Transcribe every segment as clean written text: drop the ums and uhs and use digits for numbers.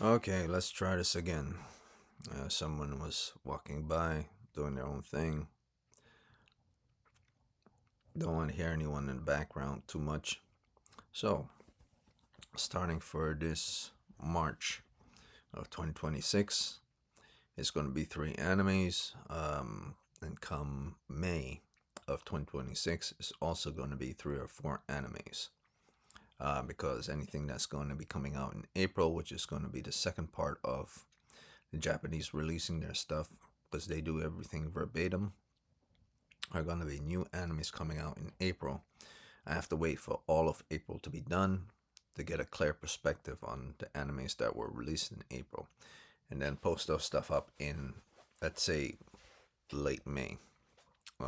Okay, let's try this again. Someone was walking by, doing their own thing. Don't want to hear anyone in the background too much. So, starting for this March of 2026, it's going to be three animes. And come May of 2026, it's also going to be three or four animes. Because anything that's going to be coming out in April, which is going to be the second part of the Japanese releasing their stuff, because they do everything verbatim, are going to be new animes coming out in April. I have to wait for all of April to be done to get a clear perspective on the animes that were released in April, and then post those stuff up in, let's say, late May,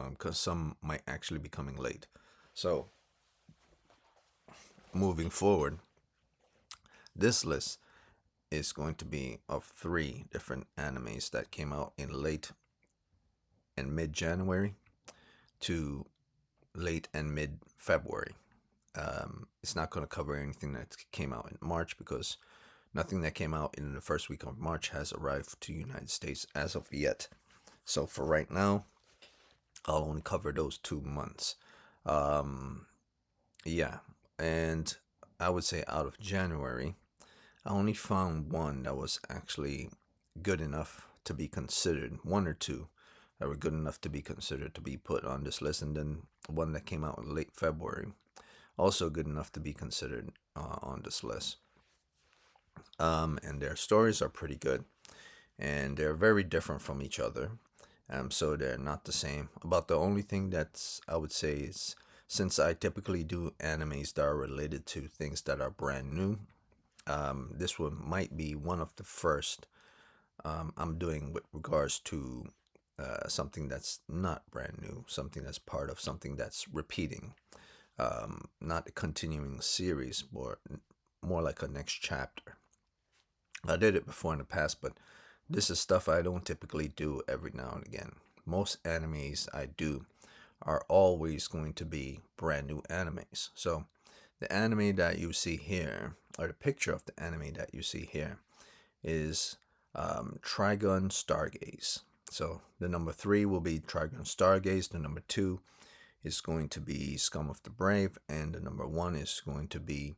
because some might actually be coming late. So, moving forward, this list is going to be of three different animes that came out in late and mid January to late and mid February. It's not going to cover anything that came out in March because nothing that came out in the first week of March has arrived to the United States as of yet. So for right now, I'll only cover those 2 months. Um, yeah, and I would say out of January, I only found one that was actually good enough to be considered, one or two that were good enough to be considered to be put on this list, and then one that came out in late February, also good enough to be considered on this list. And their stories are pretty good, and they're very different from each other. So they're not the same. About the only thing that's I would say is, since I typically do animes that are related to things that are brand new, this one might be one of the first I'm doing with regards to something that's not brand new, something that's part of something that's repeating, not a continuing series, more like a next chapter. I did it before in the past, but this is stuff I don't typically do every now and again. Most animes I do are always going to be brand new animes. So the anime that you see here, or the picture of the anime that you see here, is Trigun Stargaze. So the number three will be Trigun Stargaze. The number two is going to be Scum of the Brave, and the number one is going to be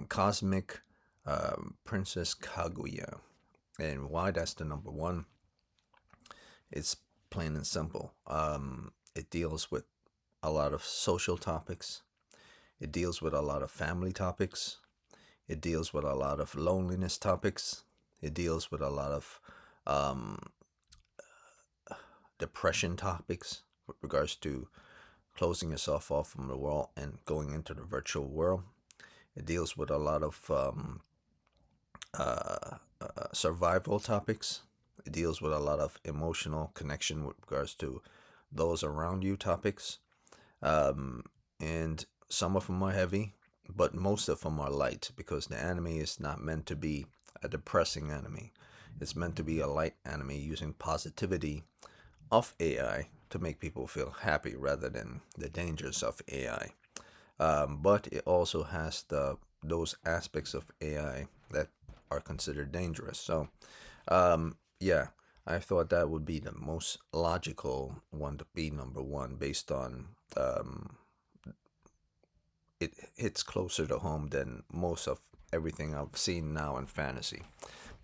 Cosmic Princess Kaguya. And why that's the number one? It's plain and simple. It deals with a lot of social topics. It deals with a lot of family topics. It deals with a lot of loneliness topics. It deals with a lot of um, depression topics with regards to closing yourself off from the world and going into the virtual world. It deals with a lot of survival topics. It deals with a lot of emotional connection with regards to those around you topics. Um, and some of them are heavy, but most of them are light because the anime is not meant to be a depressing anime. It's meant to be a light anime using positivity of AI to make people feel happy rather than the dangers of AI. But it also has those aspects of AI that are considered dangerous. So, yeah, I thought that would be the most logical one to be number one based on it hits closer to home than most of everything I've seen now in fantasy.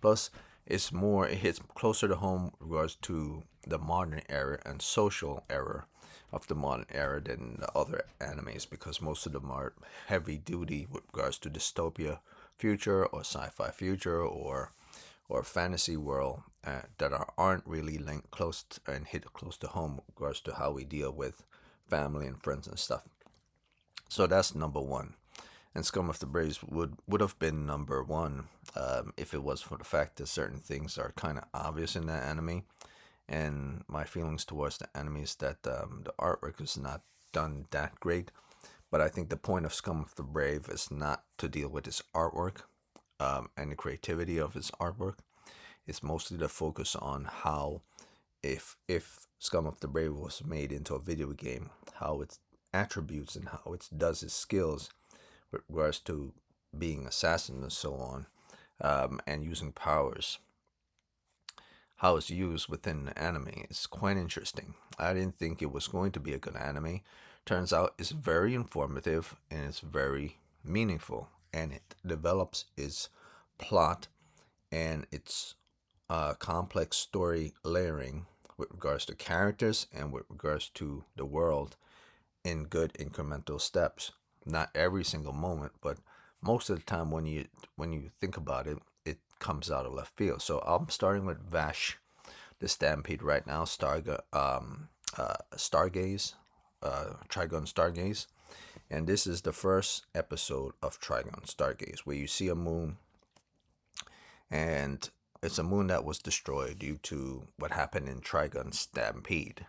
Plus, it hits closer to home with regards to the modern era and social era of the modern era than the other animes because most of them are heavy duty with regards to dystopia future or sci-fi future or fantasy world that aren't really linked close and hit close to home with regards to how we deal with family and friends and stuff. So that's number one. And Scum of the Braves would have been number one if it was for the fact that certain things are kind of obvious in that anime. And my feelings towards the anime is that the artwork is not done that great. But I think the point of Scum of the Brave is not to deal with its artwork and the creativity of its artwork. It's mostly to focus on how, if Scum of the Brave was made into a video game, how its attributes and how it does its skills with regards to being assassin and so on and using powers, how it's used within the anime is quite interesting. I didn't think it was going to be a good anime. Turns out it's very informative and it's very meaningful, and it develops its plot and its complex story layering with regards to characters and with regards to the world in good incremental steps. Not every single moment, but most of the time when you think about it, it comes out of left field. So I'm starting with Vash, the Stampede right now. Stargaze, Trigun Stargaze, and this is the first episode of Trigun Stargaze, where you see a moon, and it's a moon that was destroyed due to what happened in Trigun Stampede,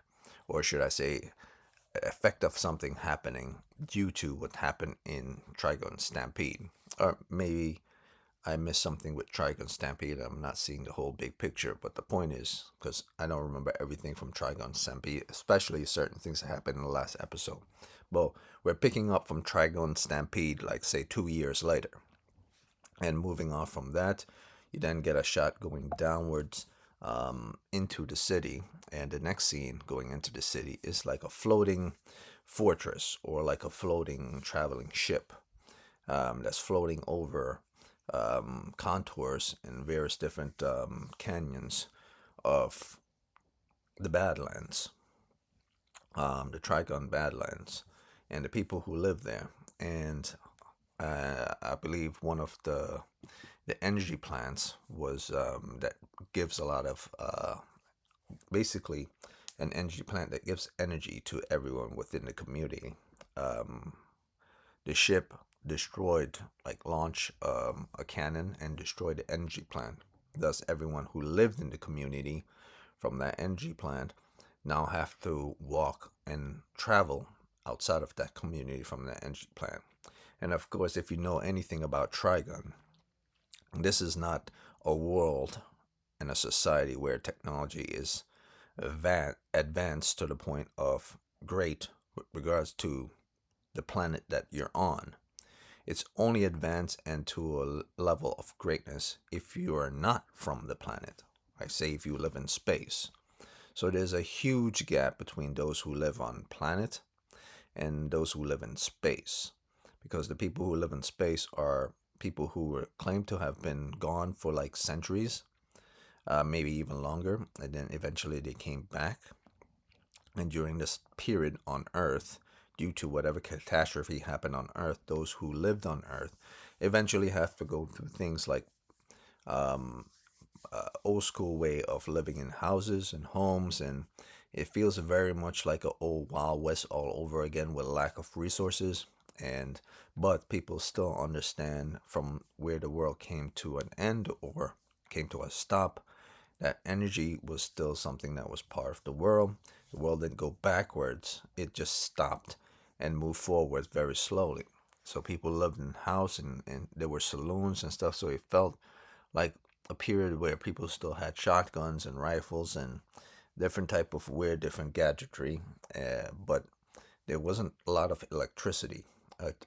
or should I say, effect of something happening due to what happened in Trigun Stampede. Or maybe I missed something with Trigun Stampede. I'm not seeing the whole big picture, but the point is, because I don't remember everything from Trigun Stampede, especially certain things that happened in the last episode. But we're picking up from Trigun Stampede, like say 2 years later. And moving on from that, you then get a shot going downwards into the city. And the next scene going into the city is like a floating fortress or like a floating traveling ship that's floating over contours in various different canyons of the Badlands, the Trigun Badlands, and the people who live there. And I believe one of the energy plants was that gives a lot of basically an energy plant that gives energy to everyone within the community. Um, the ship destroyed, like, launch a cannon and destroyed the energy plant. Thus, everyone who lived in the community from that energy plant now have to walk and travel outside of that community from that energy plant. And of course, if you know anything about Trigun, this is not a world and a society where technology is advanced to the point of great with regards to the planet that you're on. It's only advanced and to a level of greatness if you are not from the planet. I say if you live in space. So there's a huge gap between those who live on planet and those who live in space. Because the people who live in space are people who were claimed to have been gone for like centuries, maybe even longer, and then eventually they came back. And during this period on Earth, due to whatever catastrophe happened on Earth, those who lived on Earth eventually have to go through things like old school way of living in houses and homes, and it feels very much like a old Wild West all over again with lack of resources. And but people still understand from where the world came to an end or came to a stop, that energy was still something that was part of the world. The world didn't go backwards, it just stopped and moved forward very slowly. So people lived in house, and there were saloons and stuff, so it felt like a period where people still had shotguns and rifles and different type of weird different gadgetry, but there wasn't a lot of electricity.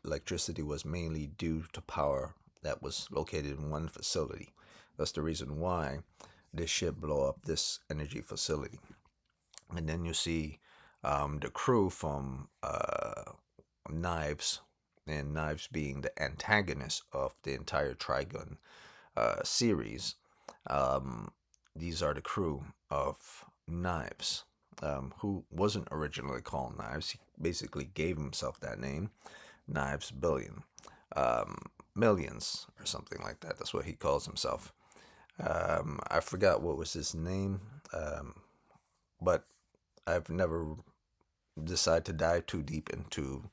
Electricity was mainly due to power that was located in one facility. That's the reason why this ship blow up this energy facility. And then you see the crew from Knives, and Knives being the antagonist of the entire Trigun series. Um, these are the crew of Knives, who wasn't originally called Knives. He basically gave himself that name, Knives Billion, Millions, or something like that. That's what he calls himself. I forgot what was his name, but I've never decided to dive too deep into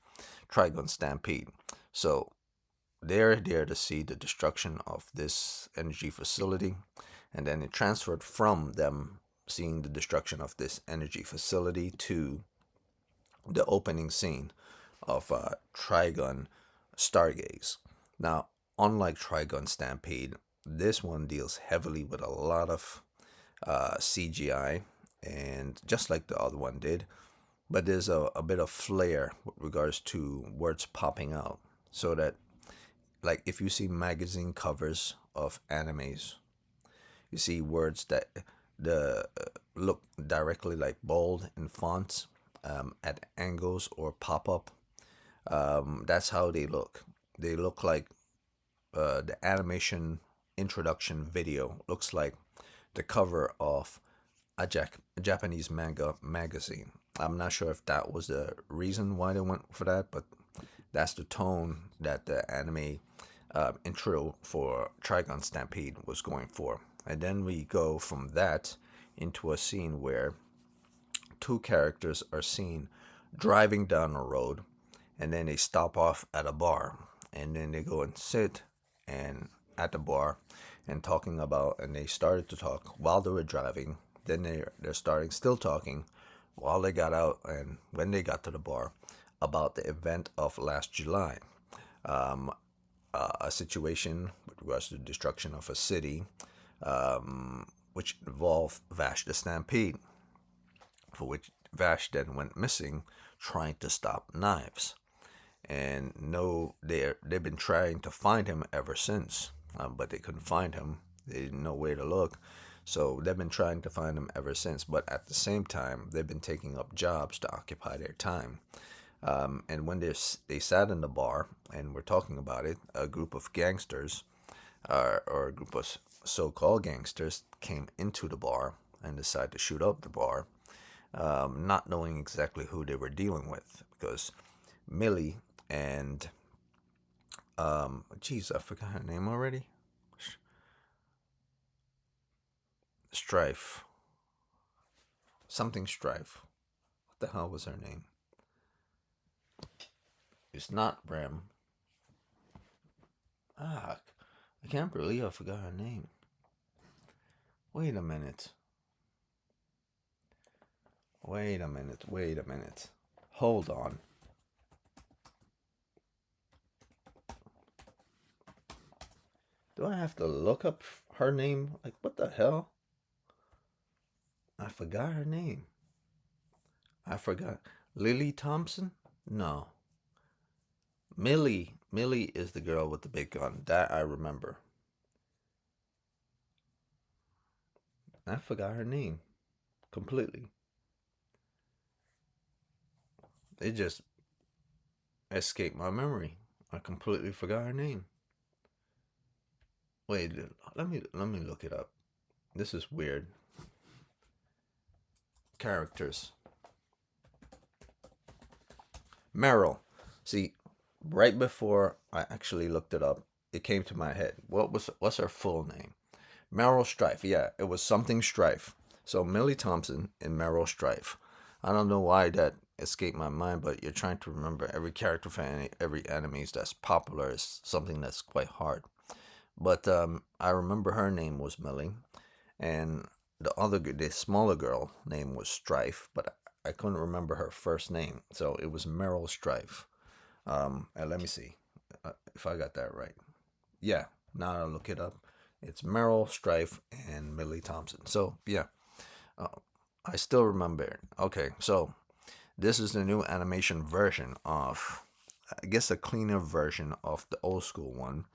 Trigun Stampede. So they're there to see the destruction of this energy facility, and then it transferred from them seeing the destruction of this energy facility to the opening scene of Trigun Stargaze. Now, unlike Trigun Stampede, this one deals heavily with a lot of CGI, and just like the other one did, but there's a bit of flair with regards to words popping out, so that like if you see magazine covers of animes, you see words that the look directly like bold in fonts, at angles or pop up. That's how they look. They look like the animation introduction video looks like the cover of a Japanese manga magazine. I'm not sure if that was the reason why they went for that, but that's the tone that the anime intro for Trigun Stampede was going for. And then we go from that into a scene where two characters are seen driving down a road, and then they stop off at a bar, and then they go and sit and at the bar and talking about, and they started to talk while they were driving. Then they're starting still talking while they got out and when they got to the bar about the event of last July, um, a situation with regards to the destruction of a city, which involved Vash the Stampede, for which Vash then went missing trying to stop knives. And no, they've been trying to find him ever since, but they couldn't find him. They didn't know where to look, so they've been trying to find him ever since. But at the same time, they've been taking up jobs to occupy their time. And when they sat in the bar and were talking about it, a group of gangsters, or a group of so-called gangsters, came into the bar and decided to shoot up the bar, not knowing exactly who they were dealing with, because Millie and geez, I forgot her name already. Strife, something Strife. What the hell was her name? It's not Bram. Ah, I can't believe I forgot her name. Wait a minute. Wait a minute. Wait a minute. Hold on. Do I have to look up her name? Like, what the hell? I forgot her name. I forgot. Lily Thompson? No. Millie. Millie is the girl with the big gun. That I remember. I forgot her name completely. It just escaped my memory. I completely forgot her name. Wait, let me look it up. This is weird. Characters. Meryl. See, right before I actually looked it up, it came to my head. What's her full name? Meryl Strife. Yeah, it was something Strife. So Millie Thompson and Meryl Strife. I don't know why that escaped my mind, but you're trying to remember every character for every animes that's popular is something that's quite hard. But I remember her name was Millie, and the smaller girl name was Strife, but I couldn't remember her first name, so it was Meryl Strife. And let me see if I got that right. Yeah, now I'll look it up. It's Meryl Strife and Millie Thompson. So yeah, uh, I still remember it. Okay, so this is the new animation version of, I guess, a cleaner version of the old school one,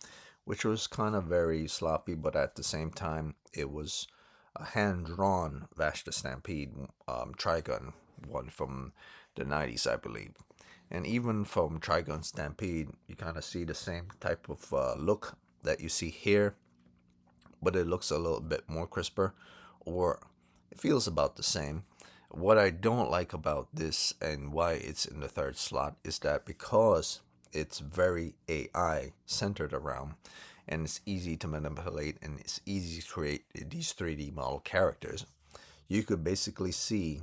which was kind of very sloppy, but at the same time, it was a hand drawn Vash the Stampede Trigun one from the 90s, I believe. And even from Trigun Stampede, you kind of see the same type of look that you see here, but it looks a little bit more crisper, or it feels about the same. What I don't like about this and why it's in the third slot is that because it's very AI centered around, and it's easy to manipulate and it's easy to create these 3D model characters, you could basically see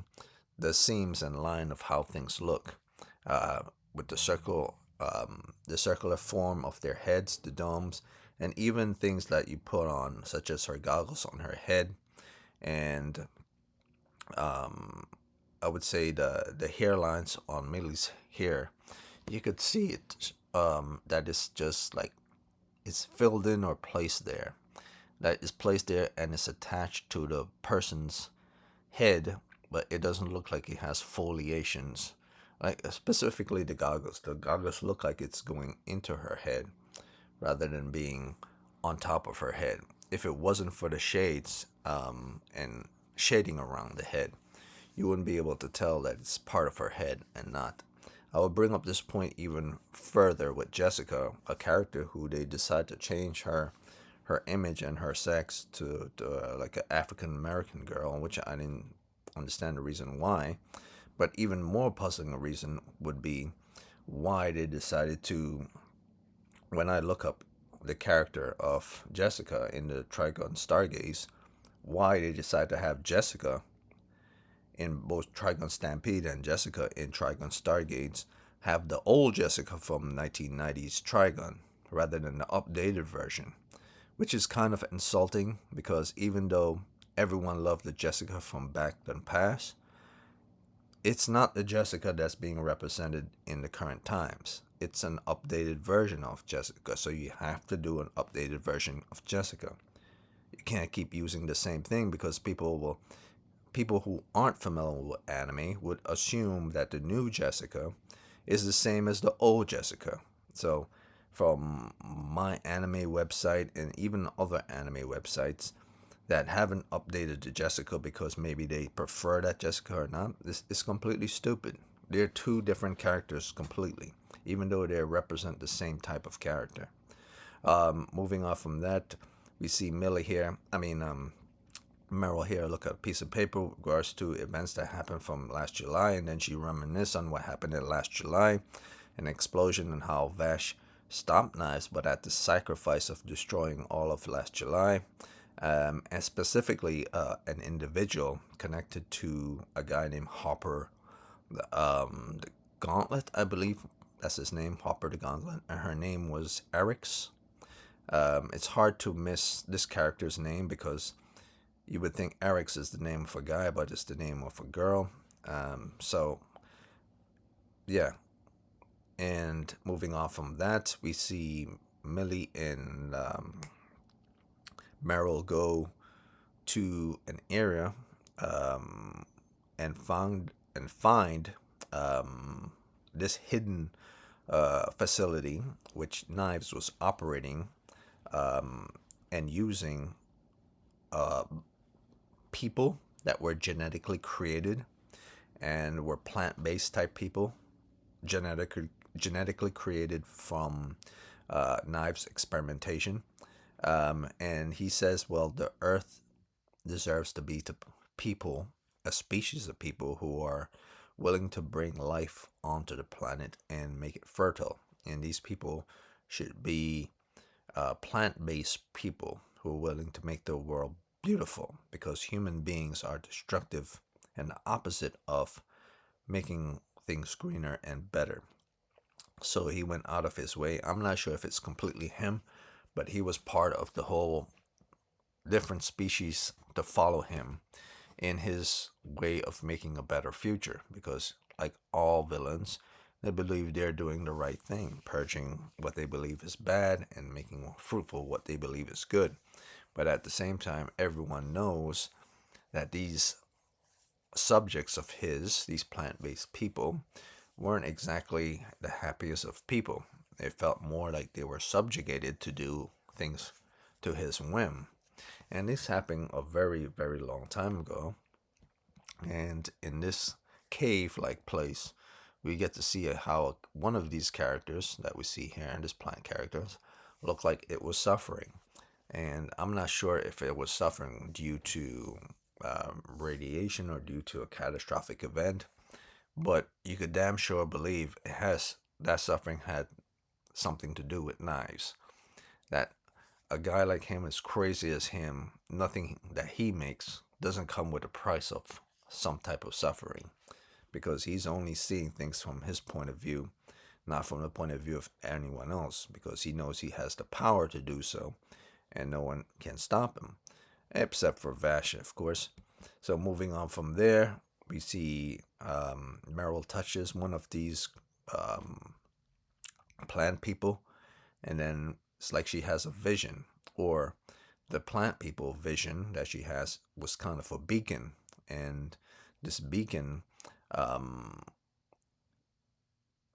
the seams and line of how things look, with the circular form of their heads, the domes, and even things that you put on, such as her goggles on her head, and um, I would say the hairlines on Millie's hair. You could see it. That is just like it's filled in or placed there. That is placed there and it's attached to the person's head, but it doesn't look like it has foliations. Like specifically the goggles. The goggles look like it's going into her head, rather than being on top of her head. If it wasn't for the shades and shading around the head, you wouldn't be able to tell that it's part of her head and not. I would bring up this point even further with Jessica, a character who they decide to change her image and her sex to like an African American girl, which I didn't understand the reason why. But even more puzzling a reason would be why they decided to. When I look up the character of Jessica in the Trigun Stargaze, why they decide to have Jessica in both Trigun Stampede and Jessica in Trigun Stargaze have the old Jessica from 1990s Trigun rather than the updated version, which is kind of insulting because even though everyone loved the Jessica from back then past, it's not the Jessica that's being represented in the current times. It's an updated version of Jessica, so you have to do an updated version of Jessica. You can't keep using the same thing because people who aren't familiar with anime would assume that the new Jessica is the same as the old Jessica. So, from my anime website and even other anime websites that haven't updated the Jessica because maybe they prefer that Jessica or not, this is completely stupid. They're two different characters completely, even though they represent the same type of character. Moving on from that, we see Millie here. Meryl here look at a piece of paper with regards to events that happened from last July, and then she reminisces on what happened in last July, an explosion and how Vash stopped Knives, but at the sacrifice of destroying all of last July, and specifically an individual connected to a guy named Hopper, the Gauntlet, I believe that's his name, Hopper the Gauntlet, and her name was Eric's. It's hard to miss this character's name because you would think Eric's is the name of a guy, but it's the name of a girl. So, yeah. And moving on from that, we see Millie and Meryl go to an area and find this hidden facility which Knives was operating and using people that were genetically created and were plant-based type people, genetically created from Knives experimentation. And he says, well, the Earth deserves to be to people, a species of people who are willing to bring life onto the planet and make it fertile. And these people should be plant-based people who are willing to make the world beautiful because human beings are destructive and the opposite of making things greener and better. So he went out of his way. I'm not sure if it's completely him, but he was part of the whole different species to follow him in his way of making a better future because like all villains, they believe they're doing the right thing, purging what they believe is bad and making fruitful what they believe is good. But at the same time, everyone knows that these subjects of his, these plant-based people, weren't exactly the happiest of people. They felt more like they were subjugated to do things to his whim. And this happened a very, very long time ago. And in this cave like place, we get to see how one of these characters that we see here, and this plant characters, looked like it was suffering. And I'm not sure if it was suffering due to radiation or due to a catastrophic event, but you could damn sure believe it has that suffering had something to do with Knives. That a guy like him, as crazy as him, nothing that he makes doesn't come with a price of some type of suffering because he's only seeing things from his point of view, not from the point of view of anyone else, because he knows he has the power to do so and no one can stop him, except for Vash, of course. So moving on from there, we see Meryl touches one of these um, plant people, and then it's like she has a vision, or the plant people vision that she has was kind of a beacon, and this beacon um,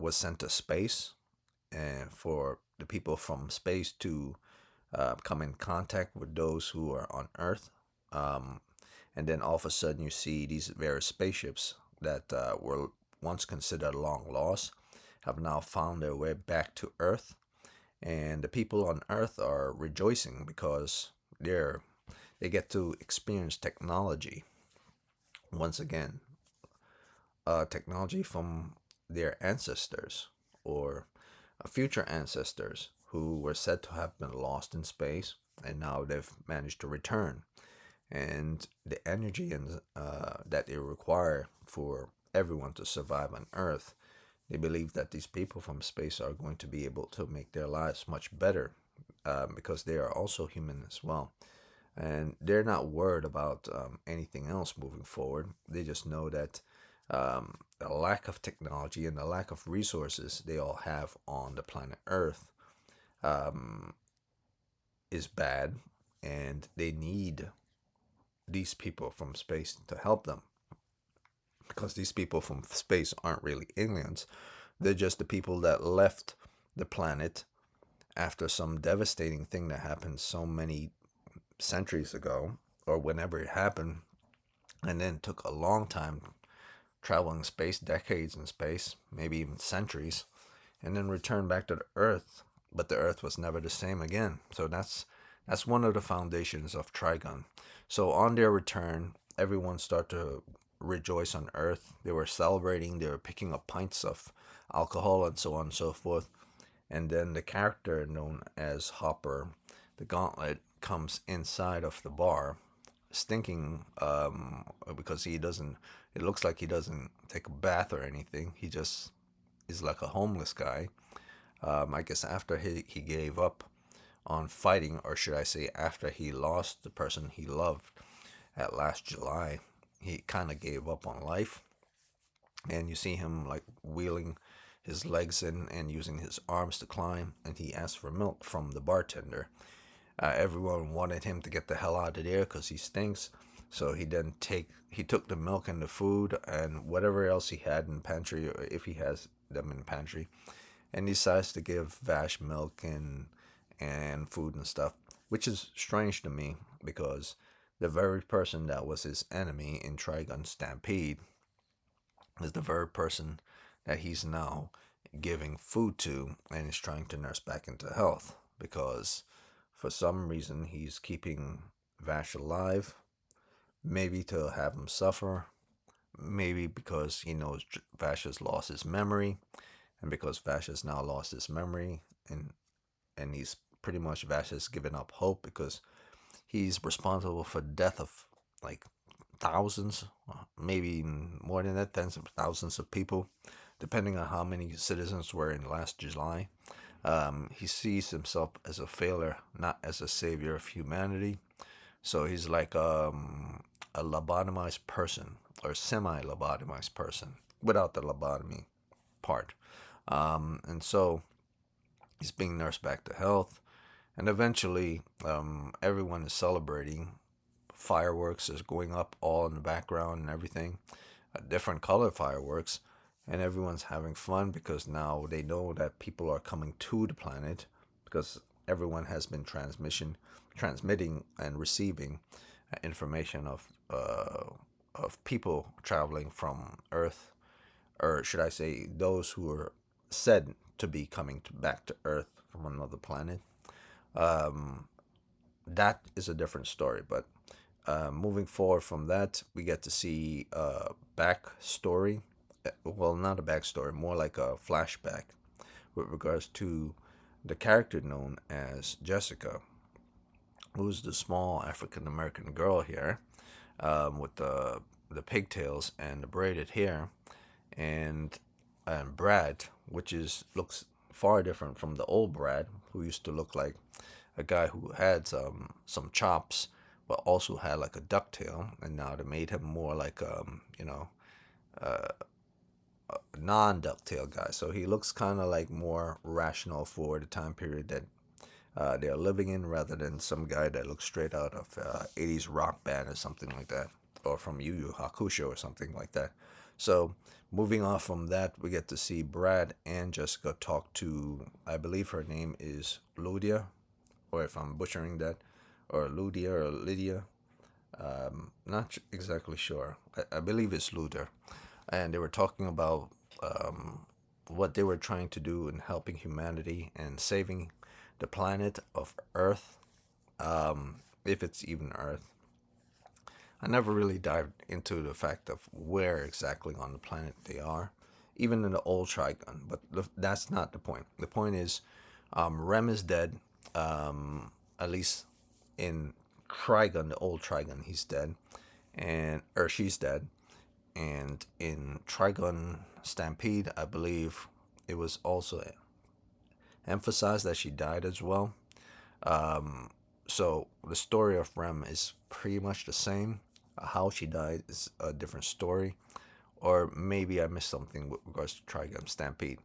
was sent to space and for the people from space to come in contact with those who are on Earth. Um, and then all of a sudden, you see these various spaceships that were once considered long lost have now found their way back to Earth. And the people on Earth are rejoicing because they're they get to experience technology once again, technology from their ancestors or future ancestors who were said to have been lost in space, and now they've managed to return. And the energy and that they require for everyone to survive on Earth, they believe that these people from space are going to be able to make their lives much better, because they are also human as well. And they're not worried about anything else moving forward. They just know that the lack of technology and the lack of resources they all have on the planet Earth um, is bad, and they need these people from space to help them, because these people from space aren't really aliens. They're just the people that left the planet after some devastating thing that happened so many centuries ago, or whenever it happened, and then took a long time traveling space, decades in space, maybe even centuries, and then returned back to the Earth. But the Earth was never the same again. So that's one of the foundations of Trigun. So on their return, everyone started to rejoice on Earth. They were celebrating. They were picking up pints of alcohol and so on and so forth. And then the character known as Hopper, the Gauntlet, comes inside of the bar, stinking, because he doesn't. It looks like he doesn't take a bath or anything. He just is like a homeless guy. I guess after he gave up on fighting, or should I say, after he lost the person he loved at last July, he kind of gave up on life. And you see him like wheeling his legs in and using his arms to climb, and he asked for milk from the bartender. Everyone wanted him to get the hell out of there because he stinks. So he took the milk and the food and whatever else he had in pantry, or if he has them in pantry, and decides to give Vash milk and food and stuff, which is strange to me because the very person that was his enemy in Trigun Stampede is the very person that he's now giving food to and is trying to nurse back into health, because for some reason he's keeping Vash alive, maybe to have him suffer, maybe because he knows Vash has lost his memory, and because Vash has now lost his memory, and he's pretty much Vash has given up hope because he's responsible for the death of like thousands, maybe more than that, tens of thousands of people, depending on how many citizens were in last July. He sees himself as a failure, not as a savior of humanity. So he's like a lobotomized person, or semi-lobotomized person without the lobotomy part. And so he's being nursed back to health. And eventually, everyone is celebrating. Fireworks is going up all in the background and everything, different color fireworks, and everyone's having fun because now they know that people are coming to the planet, because everyone has been transmitting and receiving information of people traveling from Earth, or should I say, those who are said to be coming back to Earth from another planet. Um, that is a different story, but moving forward from that, we get to see a backstory. Well, not a backstory, more like a flashback with regards to the character known as Jessica, who's the small African American girl here, with the pigtails and the braided hair, and Brad, which is looks far different from the old Brad, who used to look like a guy who had some chops, but also had like a ducktail, and now they made him more like a non-ducktail guy. So he looks kind of like more rational for the time period that they're living in, rather than some guy that looks straight out of 80s rock band or something like that, or from Yu Yu Hakusho or something like that. So moving on from that, we get to see Brad and Jessica talk to, I believe her name is Ludia, or if I'm butchering that, or Ludia or Lydia. Not exactly sure. I believe it's Ludia. And they were talking about what they were trying to do in helping humanity and saving the planet of Earth, if it's even Earth. I never really dived into the fact of where exactly on the planet they are, even in the old Trigun. But that's not the point. The point is, Rem is dead. At least in Trigun, the old Trigun, he's dead, and or she's dead. And in Trigun Stampede, I believe it was also emphasized that she died as well. So the story of Rem is pretty much the same. How she died is a different story, or maybe I missed something with regards to Trigun Stampede.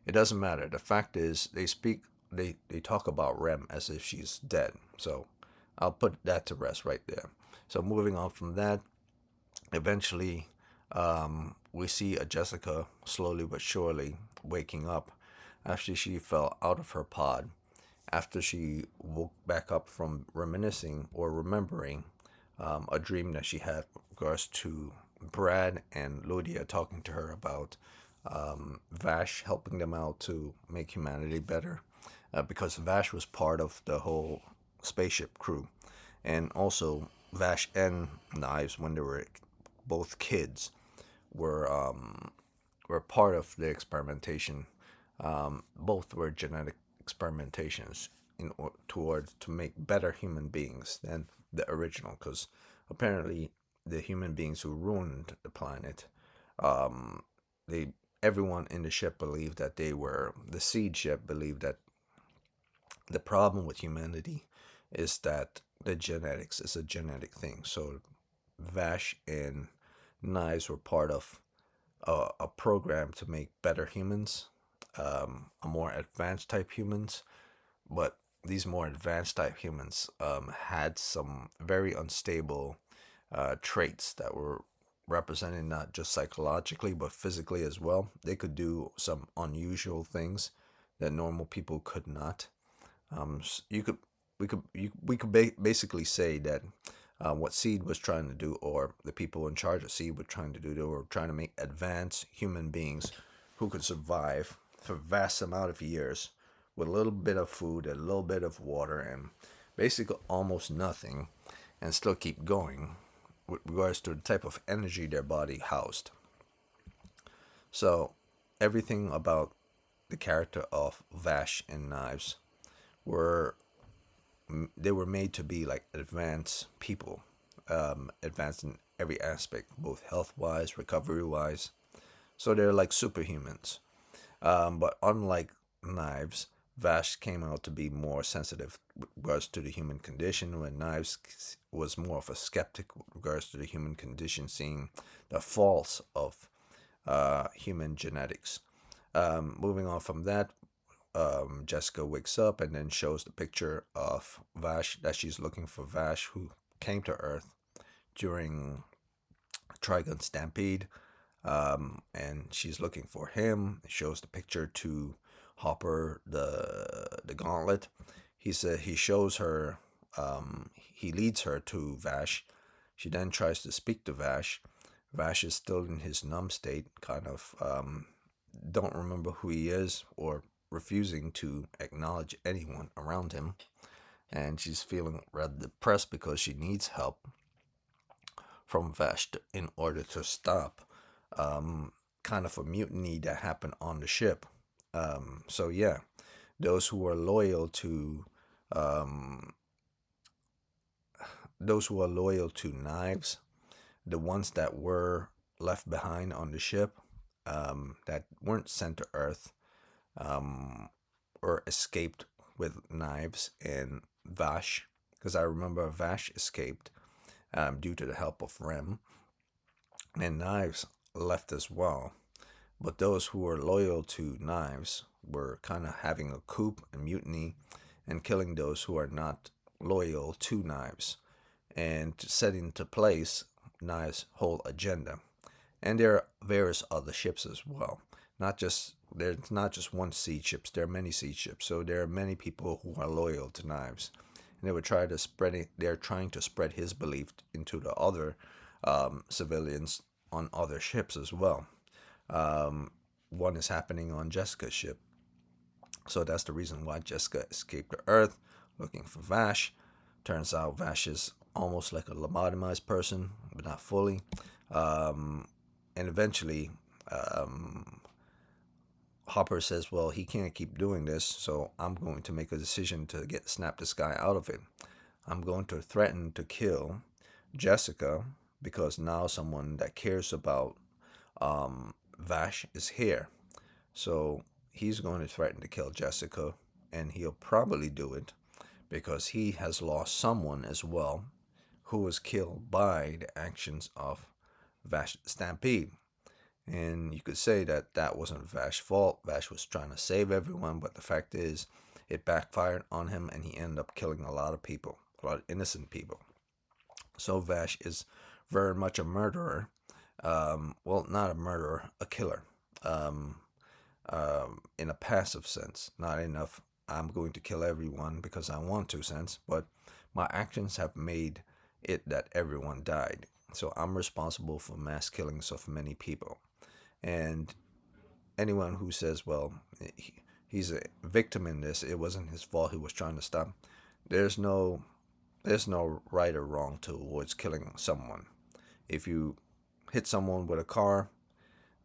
It doesn't matter. The fact is, they talk about Rem as if she's dead. So I'll put that to rest right there. So moving on from that, eventually, we see a Jessica slowly but surely waking up after she fell out of her pod, after she woke back up from reminiscing or remembering a dream that she had with regards to Brad and Ludia talking to her about Vash helping them out to make humanity better, because Vash was part of the whole spaceship crew, and also Vash and Knives, when they were both kids, were were part of the experimentation. Both were genetic experimentations towards to make better human beings than the original, because apparently the human beings who ruined the planet, they everyone in the ship believed that they were the seed ship believed that the problem with humanity is that the genetics is a genetic thing. So Vash and Knives were part of a program to make better humans, a more advanced type humans. But these more advanced type humans had some very unstable traits that were represented not just psychologically but physically as well. They could do some unusual things that normal people could not. You could we could basically say that what Seed was trying to do, or the people in charge of Seed were trying to do, they were trying to make advanced human beings who could survive for vast amount of years with a little bit of food, a little bit of water, and basically almost nothing, and still keep going with regards to the type of energy their body housed. So everything about the character of Vash and Knives were they were made to be like advanced people, advanced in every aspect, both health wise, recovery wise. So they're like superhumans. But unlike Knives, Vash came out to be more sensitive with regards to the human condition, when Knives was more of a skeptic with regards to the human condition, seeing the faults of human genetics. Moving on from that, Jessica wakes up and then shows the picture of Vash, that she's looking for Vash, who came to Earth during Trigun Stampede, and she's looking for him. It shows the picture to Hopper, the Gauntlet. He shows her. He leads her to Vash. She then tries to speak to Vash. Vash is still in his numb state, kind of don't remember who he is, or refusing to acknowledge anyone around him. And she's feeling rather depressed because she needs help from Vash in order to stop kind of a mutiny that happened on the ship. So yeah, those who are loyal to um, those who are loyal to Knives, the ones that were left behind on the ship, that weren't sent to Earth, um, or escaped with Knives and Vash, because I remember Vash escaped due to the help of Rem, and Knives left as well. But those who were loyal to Knives were kind of having a coup and mutiny and killing those who are not loyal to Knives, and setting into place Knives' whole agenda. And there are various other ships as well. Not just There's not just one siege ships. There are many siege ships. So there are many people who are loyal to Knives, and they would try to spread it. They're trying to spread his belief into the other civilians on other ships as well. Um, One is happening on Jessica's ship, so that's the reason why Jessica escaped the Earth looking for Vash. Turns out Vash is almost like a lobotomized person, but not fully. Um, and eventually, um, Hopper says, well, he can't keep doing this, so I'm going to make a decision to snap this guy out of it. I'm going to threaten to kill Jessica because now someone that cares about Vash is here. So he's going to threaten to kill Jessica, and he'll probably do it because he has lost someone as well who was killed by the actions of Vash Stampede. And you could say that that wasn't Vash's fault. Vash was trying to save everyone, but the fact is, it backfired on him, and he ended up killing a lot of people, a lot of innocent people. So Vash is very much a murderer. Well, not a murderer, a killer. Um, in a passive sense, not enough. I'm going to kill everyone because I want to sense, but my actions have made it that everyone died. So I'm responsible for mass killings of many people. And anyone who says, well, he's a victim in this, it wasn't his fault, he was trying to stop. There's no there's no right or wrong towards killing someone. If you hit someone with a car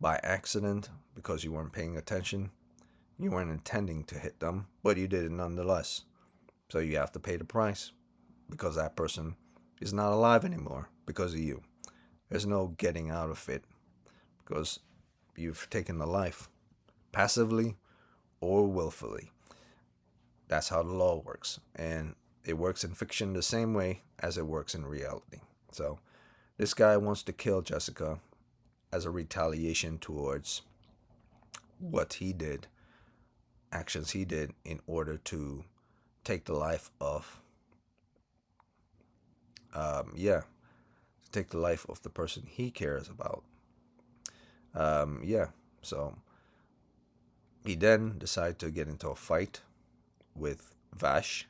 by accident because you weren't paying attention, you weren't intending to hit them, but you did it nonetheless. So you have to pay the price because that person is not alive anymore because of you. There's no getting out of it because you've taken a life passively or willfully. That's how the law works. And it works in fiction the same way as it works in reality. So this guy wants to kill Jessica as a retaliation towards what he did, actions he did in order to take the life of, to take the life of the person he cares about. Yeah, so he then decided to get into a fight with Vash.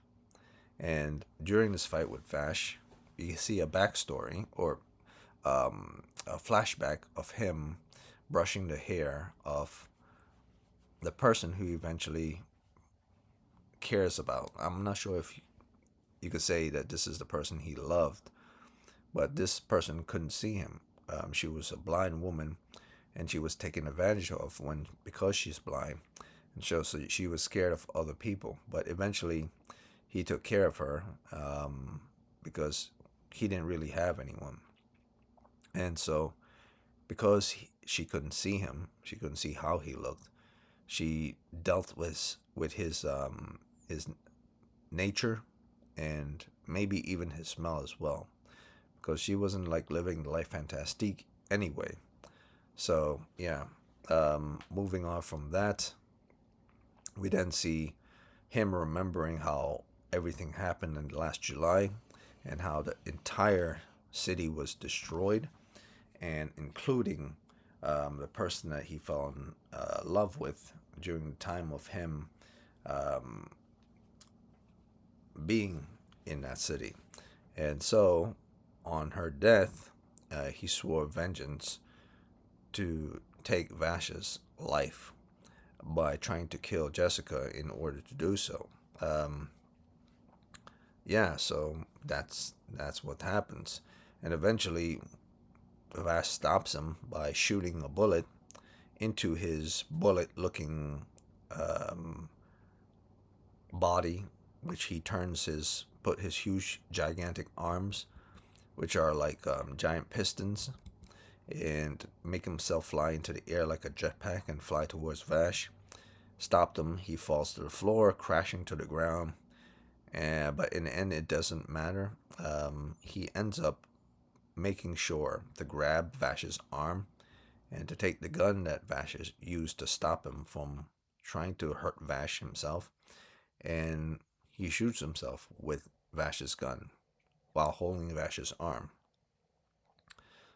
And during this fight with Vash, you see a backstory or a flashback of him brushing the hair of the person who eventually cares about. I'm not sure if you could say that this is the person he loved, but this person couldn't see him. She was a blind woman, and she was taken advantage of when because she's blind, and so she was scared of other people. But eventually, he took care of her because he didn't really have anyone, and so because she couldn't see him, she couldn't see how he looked. She dealt with his nature and maybe even his smell as well, because she wasn't like living the life fantastique anyway. So yeah, moving on from that, we then see him remembering how everything happened in last July and how the entire city was destroyed, and including the person that he fell in love with during the time of him um, being in that city. And so, on her death, he swore vengeance to take Vash's life by trying to kill Jessica in order to do so. Um, yeah, so that's what happens, and eventually Vash stops him by shooting a bullet into his bullet-looking um, body, which he turns put his huge, gigantic arms, which are like giant pistons, and make himself fly into the air like a jetpack and fly towards Vash. Stopped him. He falls to the floor, crashing to the ground. But in the end, it doesn't matter. He ends up making sure to grab Vash's arm and to take the gun that Vash used to stop him from trying to hurt Vash himself. And he shoots himself with Vash's gun while holding Vash's arm.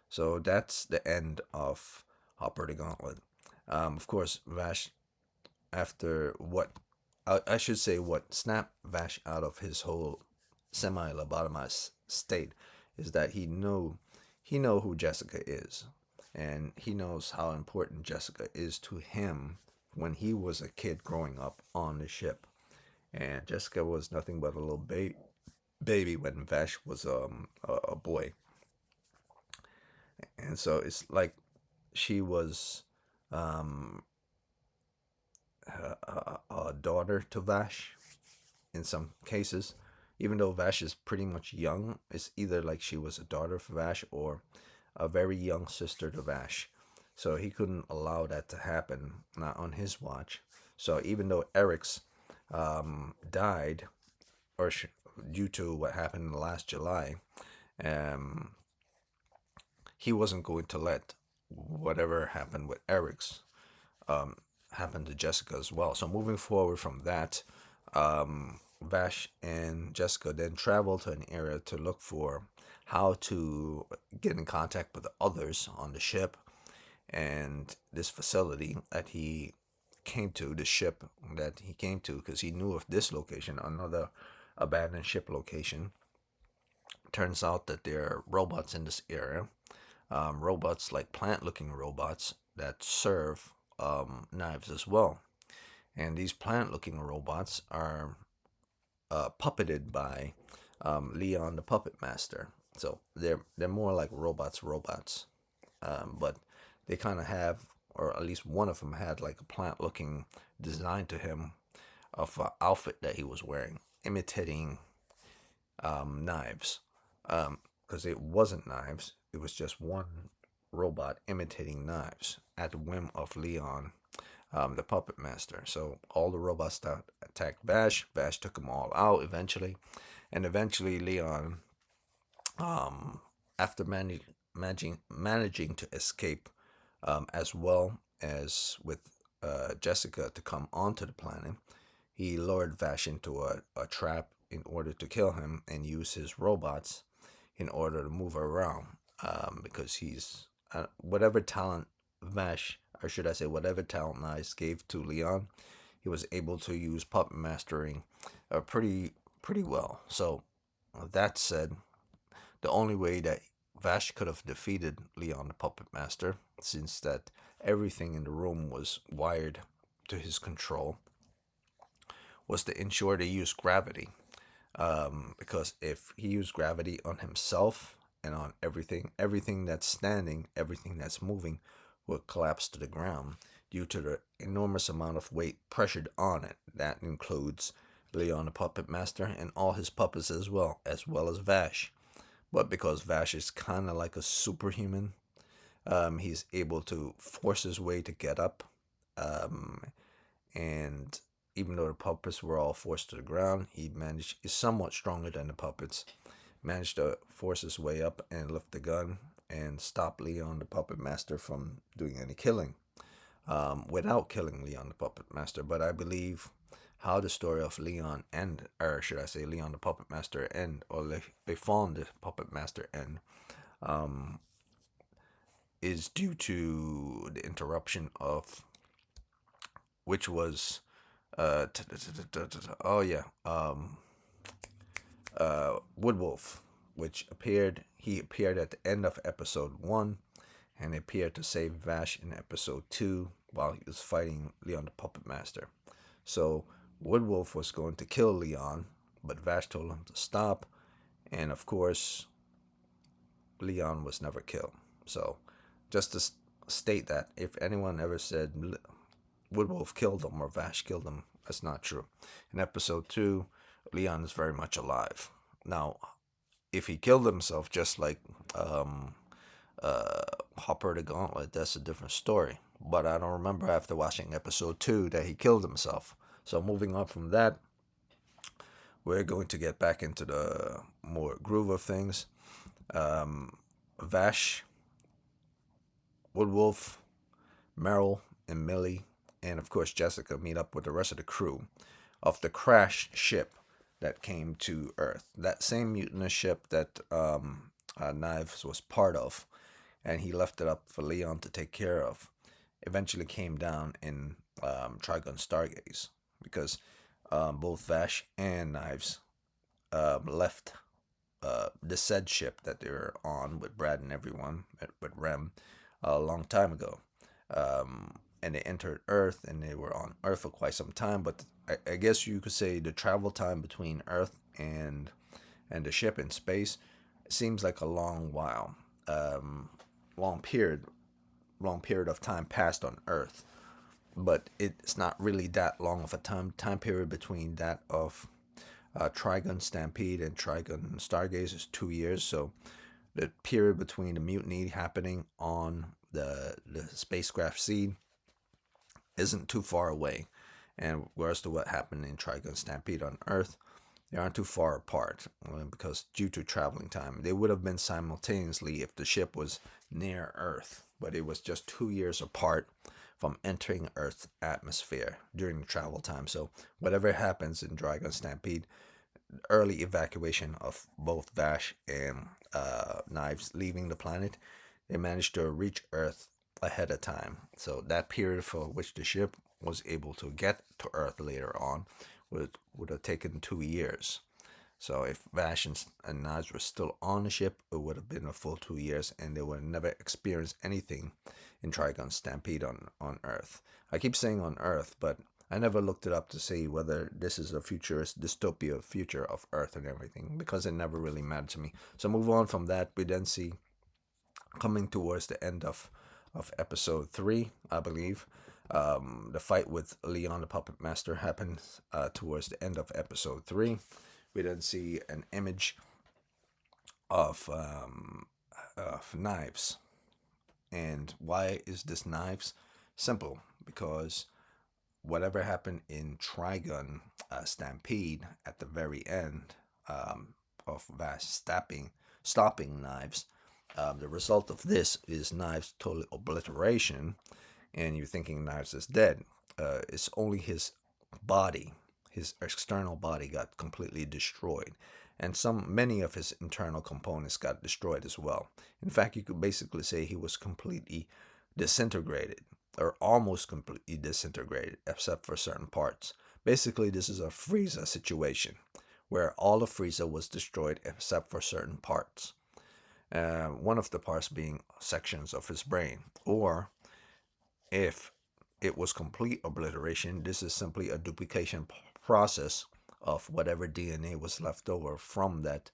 So that's the end of Hopper the Gauntlet. Of course, Vash, after what I should say, what snapped Vash out of his whole semi-lobotomized state is that he know who Jessica is, and he knows how important Jessica is to him when he was a kid growing up on the ship. And Jessica was nothing but a little baby when Vash was a boy, and so it's like she was um, a daughter to Vash in some cases. Even though Vash is pretty much young, it's either like she was a daughter of Vash or a very young sister to Vash. So he couldn't allow that to happen, not on his watch. So even though Eric's died, or due to what happened in the last July, um, he wasn't going to let whatever happened with Eric's um, happen to Jessica as well. So moving forward from that, Vash and Jessica then travel to an area to look for how to get in contact with the others on the ship and this facility that he came to, the ship that he came to, because he knew of this location, another abandoned ship location. Turns out that there are robots in this area, robots like plant looking robots that serve knives as well. And these plant looking robots are puppeted by Leon the Puppet Master. So they're more like robots, but they kind of have, or at least one of them had like a plant looking design to him of an outfit that he was wearing, imitating knives. Because it wasn't knives, it was just one robot imitating knives at the whim of Leon, the puppet master. So all the robots that attacked Vash, Vash took them all out eventually, and eventually Leon, um, after managing to escape, as well as with Jessica to come onto the planet, he lured Vash into a trap in order to kill him and use his robots in order to move around, because he's whatever talent Vash, or should I say, whatever talent Nice gave to Leon, he was able to use puppet mastering pretty well. So that said, the only way that Vash could have defeated Leon the puppet master, since that everything in the room was wired to his control, was to ensure they use gravity. Because if he used gravity on himself and on everything that's standing, everything that's moving will collapse to the ground due to the enormous amount of weight pressured on it. That includes Leon the Puppet Master and all his puppets as well as Vash. But because Vash is kind of like a superhuman, he's able to force his way to get up. Um, and even though the puppets were all forced to the ground, is somewhat stronger than the puppets, managed to force his way up and lift the gun and stop Leon the Puppet Master from doing any killing, without killing Leon the Puppet Master. But I believe how the story of Leon end, or should I say Leon the Puppet Master end, or they found the Puppet Master end, um, is due to the interruption of, which was, oh yeah, Woodwolf, which he appeared at the end of episode 1 and appeared to save Vash in episode 2 while he was fighting Leon the Puppet Master. So Woodwolf was going to kill Leon, but Vash told him to stop, and of course, Leon was never killed. So just to state that, if anyone ever said Woodwolf killed him or Vash killed him, that's not true. In episode 2, Leon is very much alive. Now, if he killed himself just like um, Hopper the Gauntlet, that's a different story. But I don't remember after watching episode 2 that he killed himself. So moving on from that, we're going to get back into the more groove of things. Vash, Woodwolf, Meryl, and Millie, and of course Jessica meet up with the rest of the crew of the crashed ship that came to Earth. That same mutinous ship that Knives was part of and he left it up for Leon to take care of. Eventually came down in Trigun Stargaze because both Vash and Knives left the said ship that they were on with Brad and everyone, with Rem, a long time ago. And they entered Earth, and they were on Earth for quite some time. But I guess you could say the travel time between Earth and the ship in space seems like a long while, long period, long period of time passed on Earth. But it's not really that long of a time period between that of Trigun Stampede and Trigun Stargaze is 2 years. So the period between the mutiny happening on the spacecraft Seed isn't too far away. And whereas to what happened in Trigun Stampede on Earth, they aren't too far apart because due to traveling time, they would have been simultaneously if the ship was near Earth, but it was just 2 years apart from entering Earth's atmosphere during the travel time. So whatever happens in Dragon Stampede, early evacuation of both Vash and Knives leaving the planet, they managed to reach Earth ahead of time. So that period for which the ship was able to get to Earth later on would have taken 2 years. So if Vash and Knives were still on the ship, it would have been a full 2 years, and they would have never experienced anything in Trigun Stampede on Earth. I keep saying on Earth, but I never looked it up to see whether this is a futurist dystopia future of Earth and everything, because it never really mattered to me. So move on from that. We then see coming towards the end of episode 3, I believe. The fight with Leon the Puppet Master happens towards the end of episode 3. We then see an image of Knives. And why is this Knives? Simple, because whatever happened in Trigun Stampede at the very end of Vash stopping Knives, the result of this is Knives' total obliteration, and you're thinking Knives is dead. It's only his body, his external body got completely destroyed, and many of his internal components got destroyed as well. In fact, you could basically say he was completely disintegrated, or almost completely disintegrated, except for certain parts. Basically, this is a Frieza situation, where all of Frieza was destroyed except for certain parts. One of the parts being sections of his brain, or if it was complete obliteration, this is simply a duplication process of whatever DNA was left over from that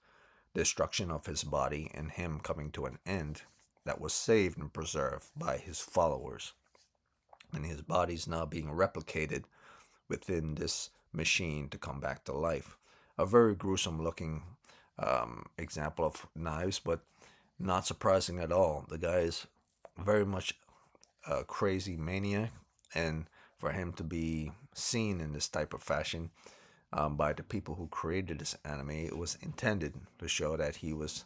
destruction of his body and him coming to an end that was saved and preserved by his followers. And his body's now being replicated within this machine to come back to life. A very gruesome looking example of Knives, but not surprising at all. The guy is very much a crazy maniac, and for him to be seen in this type of fashion by the people who created this anime, it was intended to show that he was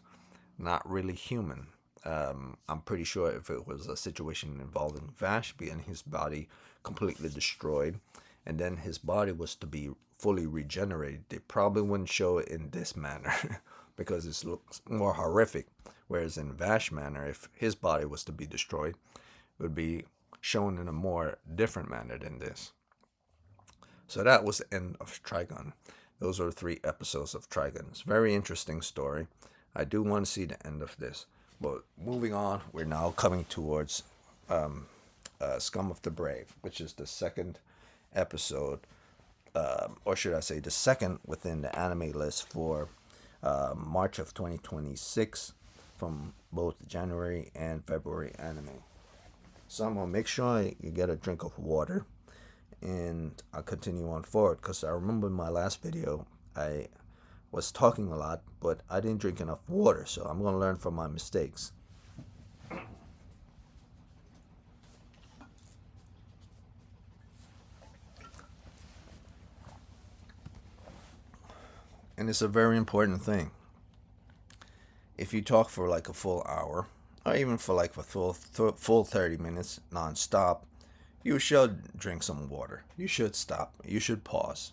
not really human. I'm pretty sure if it was a situation involving Vash being his body completely destroyed, and then his body was to be fully regenerated, they probably wouldn't show it in this manner because it looks more horrific. Whereas in Vash manner, if his body was to be destroyed, it would be shown in a more different manner than this. So that was the end of Trigun. Those are 3 episodes of Trigun. It's a very interesting story. I do want to see the end of this. But moving on, we're now coming towards Scum of the Brave, which is the second episode, or should I say the second within the anime list for March of 2026 from both January and February anime. So I'm going to make sure you get a drink of water, and I'll continue on forward, because I remember in my last video I was talking a lot, but I didn't drink enough water, so I'm going to learn from my mistakes. And it's a very important thing. If you talk for like a full hour, or even for like a full 30 minutes non-stop, you should drink some water. You should stop. You should pause.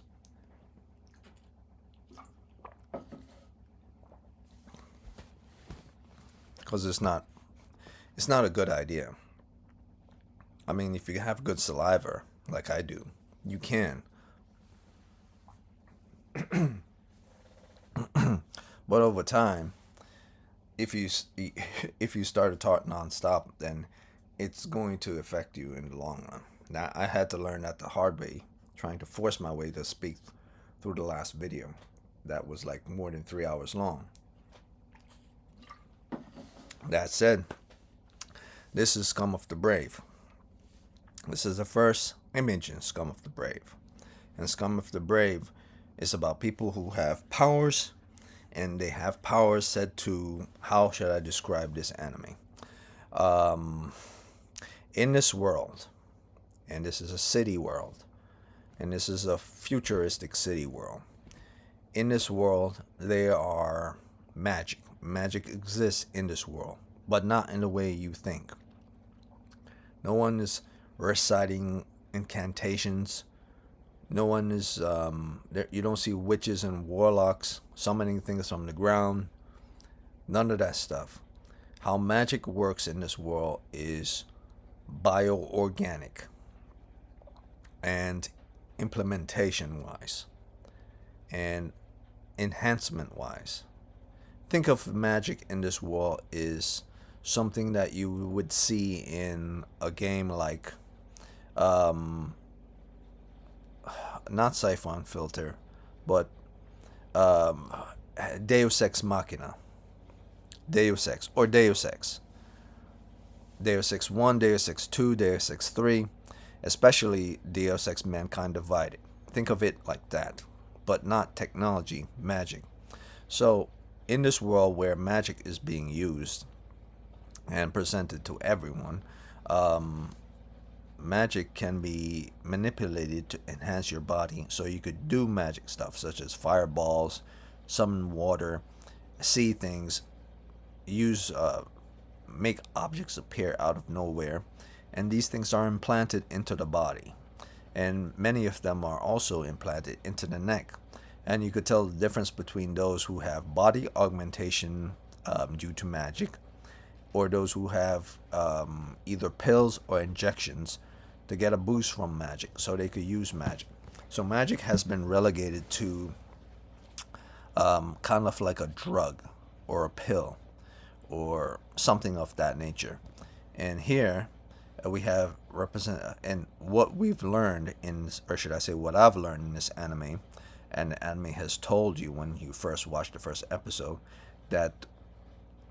Because It's not a good idea. I mean, if you have good saliva, like I do, you can. But over time, if you if you start to talk nonstop, then it's going to affect you in the long run. Now, I had to learn that the hard way, trying to force my way to speak through the last video. That was like more than 3 hours long. That said, this is Scum of the Brave. This is the first image in Scum of the Brave. And Scum of the Brave is about people who have powers, and they have powers set to, how should I describe this anime? In this world, and this is a city world, and this is a futuristic city world. In this world, there are magic. Magic exists in this world, but not in the way you think. No one is reciting incantations. No one is there. You don't see witches and warlocks summoning things from the ground. None of that stuff. How magic works in this world is bioorganic and implementation wise and enhancement wise. Think of magic in this world is something that you would see in a game like not Siphon Filter, but um, Deus Ex Machina, Deus Ex, or Deus Ex, Deus Ex 1, Deus Ex 2, Deus Ex 3, especially Deus Ex Mankind Divided. Think of it like that, but not technology, magic. So, in this world where magic is being used and presented to everyone, magic can be manipulated to enhance your body, so you could do magic stuff such as fireballs, summon water, see things, use make objects appear out of nowhere, and these things are implanted into the body, and many of them are also implanted into the neck. And you could tell the difference between those who have body augmentation due to magic, or those who have either pills or injections to get a boost from magic so they could use magic. So magic has been relegated to kind of like a drug or a pill or something of that nature. And here we have and what we've learned in, or should I say what I've learned in this anime, and the anime has told you when you first watch the first episode, that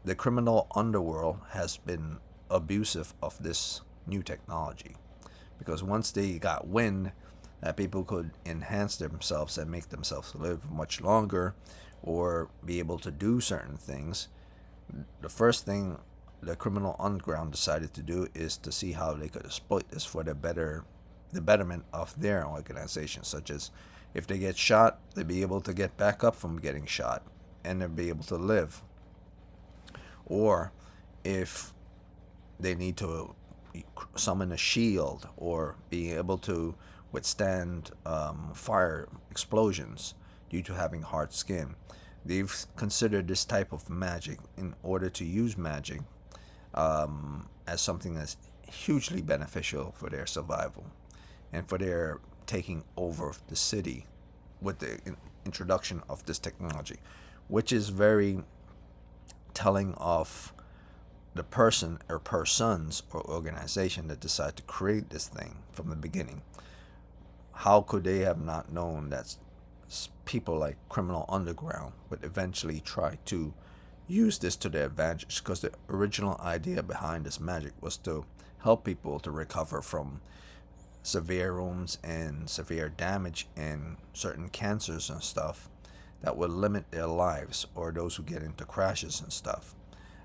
the criminal underworld has been abusive of this new technology, because once they got wind that people could enhance themselves and make themselves live much longer or be able to do certain things, the first thing the criminal underground decided to do is to see how they could exploit this for the betterment of their organization, such as if they get shot, they'd be able to get back up from getting shot and they'd be able to live. Or if they need to summon a shield or be able to withstand fire explosions due to having hard skin, they've considered this type of magic in order to use magic as something that's hugely beneficial for their survival and for their taking over the city with the introduction of this technology, which is very telling of the person or persons or organization that decide to create this thing from the beginning. How could they have not known that people like Criminal Underground would eventually try to use this to their advantage? Because the original idea behind this magic was to help people to recover from severe wounds and severe damage and certain cancers and stuff that would limit their lives, or those who get into crashes and stuff.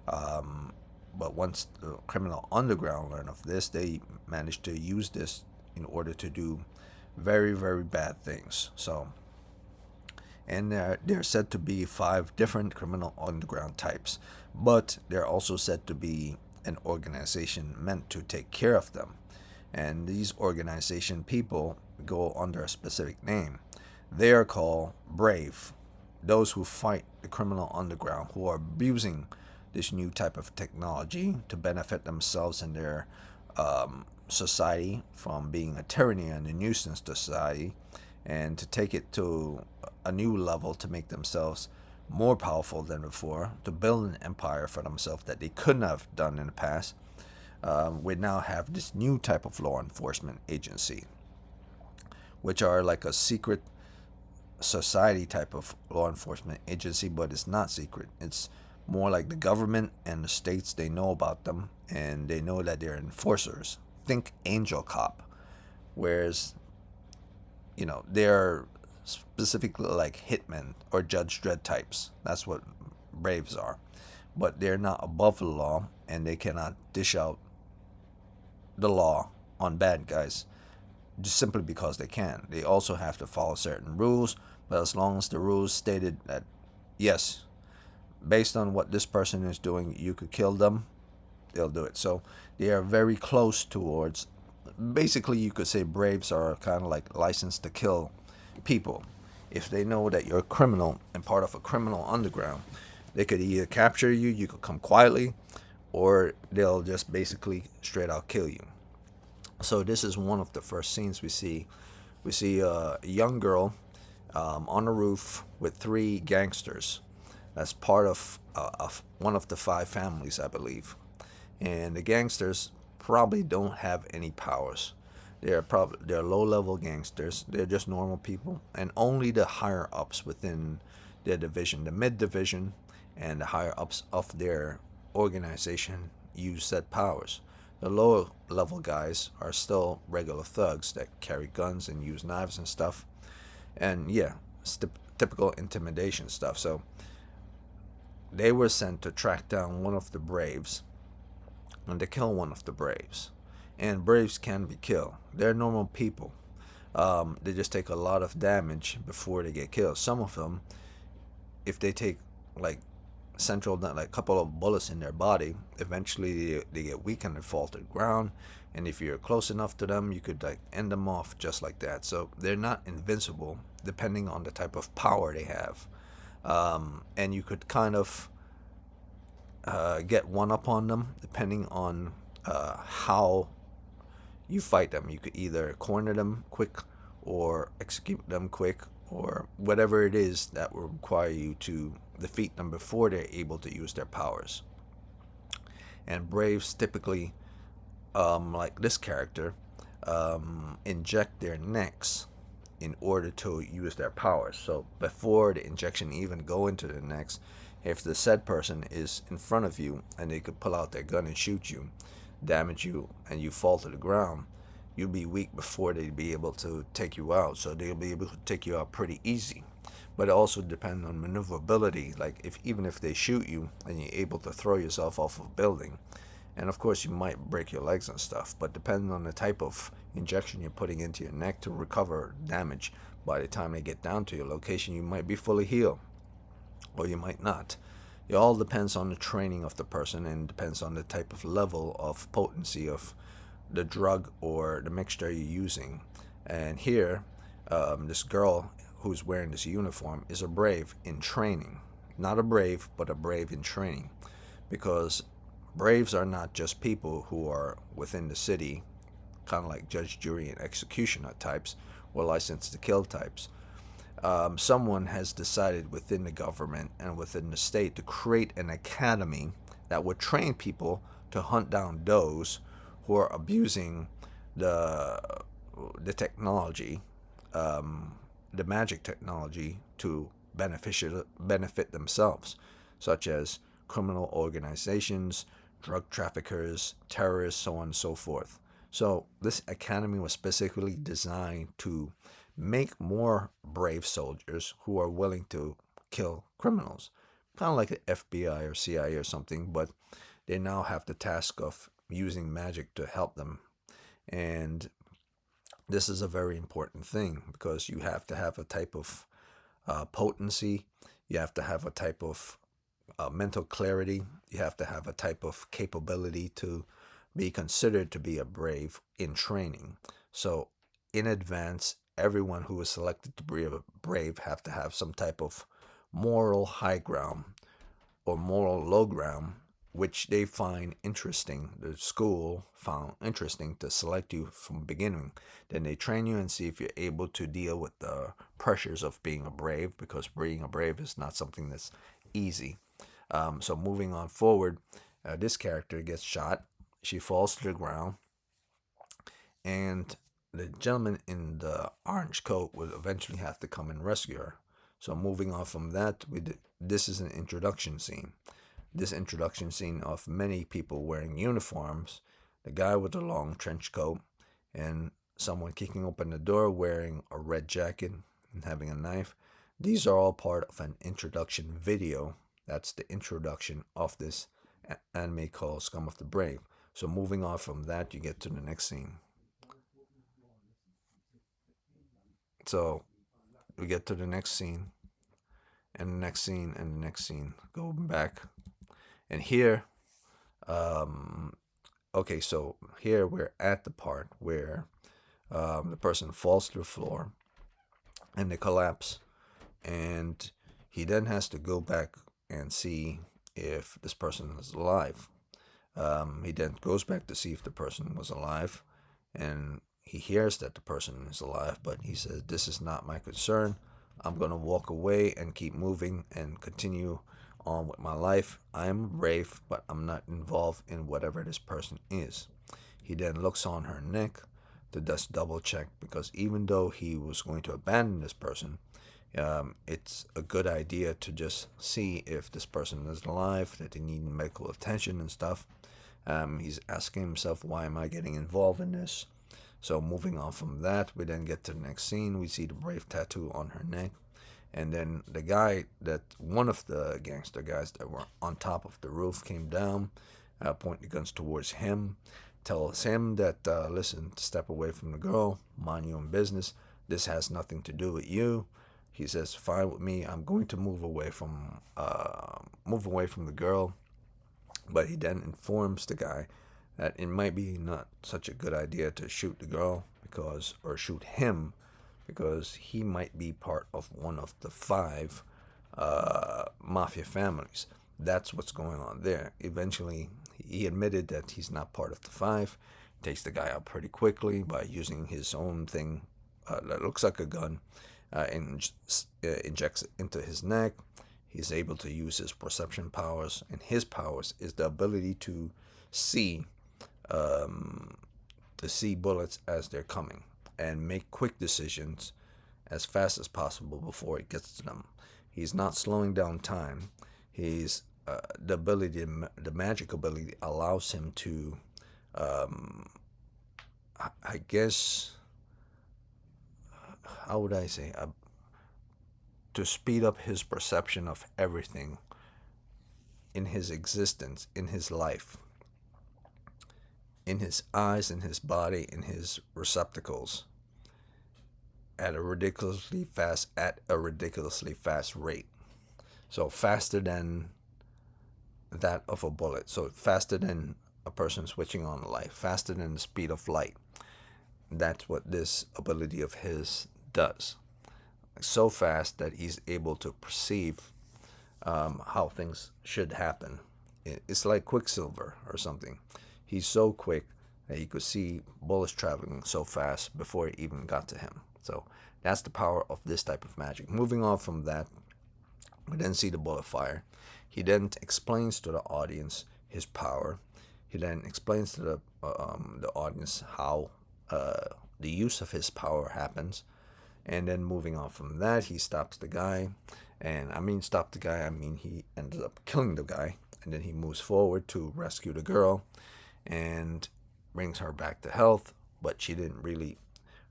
But once the Criminal Underground learned of this, they managed to use this in order to do very, very bad things. So, and there are said to be 5 different Criminal Underground types, but they're also said to be an organization meant to take care of them. And these organization people go under a specific name. They are called Brave, those who fight the Criminal Underground, who are abusing this new type of technology to benefit themselves and their society from being a tyranny and a nuisance to society, and to take it to a new level to make themselves more powerful than before, to build an empire for themselves that they couldn't have done in the past. We now have this new type of law enforcement agency, which are like a secret society type of law enforcement agency, but it's not secret. It's more like the government and the states, they know about them and they know that they're enforcers. Think Angel Cop, whereas, they're specifically like hitmen or Judge Dredd types. That's what Braves are. But they're not above the law and they cannot dish out the law on bad guys just simply because they can. They also have to follow certain rules, but as long as the rules stated that, yes, based on what this person is doing, you could kill them, they'll do it. So they are very close towards, basically, you could say Braves are kind of like licensed to kill people. If they know that you're a criminal and part of a criminal underground, they could either capture you, you could come quietly, or they'll just basically straight out kill you. So this is one of the first scenes we see. We see a young girl on a roof with three gangsters. That's part of one of the five families, I believe. And the gangsters probably don't have any powers. They're low-level gangsters. They're just normal people, and only the higher ups within their division, the mid division, and the higher ups of their organization use said powers. The lower level guys are still regular thugs that carry guns and use knives and stuff. And yeah, it's typical intimidation stuff. So they were sent to track down one of the Braves and to kill one of the Braves. And Braves can be killed. They're normal people. They just take a lot of damage before they get killed. Some of them, if they take like like a couple of bullets in their body, eventually they get weakened and fall to the ground. And if you're close enough to them, you could like end them off just like that. So they're not invincible, depending on the type of power they have. And you could kind of get one up on them depending on how you fight them. You could either corner them quick or execute them quick, or whatever it is that will require you to defeat them before they're able to use their powers. And Braves typically, like this character, inject their necks in order to use their powers. So before the injection even go into the necks, if the said person is in front of you and they could pull out their gun and shoot you, damage you, and you fall to the ground, you'll be weak before they'd be able to take you out. So they'll be able to take you out pretty easy. But it also depends on maneuverability. Like even if they shoot you and you're able to throw yourself off of a building, and of course you might break your legs and stuff, but depending on the type of injection you're putting into your neck to recover damage, by the time they get down to your location, you might be fully healed, or you might not. It all depends on the training of the person and depends on the type of level of potency of the drug or the mixture you're using. And here, this girl who's wearing this uniform is a Brave in training. Not a Brave, but a Brave in training. Because Braves are not just people who are within the city, kind of like judge, jury, and executioner types, or licensed to kill types. Someone has decided within the government and within the state to create an academy that would train people to hunt down those who are abusing the technology, the magic technology, to benefit themselves, such as criminal organizations, drug traffickers, terrorists, so on and so forth. So this academy was specifically designed to make more brave soldiers who are willing to kill criminals, kind of like the FBI or CIA or something, but they now have the task of using magic to help them. And this is a very important thing because you have to have a type of potency, you have to have a type of mental clarity, you have to have a type of capability to be considered to be a brave in training. So in advance, everyone who is selected to be a brave have to have some type of moral high ground or moral low ground which they find interesting. The school found interesting to select you from the beginning. Then they train you and see if you're able to deal with the pressures of being a brave, because being a brave is not something that's easy. So moving on forward, this character gets shot. She falls to the ground, and the gentleman in the orange coat will eventually have to come and rescue her. So moving on from that, this is an introduction scene. This introduction scene of many people wearing uniforms, the guy with the long trench coat, and someone kicking open the door wearing a red jacket and having a knife. These are all part of an introduction video. That's the introduction of this anime called Scum of the Brave. So moving on from that, you get to the next scene. So we get to the next scene, and the next scene, and the next scene. Go back, and here, um, okay, so here we're at the part where the person falls to the floor, and they collapse, and he then has to go back and see if this person is alive. He then goes back to see if the person was alive, and he hears that the person is alive, but he says, "This is not my concern. I'm going to walk away and keep moving and continue on with my life. I'm brave, but I'm not involved in whatever this person is." He then looks on her neck to just double check, because even though he was going to abandon this person, it's a good idea to just see if this person is alive, that they need medical attention and stuff. He's asking himself, why am I getting involved in this? So moving on from that, we then get to the next scene. We see the brave tattoo on her neck. And then the guy that, one of the gangster guys that were on top of the roof came down, pointing the guns towards him, tells him that, listen, step away from the girl, mind your own business. This has nothing to do with you. He says, fine with me. I'm going to move away from the girl. But he then informs the guy that it might be not such a good idea to shoot the girl, or shoot him, because he might be part of one of the 5 mafia families. That's what's going on there. Eventually, he admitted that he's not part of the 5. Takes the guy out pretty quickly by using his own thing that looks like a gun, and injects it into his neck. He's able to use his perception powers, and his powers is the ability to see bullets as they're coming and make quick decisions as fast as possible before it gets to them. He's not slowing down time. He's the magic ability allows him to, I guess, how would I say, to speed up his perception of everything in his existence, in his life, in his eyes, in his body, in his receptacles, at a ridiculously fast rate. So faster than that of a bullet. So faster than a person switching on a light, faster than the speed of light. That's what this ability of his does. So fast that he's able to perceive how things should happen. It's like Quicksilver or something. He's so quick that he could see bullets traveling so fast before it even got to him. So that's the power of this type of magic. Moving on from that, we then see the bullet fire. He then explains to the audience his power. He then explains to the audience how the use of his power happens. And then moving on from that, he stops the guy. And I mean stop the guy, I mean he ends up killing the guy. And then he moves forward to rescue the girl and brings her back to health. But she didn't really,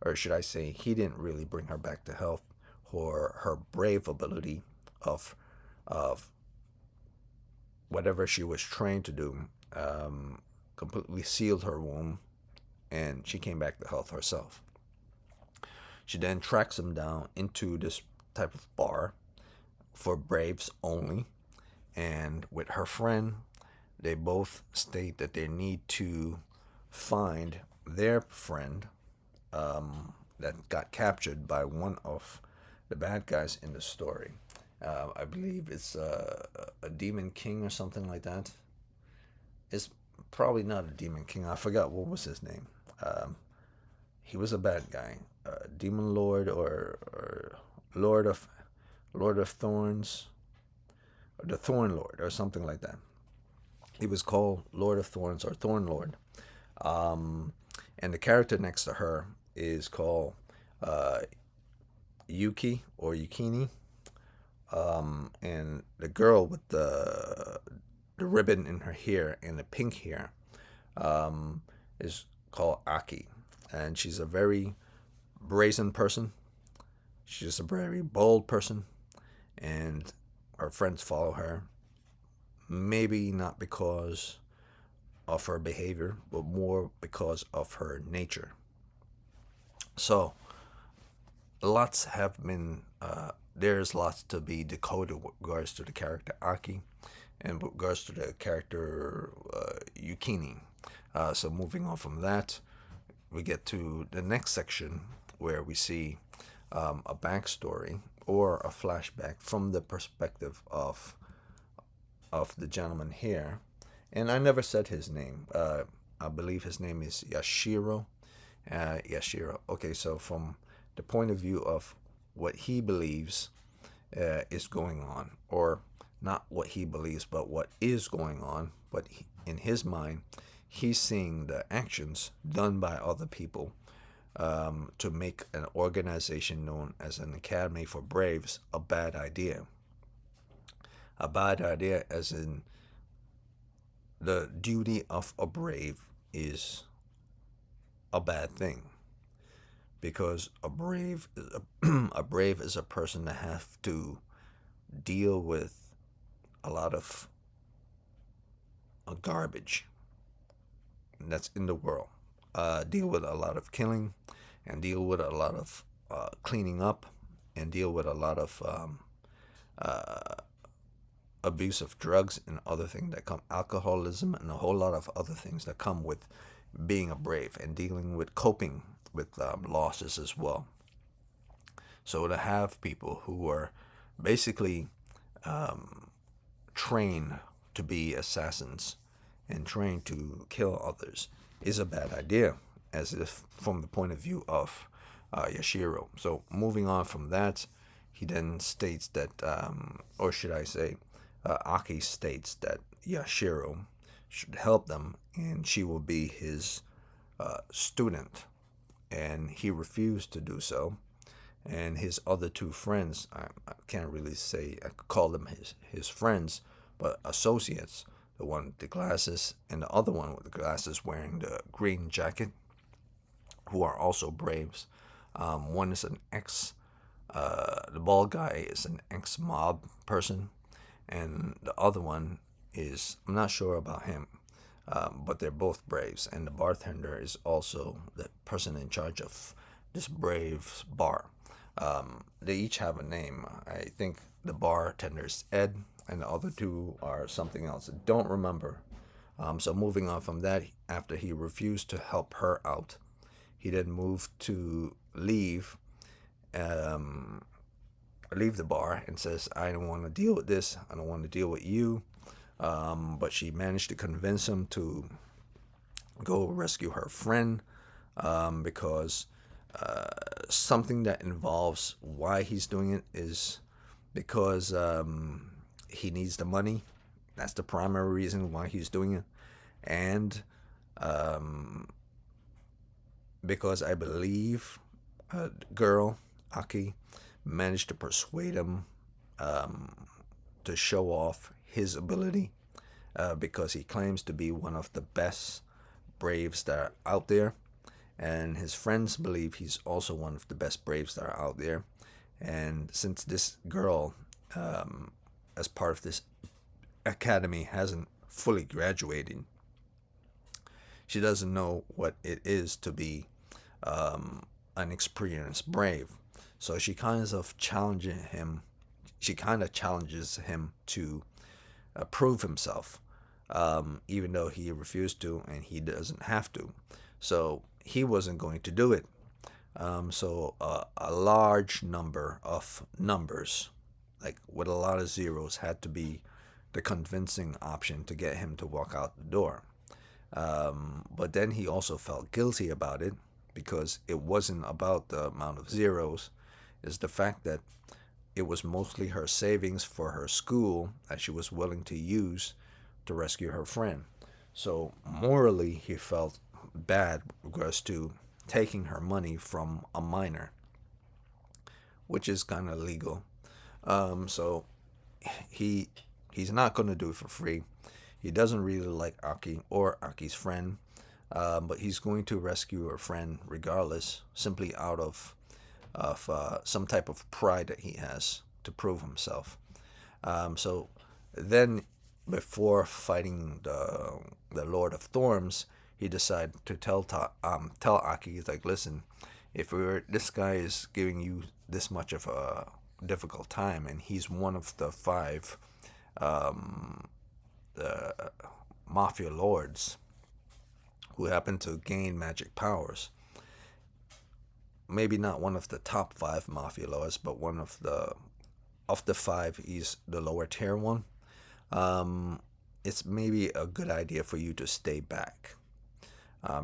or should I say, he didn't really bring her back to health. For her brave ability of whatever she was trained to do, completely sealed her wound, and she came back to health herself. She then tracks him down into this type of bar for braves only, and with her friend, they both state that they need to find their friend that got captured by one of the bad guys in the story. I believe it's a demon king or something like that. is probably not a demon king. I forgot what was his name. Um, he was a bad guy, demon lord or lord of Lord of Thorns, or the Thorn Lord, or something like that. He was called Lord of Thorns or Thorn Lord. Um, and the character next to her is called uh, Yuki or Yukini. And the girl with the ribbon in her hair and the pink hair um, is called Aki, and she's a very brazen person. She's a very bold person, and her friends follow her. Maybe not because of her behavior, but more because of her nature. So, lots have been, there's lots to be decoded with regards to the character Aki and with regards to the character Yukini. So, moving on from that, we get to the next section where we see a backstory or a flashback from the perspective of the gentleman here. And I never said his name. I believe his name is Yashiro. Yashiro. Okay, so from the point of view of what he believes is going on, or not what he believes, but what is going on. But in his mind, he's seeing the actions done by other people to make an organization known as an Academy for Braves a bad idea. A bad idea, as in the duty of a brave is a bad thing, because a brave is a person that have to deal with a lot of garbage that's in the world, deal with a lot of killing, and deal with a lot of cleaning up, and deal with a lot of abuse of drugs and other things that come, alcoholism, and a whole lot of other things that come with being a brave and dealing with coping with losses as well. So to have people who are basically trained to be assassins and trained to kill others is a bad idea, as if from the point of view of Yashiro. So moving on from that, he then states that, or should I say, Aki states that Yashiro should help them and she will be his student. And he refused to do so. And his other two friends, I can't really say, I could call them his friends, but associates, the one with the glasses and the other one with the glasses wearing the green jacket, who are also braves. One is an the bald guy is an ex-mob person, and the other one is, I'm not sure about him, but they're both braves. And the bartender is also the person in charge of this Braves bar. They each have a name. I think the bartender is Ed, and the other two are something else. I don't remember. So moving on from that, after he refused to help her out, he then moved to leave the bar and says, I don't want to deal with this. I don't want to deal with you. But she managed to convince him to go rescue her friend, because something that involves why he's doing it is because he needs the money. That's the primary reason why he's doing it. And because I believe a girl, Aki, managed to persuade him to show off his ability, because he claims to be one of the best braves that are out there. And his friends believe he's also one of the best braves that are out there. And since this girl, as part of this academy, hasn't fully graduated, she doesn't know what it is to be an experienced brave. So she kind of challenges him. She kind of challenges him to prove himself, even though he refused to and he doesn't have to. So he wasn't going to do it. So a large number of numbers, like with a lot of zeros, had to be the convincing option to get him to walk out the door. But then he also felt guilty about it because it wasn't about the amount of zeros. It's the fact that it was mostly her savings for her school that she was willing to use to rescue her friend. So morally, he felt bad regards to taking her money from a minor, which is kind of legal. So he he's not going to do it for free. He doesn't really like Aki or Aki's friend, but he's going to rescue her friend regardless, simply out of some type of pride that he has to prove himself. So then, before fighting the Lord of Thorns, he decided to tell Aki, he's like, listen, if this guy is giving you this much of a difficult time, and he's one of the five the mafia lords who happen to gain magic powers. Maybe not one of the top five mafia lords, but one of the five. He's the lower tier one. It's maybe a good idea for you to stay back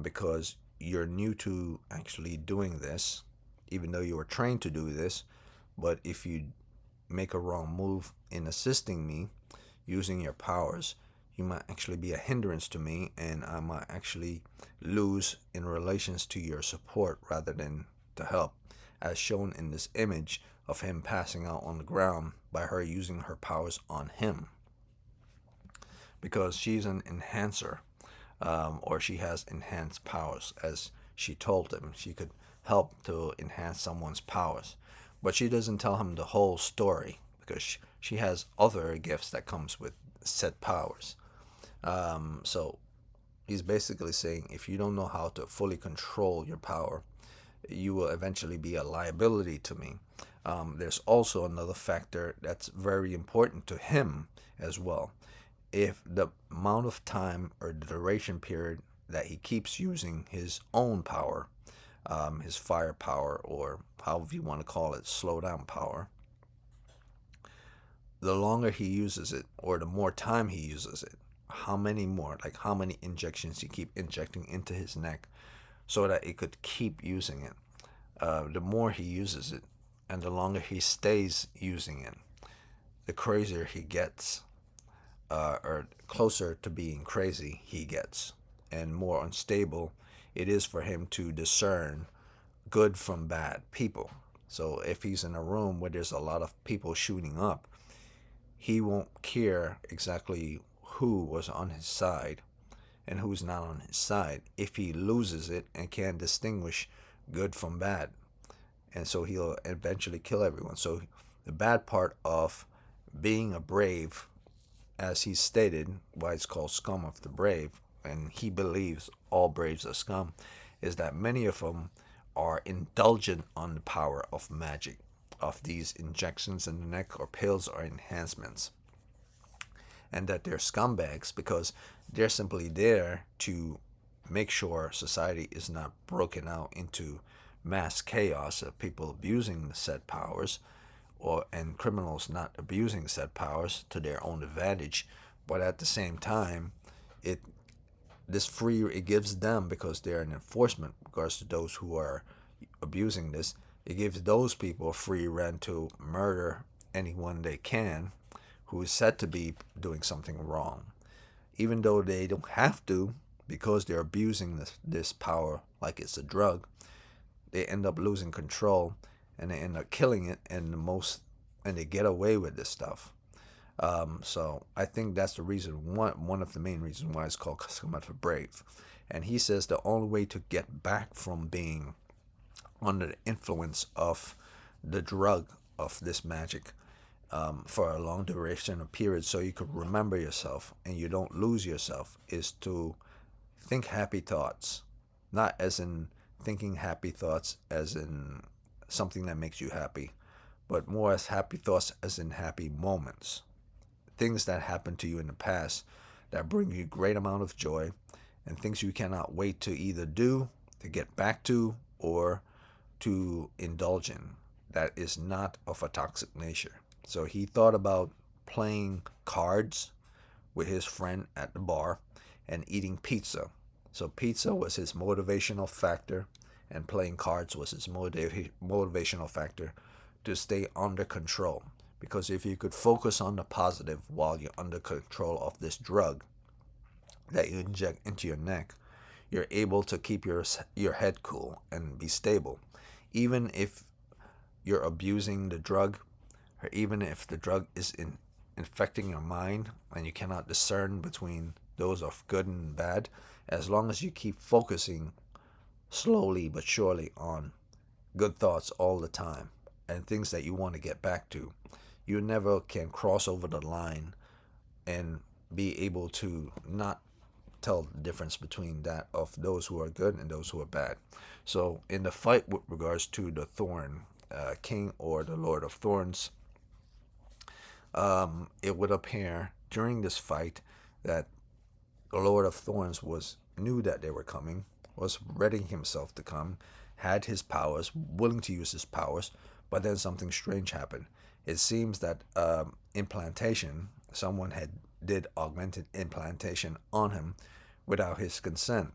because you're new to actually doing this, even though you were trained to do this. But if you make a wrong move in assisting me using your powers, you might actually be a hindrance to me, and I might actually lose in relations to your support rather than to help, as shown in this image of him passing out on the ground by her using her powers on him. Because she's an enhancer, or she has enhanced powers, as she told him. She could help to enhance someone's powers. But she doesn't tell him the whole story, because she has other gifts that comes with said powers. So he's basically saying, if you don't know how to fully control your power, you will eventually be a liability to me. There's also another factor that's very important to him as well. If the amount of time or the duration period that he keeps using his own power, his fire power, or however you want to call it, slow down power, the longer he uses it, or the more time he uses it, how many injections he keep injecting into his neck so that it could keep using it. The more he uses it and the longer he stays using it, the crazier he gets, or closer to being crazy he gets, and more unstable it is for him to discern good from bad people. So if he's in a room where there's a lot of people shooting up, he won't care exactly who was on his side and who's not on his side if he loses it and can't distinguish good from bad. And so he'll eventually kill everyone. So the bad part of being a brave, as he stated, why it's called Scum of the Brave, and he believes all braves are scum, is that many of them are indulgent on the power of magic, of these injections in the neck or pills or enhancements, and that they're scumbags because they're simply there to make sure society is not broken out into mass chaos of people abusing the said powers, and criminals not abusing said powers to their own advantage. But at the same time, it gives them, because they're an enforcement in regards to those who are abusing this, it gives those people a free rein to murder anyone they can who is said to be doing something wrong, even though they don't have to, because they're abusing this power like it's a drug. They end up losing control, and they end up killing it, and they get away with this stuff. So I think that's the reason, one of the main reasons why it's called Scum of the Brave. And he says the only way to get back from being under the influence of the drug of this magic, for a long duration of period, so you could remember yourself and you don't lose yourself, is to think happy thoughts. Not as in thinking happy thoughts as in something that makes you happy, but more as happy thoughts as in happy moments. Things that happened to you in the past that bring you great amount of joy, and things you cannot wait to either do, to get back to, or to indulge in, that is not of a toxic nature. So he thought about playing cards with his friend at the bar and eating pizza. So pizza was his motivational factor, and playing cards was his motivational factor to stay under control. Because if you could focus on the positive while you're under control of this drug that you inject into your neck, you're able to keep your head cool and be stable. Even if you're abusing the drug, or even if the drug is infecting your mind and you cannot discern between those of good and bad, as long as you keep focusing slowly but surely on good thoughts all the time and things that you want to get back to, you never can cross over the line and be able to not tell the difference between that of those who are good and those who are bad. So in the fight with regards to the Thorn King or the Lord of Thorns, it would appear during this fight that the Lord of Thorns knew that they were coming, was readying himself to come, had his powers, willing to use his powers, but then something strange happened. It seems that someone did augmented implantation on him without his consent,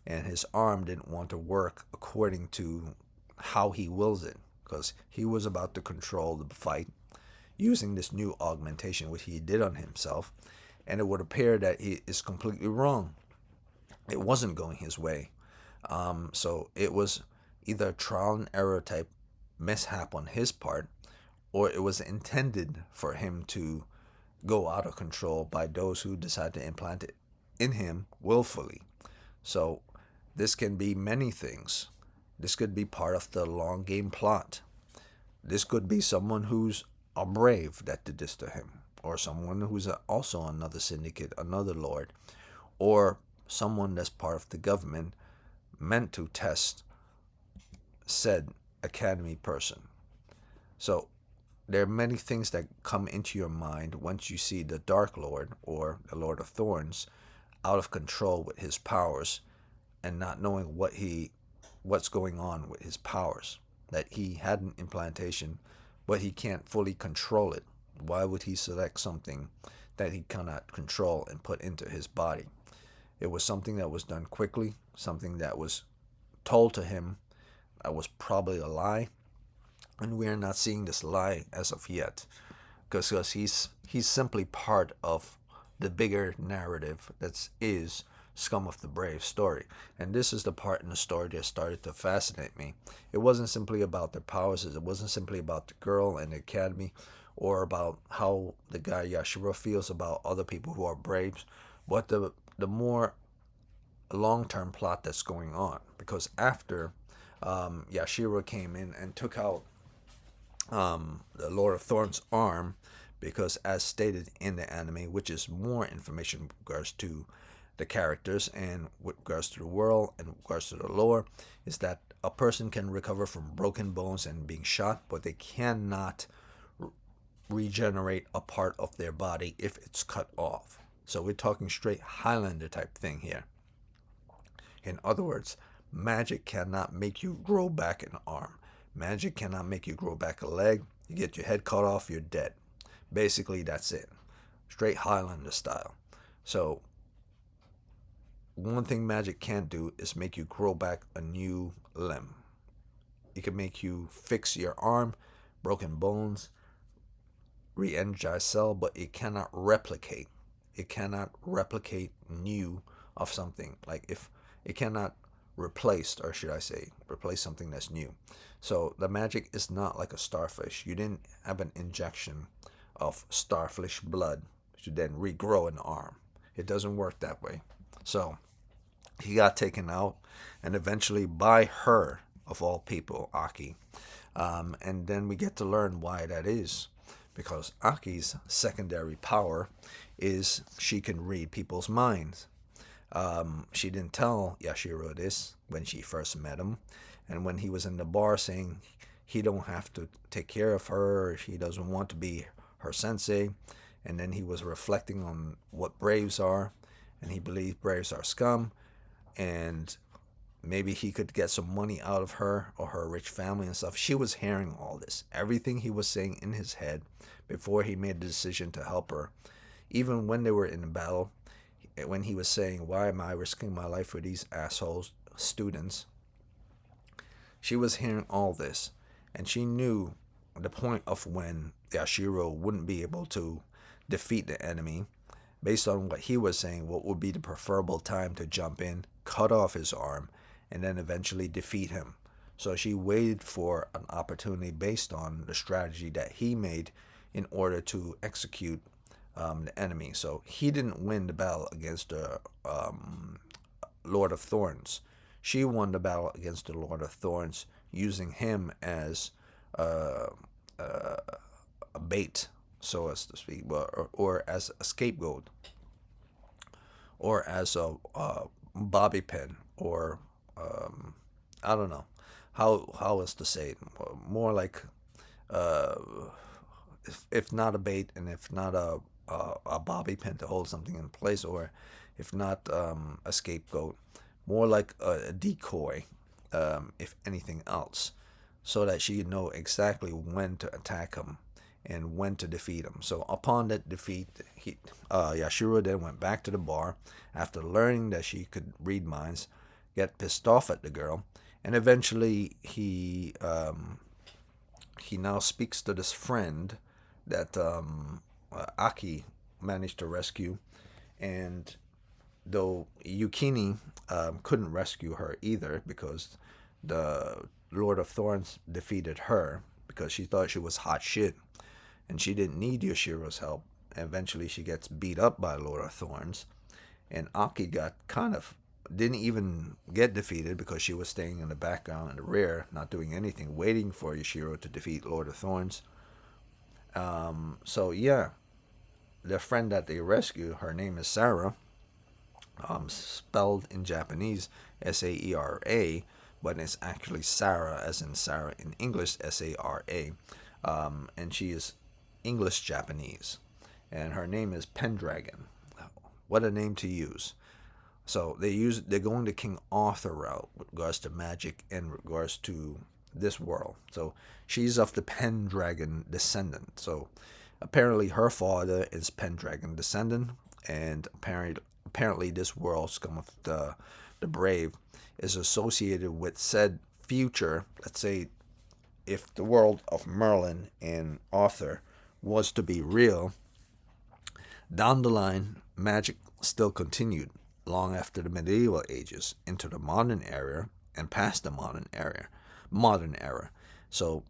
and his arm didn't want to work according to how he wills it, because he was about to control the fight using this new augmentation which he did on himself, and it would appear that he is completely wrong. It wasn't going his way. So it was either a trial and error type mishap on his part, or it was intended for him to go out of control by those who decide to implant it in him willfully. So this can be many things. This could be part of the long game plot. This could be someone who's a brave that did this to him, or someone who's also another syndicate, another lord, or someone that's part of the government meant to test said academy person. So there are many things that come into your mind once you see the Dark Lord or the Lord of Thorns out of control with his powers and not knowing what's going on with his powers. That he had an implantation, but he can't fully control it. Why would he select something that he cannot control and put into his body? It was something that was done quickly, something that was told to him that was probably a lie, and we are not seeing this lie as of yet, because he's simply part of the bigger narrative that is Scum of the Brave story. And this is the part in the story that started to fascinate me. It wasn't simply about their powers, it wasn't simply about the girl and the academy, or about how the guy Yashiro feels about other people who are braves, but the more long-term plot that's going on. Because after Yashiro came in and took out the Lord of Thorns' arm, because as stated in the anime, which is more information with regards to the characters and with regards to the world and with regards to the lore, is that a person can recover from broken bones and being shot, but they cannot regenerate a part of their body if it's cut off. So we're talking straight Highlander type thing here. In other words, magic cannot make you grow back an arm. Magic cannot make you grow back a leg. You get your head cut off, you're dead. Basically, that's it. Straight Highlander style. So one thing magic can't do is make you grow back a new limb. It can make you fix your arm, broken bones, re-energize cell, but it cannot replicate. It cannot replicate new of something. Like if it cannot replace, or should I say, replace something that's new. So the magic is not like a starfish. You didn't have an injection of starfish blood to then regrow an arm. It doesn't work that way. So he got taken out, and eventually by her, of all people, Aki. And then we get to learn why that is. Because Aki's secondary power is she can read people's minds. She didn't tell Yashiro this when she first met him. And when he was in the bar saying he don't have to take care of her, he doesn't want to be her sensei. And then he was reflecting on what Braves are, and he believed Braves are scum, and maybe he could get some money out of her or her rich family and stuff. She was hearing all this. Everything he was saying in his head before he made the decision to help her. even when they were in a battle, when he was saying, "Why am I risking my life for these assholes students?" She was hearing all this, and she knew the point of when Yashiro wouldn't be able to defeat the enemy. Based on what he was saying, what would be the preferable time to jump in, cut off his arm, and then eventually defeat him. So she waited for an opportunity based on the strategy that he made in order to execute the enemy. So he didn't win the battle against the Lord of Thorns. She won the battle against the Lord of Thorns using him as uh, uh, a bait, so as to speak, or as a scapegoat, or as a bobby pin, or I don't know how else to say it. More like uh, if not a bait, and if not a bobby pin to hold something in place, or if not a scapegoat, more like a decoy, if anything else, so that she know exactly when to attack him and when to defeat him. So upon that defeat, Yashiro then went back to the bar after learning that she could read minds, get pissed off at the girl, and eventually he now speaks to this friend that Aki managed to rescue, and though Yukini couldn't rescue her either because the Lord of Thorns defeated her because she thought she was hot shit and she didn't need Yoshiro's help. Eventually, she gets beat up by Lord of Thorns, and Aki got kind of didn't even get defeated because she was staying in the background in the rear, not doing anything, waiting for Yoshiro to defeat Lord of Thorns. So yeah, the friend that they rescue, her name is Sarah, spelled in Japanese Saera, but it's actually Sarah, as in Sarah in English, Sara, and she is English Japanese, and her name is Pendragon. What a name to use! So they're going to King Arthur route with regards to magic and regards to this world. So she's of the Pendragon descendant. So apparently her father is Pendragon descendant, and apparently this world, Scum of the Brave, is associated with said future. Let's say if the world of Merlin and Arthur was to be real, down the line, magic still continued long after the medieval ages into the modern era and past the modern era. So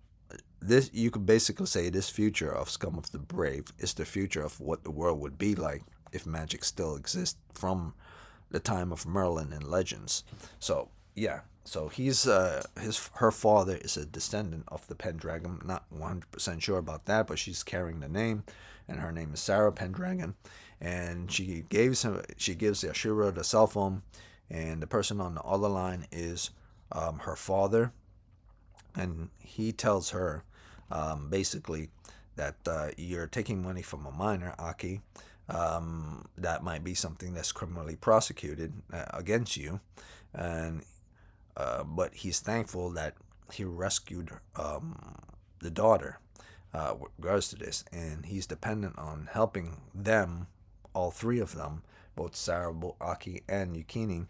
this, you could basically say, this future of Scum of the Brave is the future of what the world would be like if magic still exists from the time of Merlin and legends. So yeah, so her father is a descendant of the Pendragon. Not 100% sure about that, but she's carrying the name, and her name is Sarah Pendragon. And she gives Yashiro the cell phone, and the person on the other line is her father, and he tells her basically that you're taking money from a minor, Aki. That might be something that's criminally prosecuted against you, and but he's thankful that he rescued the daughter with regards to this, and he's dependent on helping them, all three of them, both Sarah, Aki, and Yukini,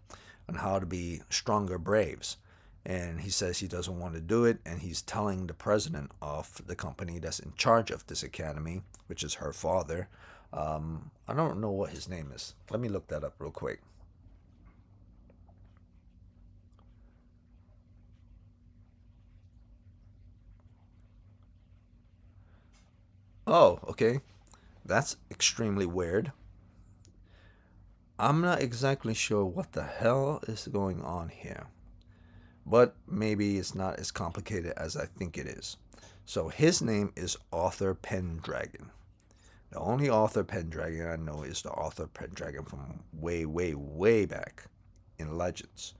on how to be stronger braves. And he says he doesn't want to do it, and he's telling the president of the company that's in charge of this academy, which is her father. I don't know what his name is. Let me look that up real quick. Oh, okay. That's extremely weird. I'm not exactly sure what the hell is going on here, but maybe it's not as complicated as I think it is. So his name is Arthur Pendragon. The only Arthur Pendragon I know is the Arthur Pendragon from way, way, way back in Legends.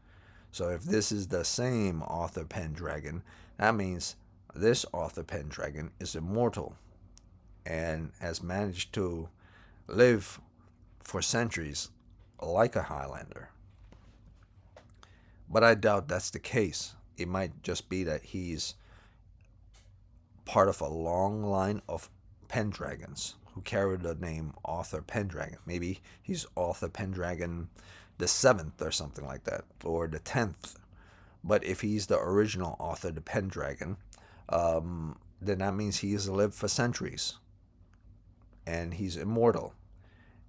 So if this is the same Arthur Pendragon, that means this Arthur Pendragon is immortal and has managed to live for centuries like a Highlander. But I doubt that's the case. It might just be that he's part of a long line of Pendragons who carry the name Author Pendragon. Maybe he's Author Pendragon the 7th or something like that, or the 10th. But if he's the original Author, the Pendragon, then that means he has lived for centuries and he's immortal.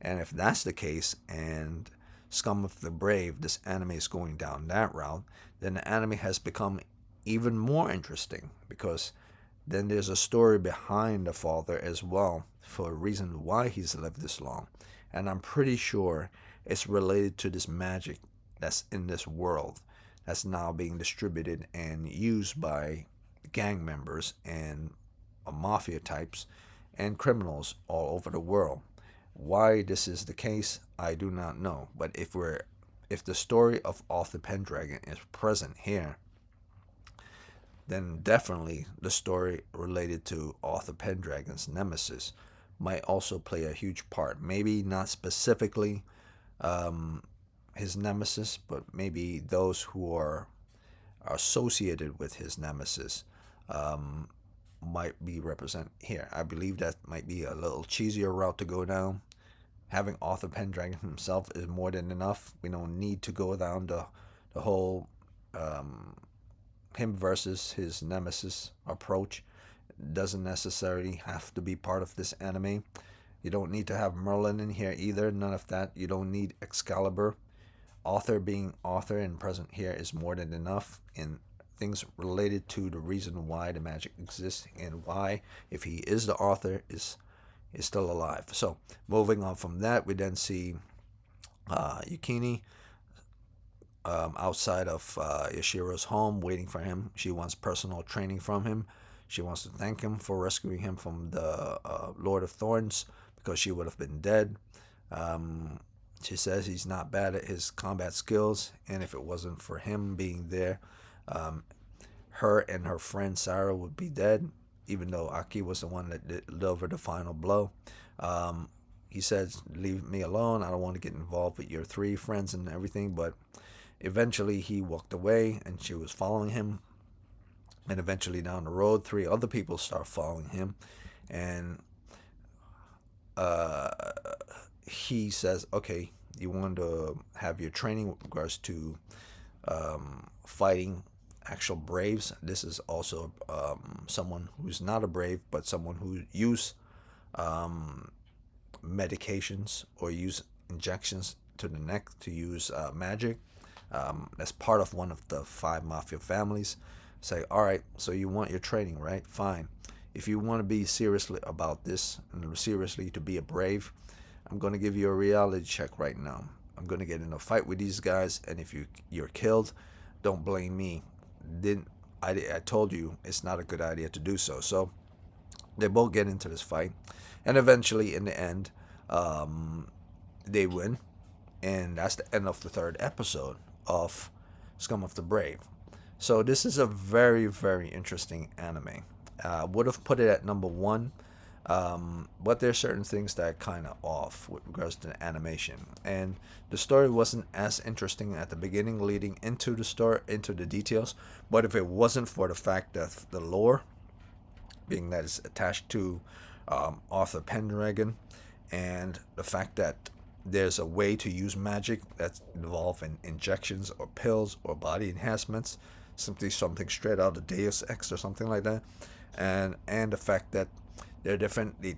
And if that's the case, and Scum of the Brave, this anime is going down that route, then the anime has become even more interesting, because then there's a story behind the father as well for a reason why he's lived this long. And I'm pretty sure it's related to this magic that's in this world that's now being distributed and used by gang members and mafia types and criminals all over the world. Why this is the case, I do not know. But if the story of Author Pendragon is present here, then definitely the story related to Author Pendragon's nemesis might also play a huge part. Maybe not specifically his nemesis, but maybe those who are associated with his nemesis might be represented here. I believe that might be a little cheesier route to go down. Having Author Pendragon himself is more than enough. We don't need to go down the whole him versus his nemesis approach. It doesn't necessarily have to be part of this anime. You don't need to have Merlin in here either. None of that. You don't need Excalibur. Author being author and present here is more than enough in things related to the reason why the magic exists and why, if he is the author, is still alive. So moving on from that, we then see Yukini outside of Yashiro's home waiting for him. She wants personal training from him. She wants to thank him for rescuing him from the Lord of Thorns, because she would have been dead. She says he's not bad at his combat skills, and if it wasn't for him being there, her and her friend Sarah would be dead, even though Aki was the one that delivered the final blow. He says, leave me alone. I don't want to get involved with your 3 friends and everything. But eventually he walked away and she was following him. And eventually down the road, 3 other people start following him. And he says, okay, you want to have your training with regards to fighting actual braves. This is also someone who's not a brave, but someone who use medications or use injections to the neck to use magic. That's part of one of the 5 mafia families. Say, all right, so you want your training, right? Fine. If you want to be seriously about this and seriously to be a brave, I'm going to give you a reality check right now. I'm going to get in a fight with these guys, and if you're killed, don't blame me. I told you it's not a good idea to do so. So they both get into this fight, and eventually in the end they win, and that's the end of the 3rd episode of Scum of the Brave. So this is a very, very interesting anime. Would have put it at number 1, but there's certain things that are kind of off with regards to the animation, and the story wasn't as interesting at the beginning, leading into the story, into the details. But if it wasn't for the fact that the lore, being that it's attached to Author Pendragon, and the fact that there's a way to use magic that's involved in injections or pills or body enhancements, simply something straight out of Deus Ex or something like that, and the fact that they're different. The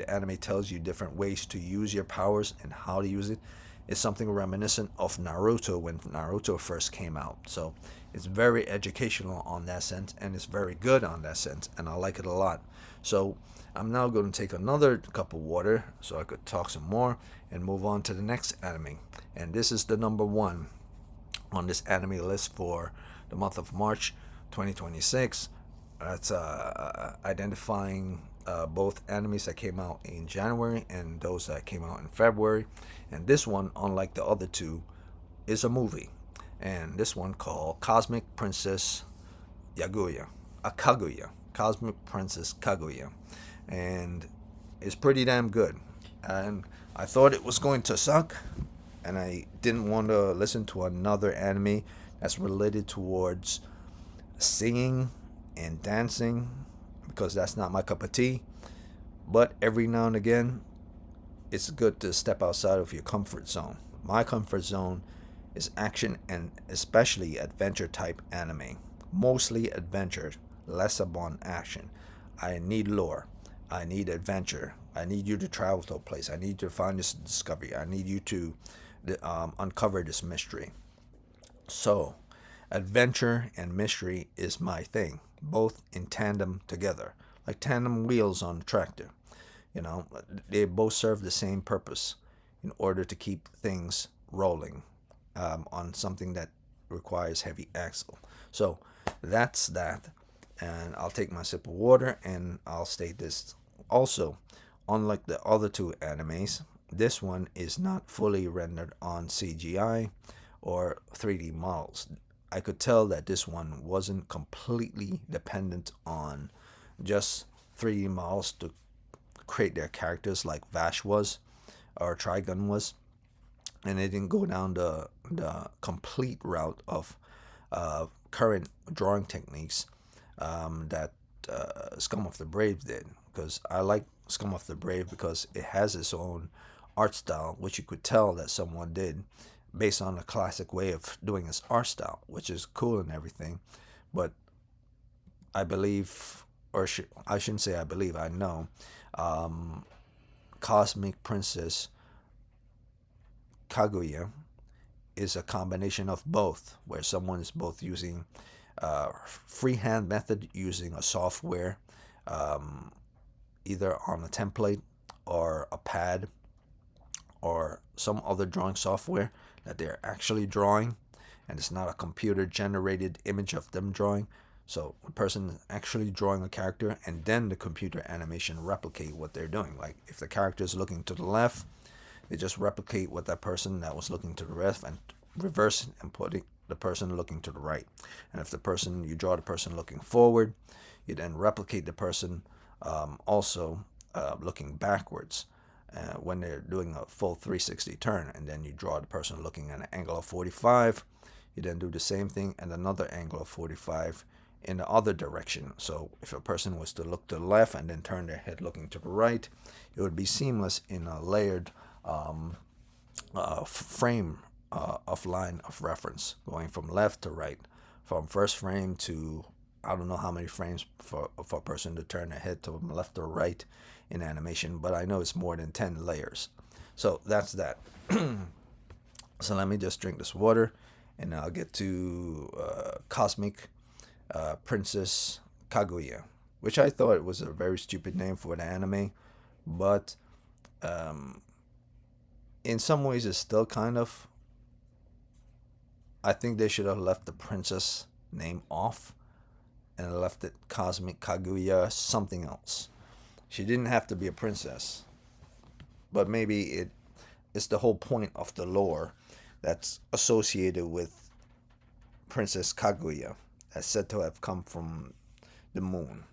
anime tells you different ways to use your powers and how to use it. It's something reminiscent of Naruto when Naruto first came out. So it's very educational on that sense, and it's very good on that sense, and I like it a lot. So I'm now going to take another cup of water so I could talk some more and move on to the next anime. And this is the number 1 on this anime list for the month of March 2026. That's identifying both animes that came out in January and those that came out in February. And this one, unlike the other 2, is a movie. And this one called Cosmic Princess Kaguya. Cosmic Princess Kaguya. And it's pretty damn good. And I thought it was going to suck, and I didn't want to listen to another anime that's related towards singing and dancing, because that's not my cup of tea. But every now and again, it's good to step outside of your comfort zone. My comfort zone is action and especially adventure type anime. Mostly adventure, less upon action. I need lore. I need adventure. I need you to travel to a place. I need you to find this discovery. I need you to uncover this mystery. So, adventure and mystery is my thing, both in tandem together, like tandem wheels on a tractor. You know, they both serve the same purpose in order to keep things rolling on something that requires heavy axle. So that's that. And I'll take my sip of water and I'll state this also. Unlike the other two animes, this one is not fully rendered on CGI or 3D models. I could tell that this one wasn't completely dependent on just 3D models to create their characters like Vash was or Trigun was, and they didn't go down the complete route of current drawing techniques that Scum of the Brave did. Because I like Scum of the Brave because it has its own art style, which you could tell that someone did based on a classic way of doing his art style, which is cool and everything. But I believe, or I shouldn't say I believe, I know, Cosmic Princess Kaguya is a combination of both, where someone is both using freehand method using a software, either on a template or a pad or some other drawing software that they're actually drawing, and it's not a computer generated image of them drawing. So the person is actually drawing a character, and then the computer animation replicate what they're doing. Like if the character is looking to the left, they just replicate what that person that was looking to the left and reverse it and put the person looking to the right. And if you draw the person looking forward, you then replicate the person also looking backwards when they're doing a full 360 turn. And then you draw the person looking at an angle of 45. You then do the same thing at another angle of 45 in the other direction. So if a person was to look to the left and then turn their head looking to the right, it would be seamless in a layered frame of line of reference, going from left to right, from first frame to I don't know how many frames for a person to turn their head to left or right in animation, but I know it's more than 10 layers. So that's that. So let me just drink this water, and I'll get to Cosmic Princess Kaguya, which I thought was a very stupid name for an anime, but in some ways it's still kind of. I think they should have left the princess name off and left it Cosmic Kaguya something else. She didn't have to be a princess, but maybe it's the whole point of the lore that's associated with Princess Kaguya, that's said to have come from the moon,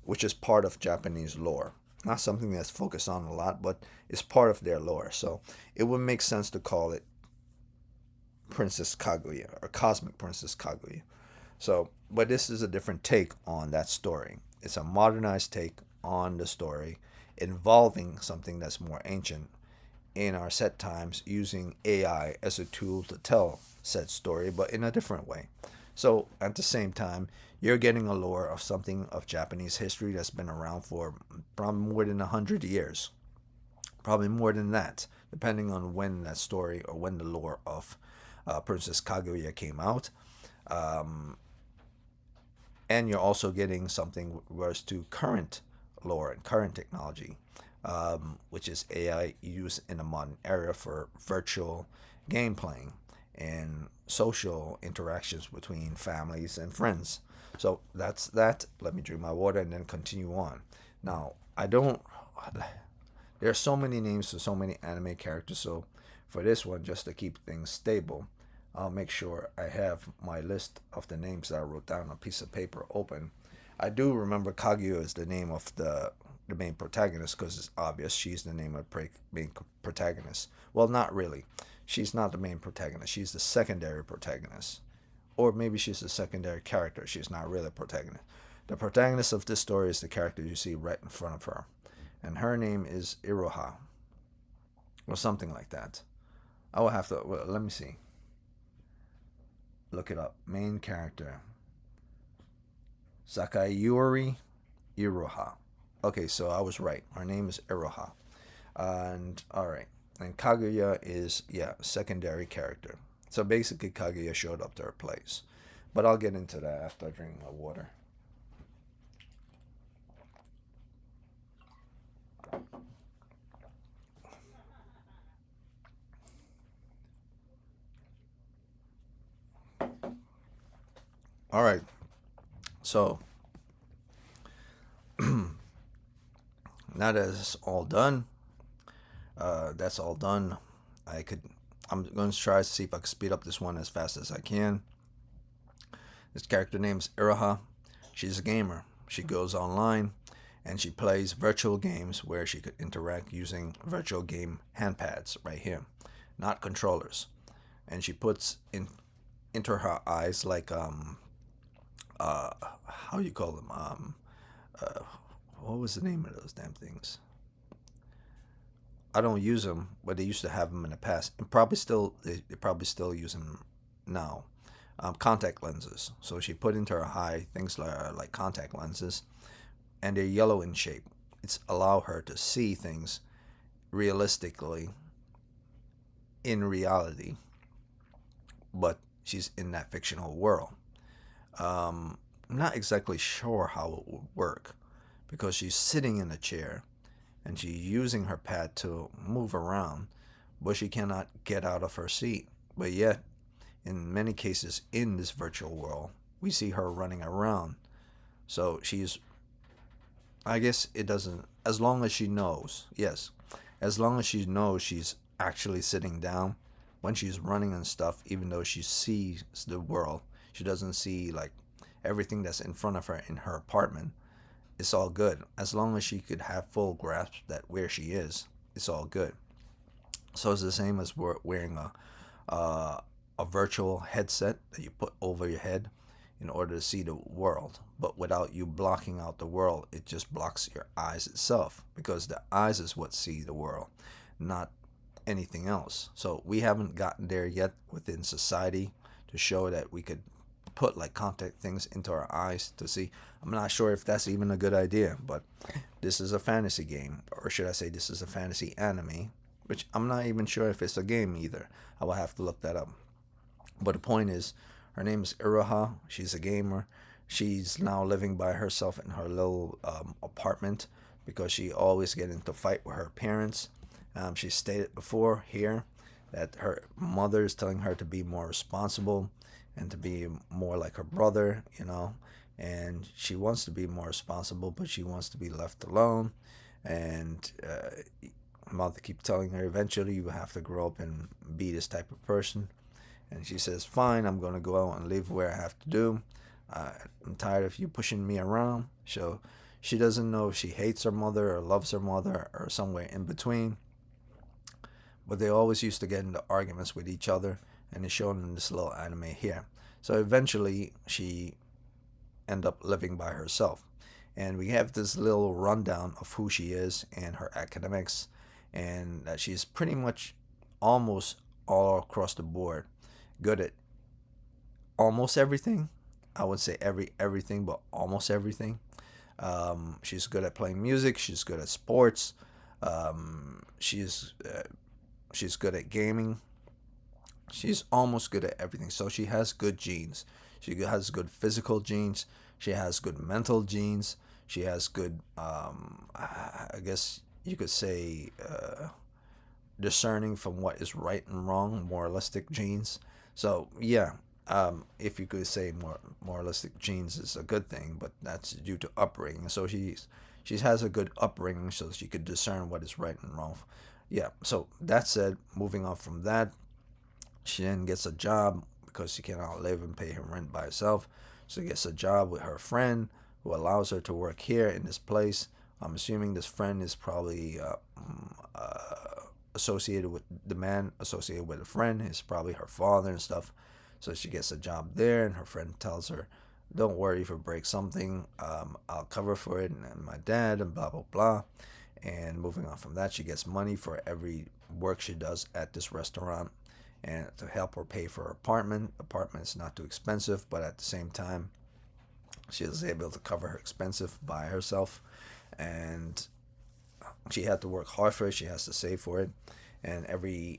which is part of Japanese lore. Not something that's focused on a lot, but it's part of their lore. So it would make sense to call it Princess Kaguya or Cosmic Princess Kaguya. So, but this is a different take on that story. It's a modernized take on the story involving something that's more ancient in our set times, using AI as a tool to tell said story, but in a different way. So at the same time, you're getting a lore of something of Japanese history that's been around for probably more than 100 years. Probably more than that, depending on when that story or when the lore of Princess Kaguya came out. And you're also getting something with regards to current lore and current technology, which is AI used in a modern era for virtual game playing and social interactions between families and friends. So that's that. Let me drink my water and then continue on. Now, there are so many names for so many anime characters, so for this one, just to keep things stable, I'll make sure I have my list of the names that I wrote down on a piece of paper open. I do remember Kaguya is the name of the main protagonist because it's obvious she's the name of the main protagonist. Well, not really. She's not the main protagonist. She's the secondary protagonist. Or maybe she's the secondary character. She's not really a protagonist. The protagonist of this story is the character you see right in front of her. and her name is Iroha or something like that. I will have to. Well, let me see. Look it up. Main character Sakayuri Iroha. Okay, so I was right. Her name is Iroha. And all right. And Kaguya is, yeah, secondary character. So basically, Kaguya showed up to her place. But I'll get into that after I drink my water. All right. So now that it's all done, that's all done. I could. I'm going to try to see if I can speed up this one as fast as I can. This character name is Iroha. She's a gamer. She goes online and she plays virtual games where she could interact using virtual game handpads right here, not controllers. And she puts in into her eyes like uh how you call them uh what was the name of those damn things? I don't use them, but they used to have them in the past, and probably still they probably still use them now. Contact lenses. So she put into her eye things like contact lenses, and they're yellow in shape. It's allow her to see things realistically in reality, but she's in that fictional world. I'm not exactly sure how it would work because she's sitting in a chair and she's using her pad to move around, but she cannot get out of her seat. But yet, in many cases in this virtual world, we see her running around. So she's, I guess it doesn't, as long as she knows, yes, as long as she knows she's actually sitting down when she's running and stuff, even though she sees the world, she doesn't see like everything that's in front of her in her apartment. It's all good. As long as she could have full grasp that where she is, it's all good. So it's the same as wearing a virtual headset that you put over your head in order to see the world. But without you blocking out the world, it just blocks your eyes itself because the eyes is what see the world, not anything else. So we haven't gotten there yet within society to show that we could put like contact things into our eyes to see. I'm not sure if that's even a good idea, but this is a fantasy game, or should I say this is a fantasy anime, which I'm not even sure if it's a game either. I will have to look that up. But the point is, her name is Iroha. She's a gamer. She's now living by herself in her little apartment because she always get into fight with her parents. She stated before here that her mother is telling her to be more responsible and to be more like her brother, you know. And she wants to be more responsible, but she wants to be left alone. And mother keeps telling her eventually you have to grow up and be this type of person. And she says, fine, I'm going to go out and live where I have to do. I'm tired of you pushing me around. So she doesn't know if she hates her mother or loves her mother or somewhere in between. But they always used to get into arguments with each other, and it's shown in this little anime here. So eventually she end up living by herself. And we have this little rundown of who she is and her academics, and that she's pretty much almost all across the board good at almost everything. I would say everything, but almost everything. She's good at playing music. She's good at sports. She's good at gaming. She's almost good at everything. So she has good genes. She has good physical genes. She has good mental genes. She has good, I guess you could say, discerning from what is right and wrong, moralistic genes. So yeah, if you could say more moralistic genes is a good thing, but that's due to upbringing. So she has a good upbringing, so she could discern what is right and wrong. Yeah. So that said, moving on from that, she then gets a job because she cannot live and pay her rent by herself. So she gets a job with her friend who allows her to work here in this place. I'm assuming this friend is probably associated with the man associated with a friend is probably her father and stuff. So she gets a job there, and her friend tells her, "Don't worry if you break something. I'll cover for it, and my dad, and blah blah blah." And moving on from that, she gets money for every work she does at this restaurant, and to help her pay for her apartment. Apartment is not too expensive, but at the same time, she is able to cover her expenses by herself. And she had to work hard for it. She has to save for it. And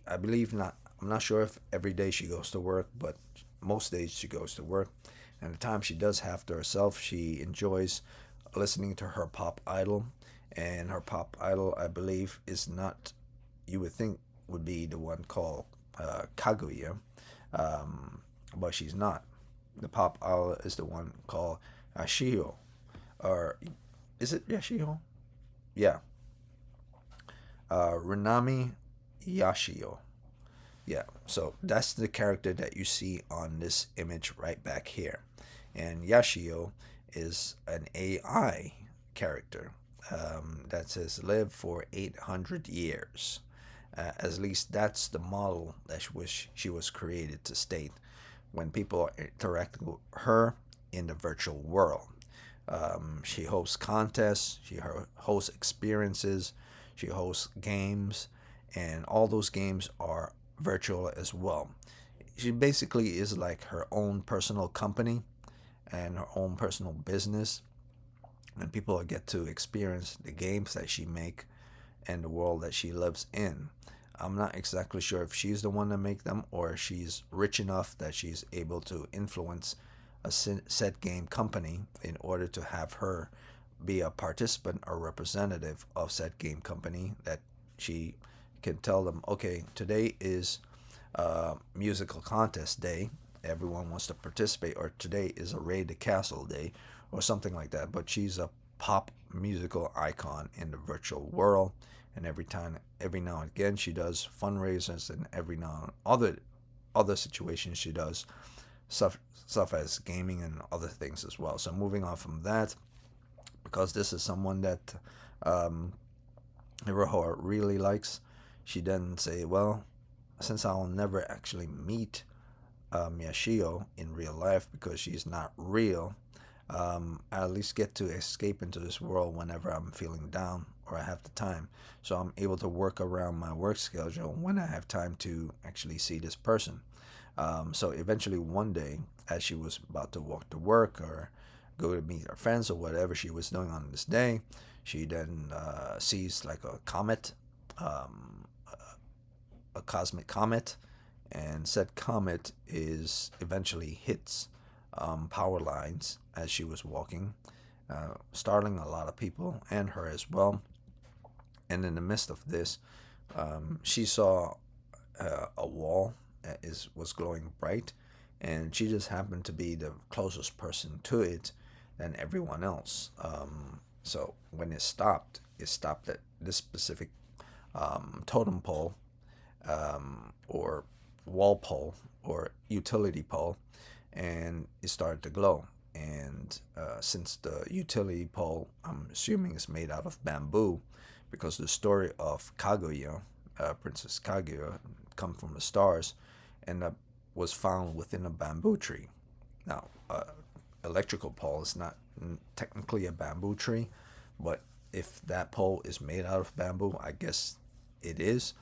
I believe not, I'm not sure if every day she goes to work, but most days she goes to work. And the time she does have to herself, she enjoys listening to her pop idol. And her pop idol, I believe, is not, you would think would be the one called Kaguya, but she's not. The pop idol is the one called Ashio, or is it Yashio? Yeah, Runami Yashio. Yeah, so that's the character that you see on this image right back here. And Yashio is an AI character that says live for 800 years. At least that's the model that she was created to state when people are interacting with her in the virtual world. She hosts contests, she hosts experiences, she hosts games, and all those games are virtual as well. She basically is like her own personal company and her own personal business, and people get to experience the games that she make and the world that she lives in. I'm not exactly sure if she's the one that make them or she's rich enough that she's able to influence a set game company in order to have her be a participant or representative of said game company, that she can tell them, okay, today is musical contest day, everyone wants to participate, or today is a raid the castle day, or something like that. But she's a pop musical icon in the virtual world, and every now and again she does fundraisers, and every now and other situations she does stuff as gaming and other things as well. So moving on from that, because this is someone that Hiroho really likes, she then say, well, since I'll never actually meet Yashio in real life because she's not real, I at least get to escape into this world whenever I'm feeling down or I have the time. So I'm able to work around my work schedule when I have time to actually see this person. So eventually one day, as she was about to walk to work or go to meet her friends or whatever she was doing on this day, she then sees like a comet, a cosmic comet, and said comet is eventually hits power lines as she was walking, startling a lot of people and her as well. And in the midst of this, she saw a wall that was glowing bright, and she just happened to be the closest person to it than everyone else. So when it stopped at this specific totem pole, or wall pole or utility pole, and it started to glow. And since the utility pole, I'm assuming, is made out of bamboo, because the story of Kaguya, Princess Kaguya, come from the stars, and was found within a bamboo tree. Now, electrical pole is not technically a bamboo tree, but if that pole is made out of bamboo, I guess it is.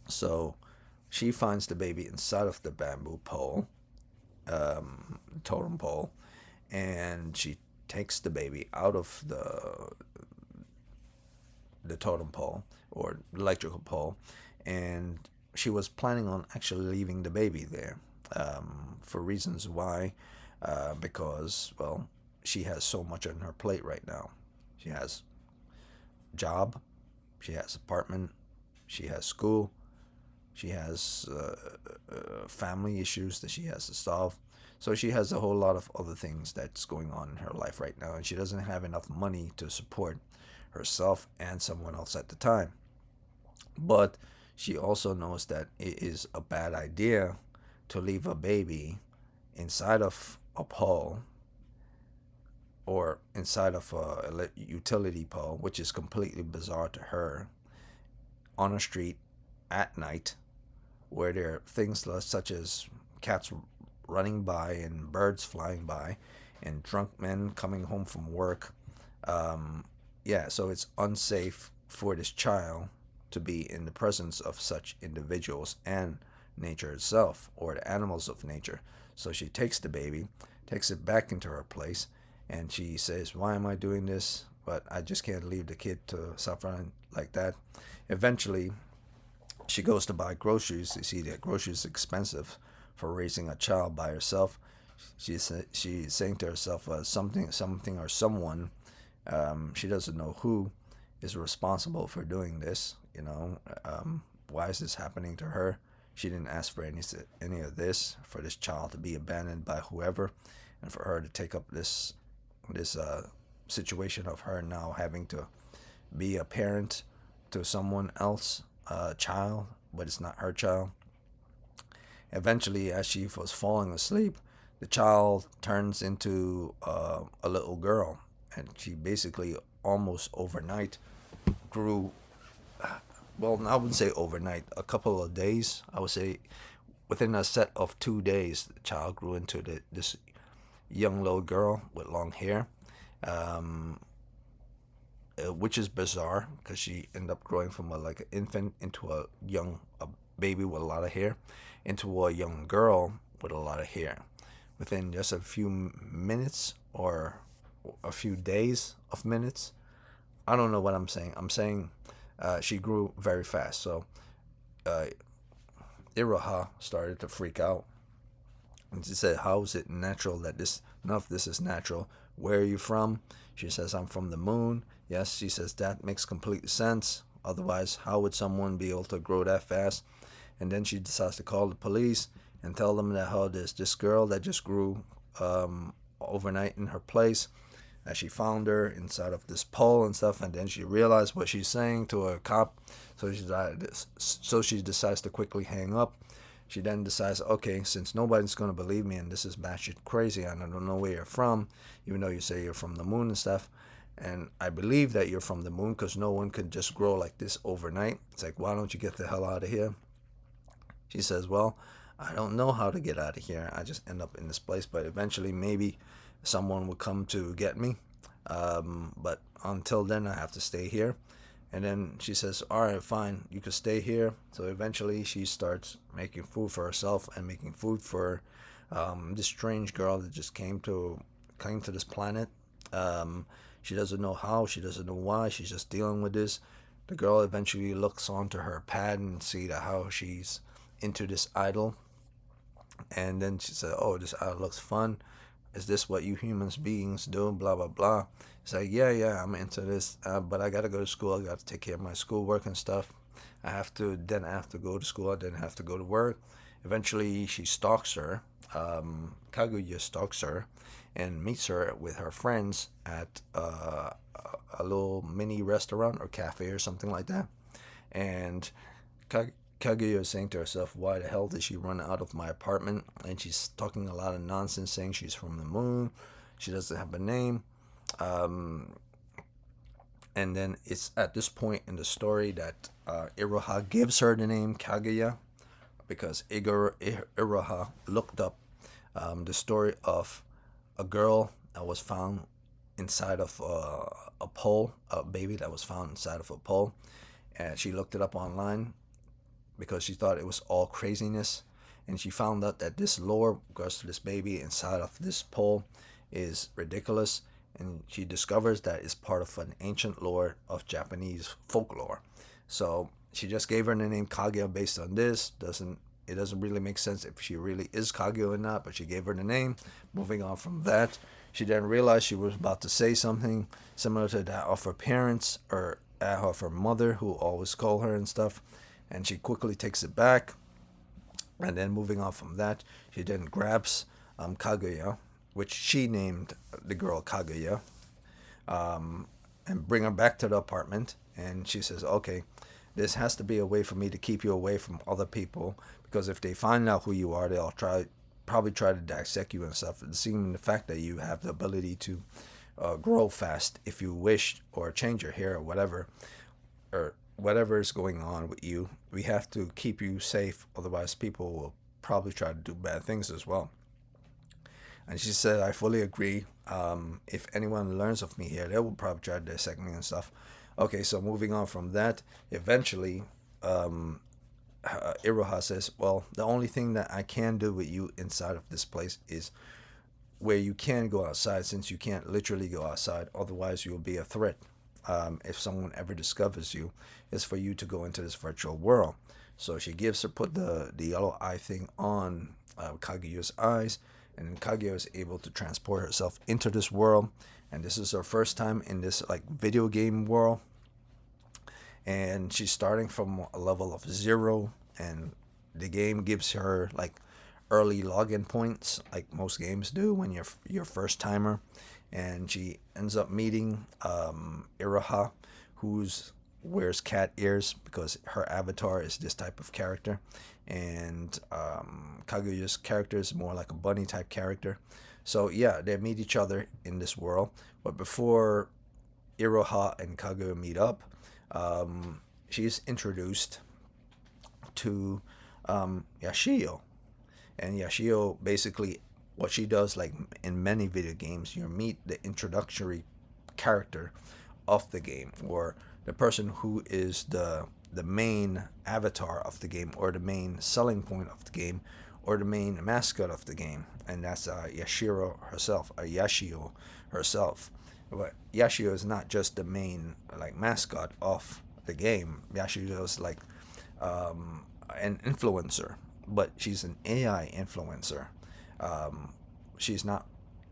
So she finds the baby inside of the bamboo pole, totem pole, and she takes the baby out of the totem pole or electrical pole, and she was planning on actually leaving the baby there, for reasons why, because, well, she has so much on her plate right now. She has job, she has apartment, she has school, she has family issues that she has to solve. So she has a whole lot of other things that's going on in her life right now, and she doesn't have enough money to support herself and someone else at the time. But she also knows that it is a bad idea to leave a baby inside of a pole or inside of a utility pole, which is completely bizarre to her, on a street at night where there are things such as cats running by and birds flying by and drunk men coming home from work, yeah, so it's unsafe for this child to be in the presence of such individuals and nature itself, or the animals of nature. So she takes the baby, takes it back into her place, and she says, "Why am I doing this? But I just can't leave the kid to suffer like that." Eventually, she goes to buy groceries. You see that groceries are expensive for raising a child by herself. She's saying to herself, something or someone, she doesn't know who is responsible for doing this. Why is this happening to her? She didn't ask for any of this, for this child to be abandoned by whoever, and for her to take up this situation of her now having to be a parent to someone else, child, but it's not her child. Eventually, as she was falling asleep, the child turns into a little girl, and she basically almost overnight grew. Well, I wouldn't say overnight, a couple of days. I would say within a set of 2 days, the child grew into this young little girl with long hair, um, which is bizarre because she ended up growing from like an infant into a baby with a lot of hair, into a young girl with a lot of hair, within just a few minutes or a few days of minutes. I don't know what I'm saying. I'm saying she grew very fast. So uh, Iroha started to freak out. And she said, "How is it natural that this, none of this is natural? Where are you from?" She says, "I'm from the moon." Yes, she says, "That makes complete sense. Otherwise, how would someone be able to grow that fast?" And then she decides to call the police and tell them that how there's this girl that just grew overnight in her place. As she found her inside of this pole and stuff, and then she realized what she's saying to a cop. So she decides to quickly hang up. She then decides, okay, since nobody's going to believe me and this is batshit crazy and I don't know where you're from, even though you say you're from the moon and stuff, and I believe that you're from the moon because no one could just grow like this overnight. It's like, why don't you get the hell out of here? She says, well, I don't know how to get out of here. I just end up in this place, but eventually maybe someone will come to get me. But until then, I have to stay here. And then she says, all right, fine, you can stay here. So eventually she starts making food for herself and making food for this strange girl that just came to this planet. She doesn't know how, she doesn't know why, she's just dealing with this. The girl eventually looks onto her pad and see that how she's into this idol. And then she said, oh, this idol looks fun. Is this what you humans beings do? Blah, blah, blah. It's like, yeah, I'm into this, but I gotta go to school. I gotta take care of my schoolwork and stuff. I have to go to school. I then have to go to work. Eventually, she stalks her. Kaguya stalks her and meets her with her friends at a little mini restaurant or cafe or something like that. And Kaguya is saying to herself, why the hell did she run out of my apartment? And she's talking a lot of nonsense, saying she's from the moon. She doesn't have a name. And then it's at this point in the story that Iroha gives her the name Kaguya because Iroha looked up the story of a girl that was found inside of a pole, a baby that was found inside of a pole. And she looked it up online because she thought it was all craziness. And she found out that this lore regards to this baby inside of this pole is ridiculous. And she discovers that it's part of an ancient lore of Japanese folklore. So she just gave her the name Kaguya based on this. It doesn't really make sense if she really is Kaguya or not, but she gave her the name. Moving on from that, she then realized she was about to say something similar to that of her parents or of her mother, who always call her and stuff. And she quickly takes it back. And then moving on from that, she then grabs Kaguya, which she named the girl Kaguya, and bring her back to the apartment. And she says, okay, this has to be a way for me to keep you away from other people, because if they find out who you are, they'll probably try to dissect you and stuff. Seeing the fact that you have the ability to grow fast if you wish, or change your hair or whatever is going on with you, we have to keep you safe. Otherwise, people will probably try to do bad things as well. And she said, I fully agree. If anyone learns of me here, they will probably try to dissect me and stuff. Okay, so moving on from that, eventually, Iroha says, well, the only thing that I can do with you inside of this place is where you can go outside, since you can't literally go outside. Otherwise, you'll be a threat. If someone ever discovers you, is for you to go into this virtual world. So she gives her, put the yellow eye thing on Kaguya's eyes, and then Kaguya is able to transport herself into this world. And this is her first time in this like video game world, and she's starting from a level of 0, and the game gives her like early login points like most games do when you're first timer. And she ends up meeting Iraha, who's wears cat ears because her avatar is this type of character, and Kaguya's character is more like a bunny type character. So yeah, they meet each other in this world. But before Iroha and Kaguya meet up, she's introduced to Yashio. And Yashio, basically, what she does, like in many video games, you meet the introductory character of the game, or the person who is the main avatar of the game, or the main selling point of the game, or the main mascot of the game, and that's Yashio herself. But Yashio is not just the main like mascot of the game. Yashio is like an influencer, but she's an AI influencer. She's not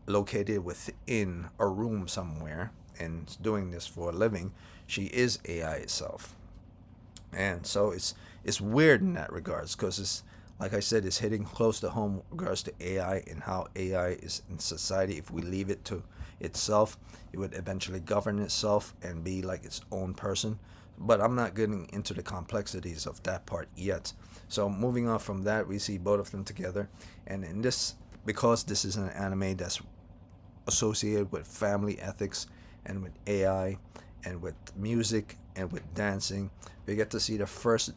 located within a room somewhere and doing this for a living. She is AI itself, and so it's weird in that regards, because it's like I said, it's hitting close to home in regards to AI and how AI is in society. If we leave it to itself, it would eventually govern itself and be like its own person. But I'm not getting into the complexities of that part yet. So moving on from that, we see both of them together, and in this, because this is an anime that's associated with family ethics and with AI and with music and with dancing, we get to see the first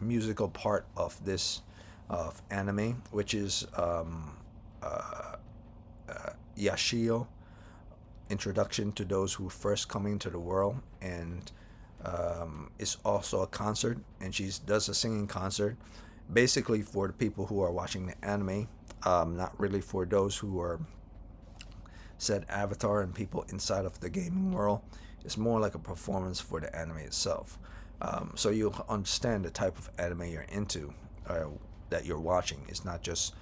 musical part of this of anime, which is Yashio, introduction to those who first coming to the world, and it's also a concert, and she does a singing concert, basically for the people who are watching the anime, not really for those who are said avatar and people inside of the gaming world. It's more like a performance for the anime itself. So you'll understand the type of anime you're into, that you're watching. It's not just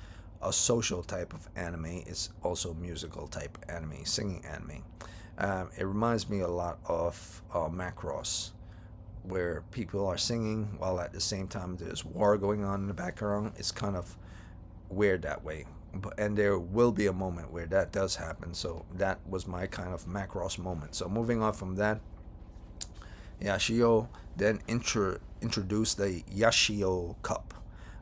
a social type of anime, it's also musical type anime, singing anime. It reminds me a lot of Macross, where people are singing while at the same time there's war going on in the background. It's kind of weird that way. And there will be a moment where that does happen. So that was my kind of Macross moment. So moving on from that, Yashio then introduced the Yashio Cup,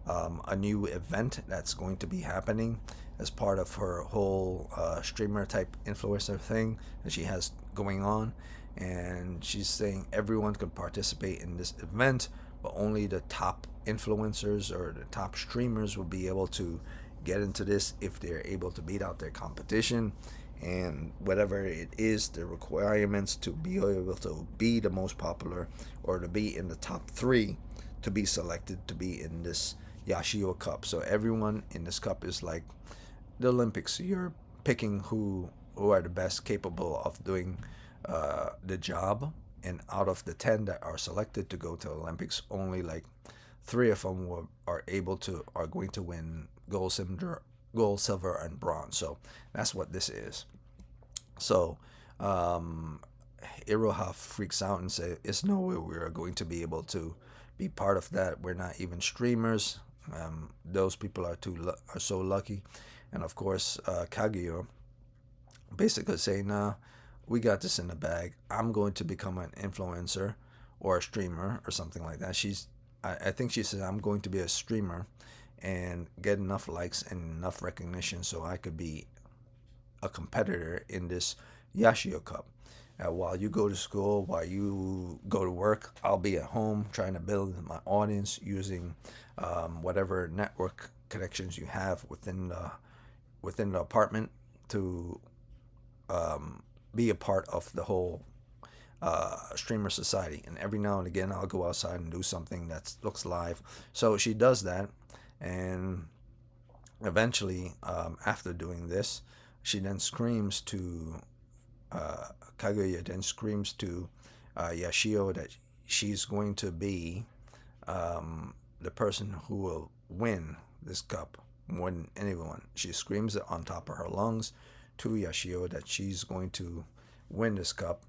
a new event that's going to be happening as part of her whole streamer type influencer thing that she has going on. And she's saying everyone can participate in this event, but only the top influencers or the top streamers will be able to get into this if they're able to beat out their competition, and whatever it is, the requirements to be able to be the most popular or to be in the top 3 to be selected to be in this Yashio Cup. So everyone in this cup is like the Olympics. You're picking who are the best capable of doing the job, and out of the 10 that are selected to go to Olympics, only like 3 of them are going to win gold, silver, and bronze. So that's what this is. So Iroha freaks out and says, "It's no way we are going to be able to be part of that. We're not even streamers. Those people are so lucky." And of course, Kaguya basically saying, "Nah, we got this in the bag. I'm going to become an influencer or a streamer or something like that." I think she said, "I'm going to be a streamer and get enough likes and enough recognition so I could be a competitor in this Yashio Cup. While you go to school, while you go to work, I'll be at home trying to build my audience using whatever network connections you have within within the apartment to be a part of the whole streamer society. And every now and again, I'll go outside and do something that looks live. So she does that, and eventually, after doing this, she then screams to Kaguya. Then screams to Yashio that she's going to be the person who will win this cup more than anyone. She screams it on top of her lungs to Yashio that she's going to win this cup.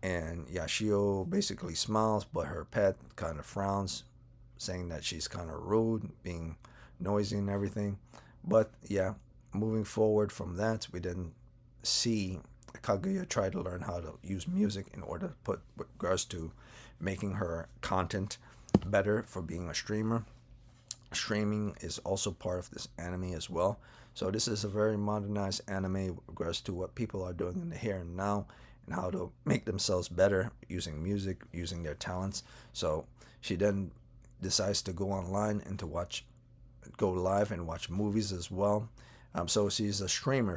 And Yashio basically smiles, but her pet kind of frowns, saying that she's kind of rude, being noisy and everything. But yeah, moving forward from that, we then see Kaguya try to learn how to use music in order to put with regards to making her content better for being a streamer. Streaming is also part of this anime as well. So this is a very modernized anime with regards to what people are doing in the here and now and how to make themselves better using music, using their talents. So she then decides to go online and to go live and watch movies as well. So she's a streamer.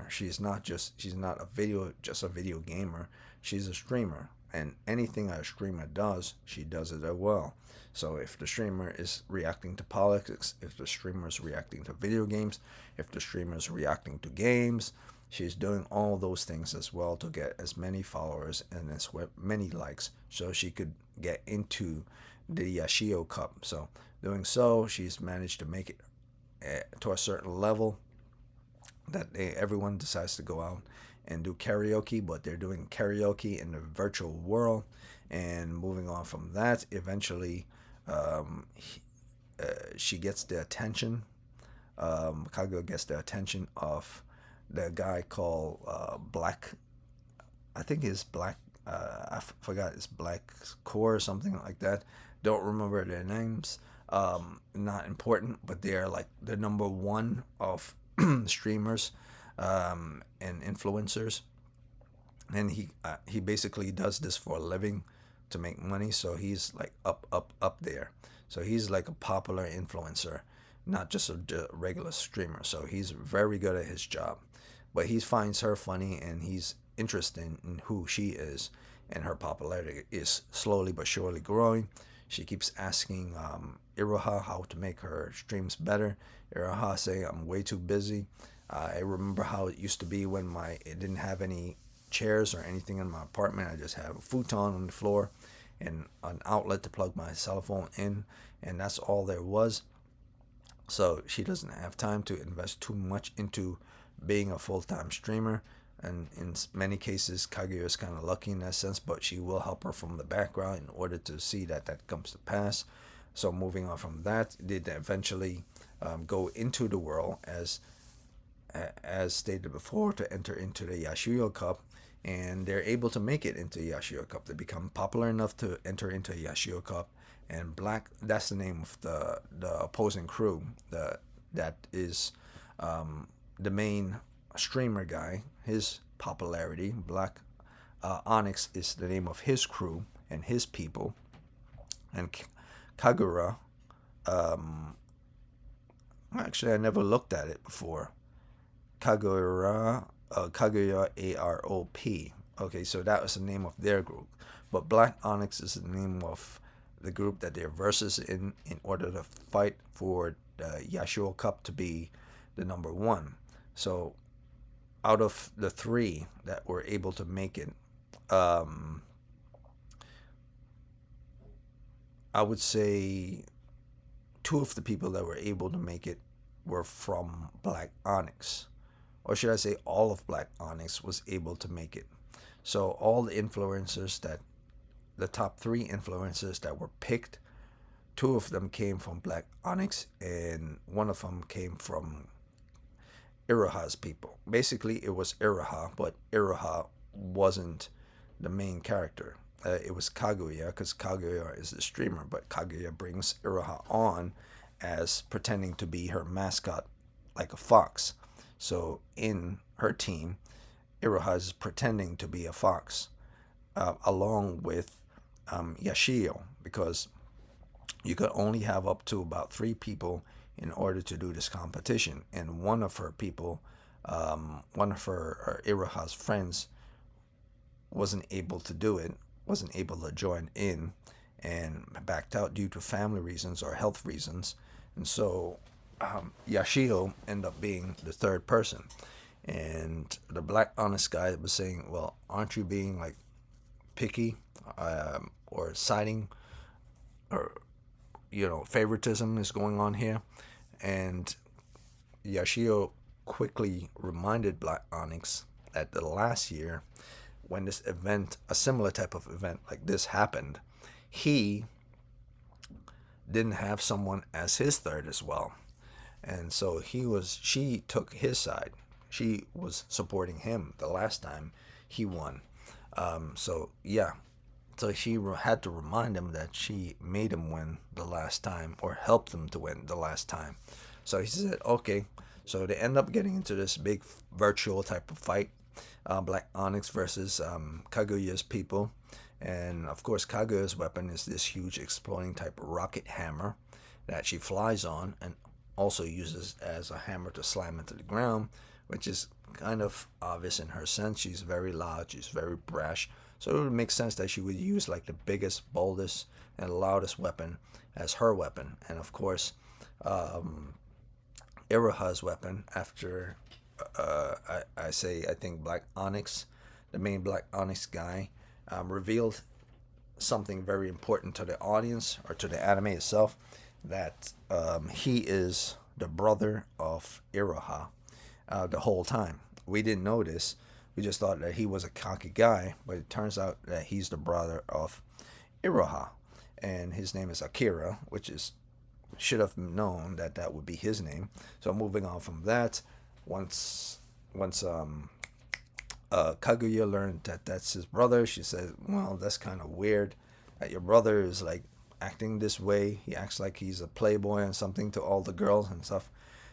She's not just a video gamer. She's a streamer, and anything a streamer does, she does it as well. So if the streamer is reacting to politics, if the streamer is reacting to video games, if the streamer is reacting to games, she's doing all those things as well to get as many followers and as many likes, so she could get into the Yashio Cup. So doing so, she's managed to make it to a certain level that everyone decides to go out and do karaoke, but they're doing karaoke in the virtual world. And moving on from that, eventually she gets the attention. Kaguya gets the attention of the guy called Black. I think it's Black. Forgot, it's Black Core or something like that. Don't remember their names. Not important, but they are like the number one of streamers and influencers, and he basically does this for a living to make money. So he's like up there. So he's like a popular influencer, not just a regular streamer. So he's very good at his job, but he finds her funny and he's interested in who she is, and her popularity is slowly but surely growing. She keeps asking Iroha how to make her streams better. Iroha say, I'm way too busy. I remember how it used to be when it didn't have any chairs or anything in my apartment. I just have a futon on the floor and an outlet to plug my cell phone in, and that's all there was. So she doesn't have time to invest too much into being a full-time streamer. And in many cases, Kaguya is kind of lucky in that sense, but she will help her from the background in order to see that comes to pass. So moving on from that, they eventually go into the world as stated before, to enter into the Yashio Cup, and they're able to make it into the Yashio Cup. They become popular enough to enter into the Yashio Cup, and Black, that's the name of the opposing crew, that is the main streamer guy. His popularity, Black Onyx, is the name of his crew and his people. And Kagura, actually I never looked at it before. Kaguya AROP. Okay, so that was the name of their group. But Black Onyx is the name of the group that they're versus in order to fight for the Yashio Cup to be the number one. So out of the three that were able to make it, I would say two of the people that were able to make it were from Black Onyx. Or should I say all of Black Onyx was able to make it. So all the influencers the top three influencers that were picked, two of them came from Black Onyx and one of them came from Iroha's people. Basically, it was Iroha, but Iroha wasn't the main character. It was Kaguya, because Kaguya is the streamer, but Kaguya brings Iroha on as pretending to be her mascot, like a fox. So in her team, Iroha is pretending to be a fox, along with Yashio, because you could only have up to about 3 people in order to do this competition. And one of her people, one of her Iroha's friends, wasn't able to do it, wasn't able to join in, and backed out due to family reasons or health reasons. And so Yashio ended up being the third person. And the black honest guy was saying, well, aren't you being like picky, or siding, or favoritism is going on here? And Yashio quickly reminded Black Onyx that the last year, when this event, a similar type of event like this happened, he didn't have someone as his third as well. And so she took his side. She was supporting him the last time he won. So yeah, so she had to remind him that she made him win the last time, or helped him to win the last time. So he said, okay. So they end up getting into this big virtual type of fight, Black Onyx versus Kaguya's people. And of course, Kaguya's weapon is this huge exploding type of rocket hammer that she flies on, and also uses as a hammer to slam into the ground, which is kind of obvious in her sense. She's very loud, she's very brash. So it would make sense that she would use like the biggest, boldest, and loudest weapon as her weapon. And of course, Iroha's weapon, after I think Black Onyx, the main Black Onyx guy, revealed something very important to the audience, or to the anime itself, that he is the brother of Iroha the whole time. We didn't know this. We just thought that he was a cocky guy, but it turns out that he's the brother of Iroha, and his name is Akira, which is, should have known that that would be his name. So moving on from that, once Kaguya learned that that's his brother, she said, well, that's kind of weird that your brother is like acting this way. He acts like he's a playboy and something to all the girls and stuff.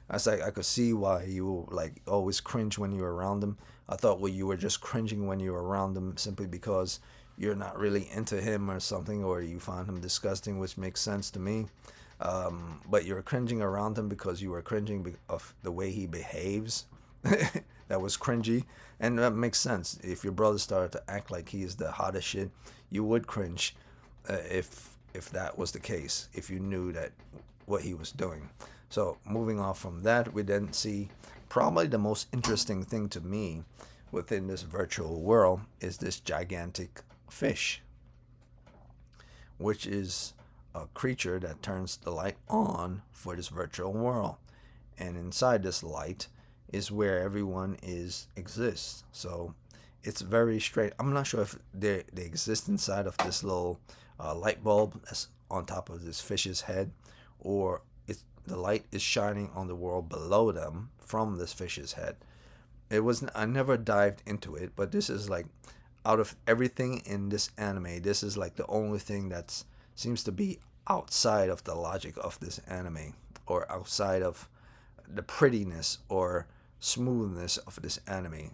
I was like, I could see why you like always cringe when you're around him. I thought, well, you were just cringing when you were around him simply because you're not really into him or something, or you found him disgusting, which makes sense to me. But you're cringing around him because you were cringing of the way he behaves. That was cringy, and that makes sense. If your brother started to act like he is the hottest shit, you would cringe, if that was the case, if you knew that what he was doing. So moving on from that, we then see probably the most interesting thing to me within this virtual world is this gigantic fish, which is a creature that turns the light on for this virtual world. And inside this light is where everyone exists. So it's very straight. I'm not sure if they exist inside of this little light bulb that's on top of this fish's head, or the light is shining on the world below them from this fish's head. I never dived into it, but this is like, out of everything in this anime, this is like the only thing that seems to be outside of the logic of this anime, or outside of the prettiness or smoothness of this anime.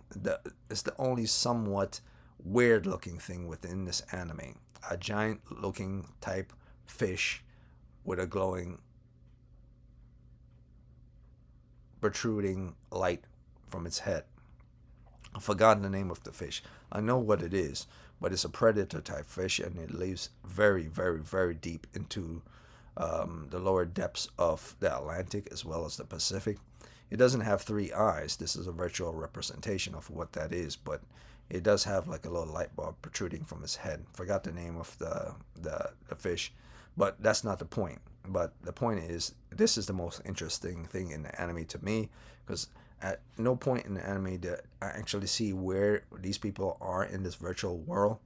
It's the only somewhat weird looking thing within this anime. A giant looking type fish with a glowing, protruding light from its head. I've forgotten the name of the fish. I know what it is, but it's a predator type fish, and it lives very, very, very deep into the lower depths of the Atlantic as well as the Pacific. It doesn't have three eyes. This is a virtual representation of what that is, but it does have like a little light bulb protruding from its head. Forgot the name of the fish, but that's not the point. But the point is, this is the most interesting thing in the anime to me, because at no point in the anime did I actually see where these people are in this virtual world.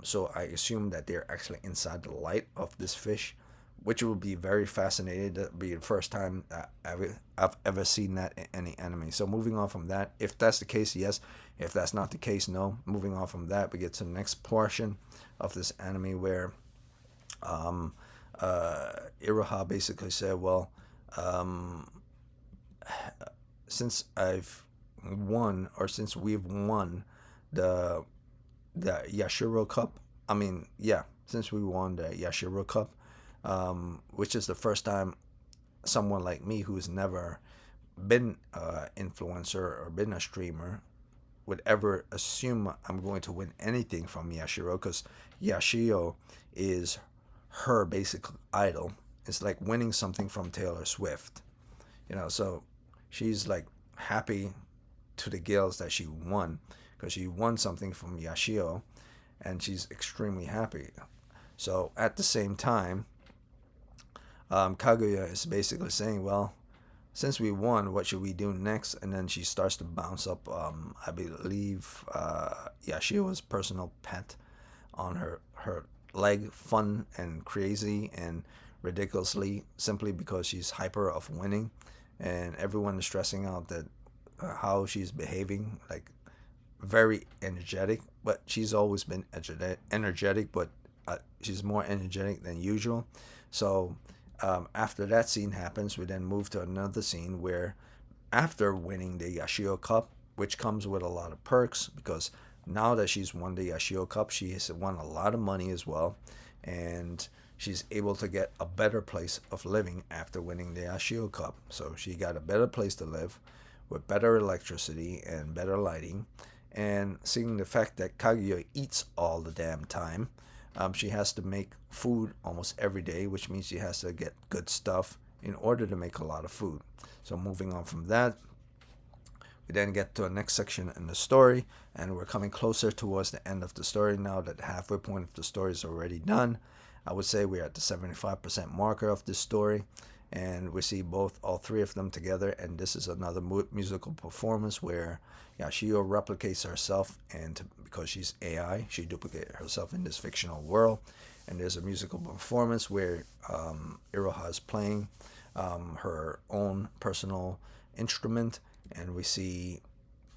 So I assume that they're actually inside the light of this fish, which would be very fascinating. That would be the first time I've ever seen that in any anime. So moving on from that, if that's the case, yes. If that's not the case, no. Moving on from that, we get to the next portion of this anime where Iroha basically said, well, since I've won, or since we've won the Yashiro Cup, since we won the Yashiro Cup, which is the first time someone like me who's never been an influencer or been a streamer would ever assume I'm going to win anything from Yashiro, because Yashiro is her basic idol. It's like winning something from Taylor Swift, so she's like happy to the gills that she won, because she won something from Yashiro, and she's extremely happy. So at the same time, Kaguya is basically saying, well, since we won, what should we do next? And then she starts to bounce up, I believe, Yashiro's personal pet on her leg, fun and crazy and ridiculously, simply because she's hyper of winning, and everyone is stressing out that how she's behaving, like very energetic. But she's always been energetic, but she's more energetic than usual. So after that scene happens, we then move to another scene where, after winning the Yashio Cup, which comes with a lot of perks, because now that she's won the Yashio Cup, she has won a lot of money as well, and she's able to get a better place of living after winning the Yashio Cup. So she got a better place to live with better electricity and better lighting. And seeing the fact that Kaguya eats all the damn time, she has to make food almost every day, which means she has to get good stuff in order to make a lot of food. So moving on from that, we then get to the next section in the story, and we're coming closer towards the end of the story now that the halfway point of the story is already done. I would say we're at the 75% marker of this story, and we see all three of them together, and this is another musical performance where Yashio replicates herself, and because she's AI, she duplicates herself in this fictional world. And there's a musical performance where Iroha is playing her own personal instrument, and we see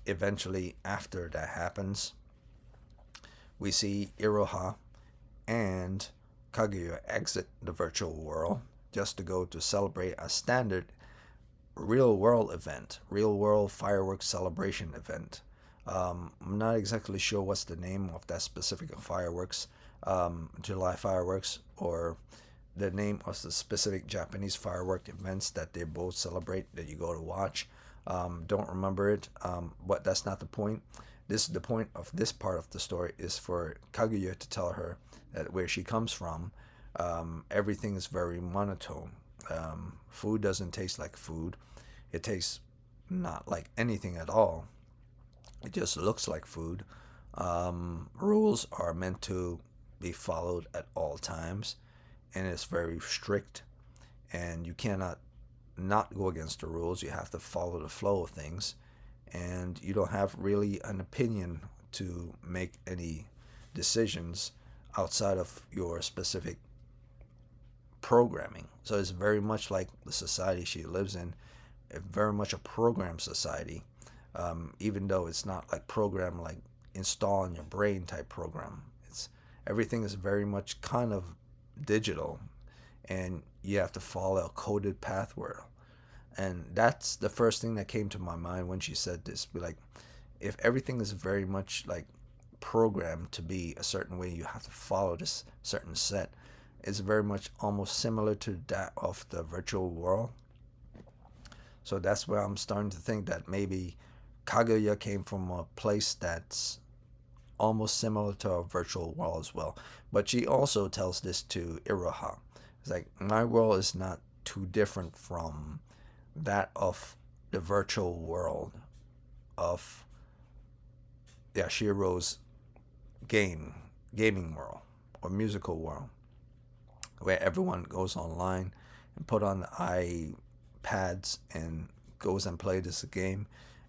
eventually, after that happens, we see Iroha and Kaguya exit the virtual world just to go to celebrate a standard real world event, real world fireworks celebration event. I'm not exactly sure what's the name of that specific fireworks, July fireworks, or the name of the specific Japanese firework events that they both celebrate that you go to watch. Don't remember it, but that's not the point. This is the point of this part of the story, is for Kaguya to tell her that where she comes from, everything is very monotone. Food doesn't taste like food. It tastes not like anything at all. It just looks like food. Rules are meant to be followed at all times, and it's very strict, and you cannot not go against the rules. You have to follow the flow of things, and you don't have really an opinion to make any decisions outside of your specific programming. So it's very much like the society she lives in, very much a program society, even though it's not like program like install in your brain type program. It's everything is very much kind of digital, and you have to follow a coded pathway. And that's the first thing that came to my mind when she said this. Be like, if everything is very much like programmed to be a certain way, you have to follow this certain set. It's very much almost similar to that of the virtual world. So that's where I'm starting to think that maybe Kaguya came from a place that's almost similar to a virtual world as well. But she also tells this to Iroha. It's like, my world is not too different from that of the virtual world of Yashiro's gaming world or musical world, where everyone goes online and put on the iPads and goes and play this game.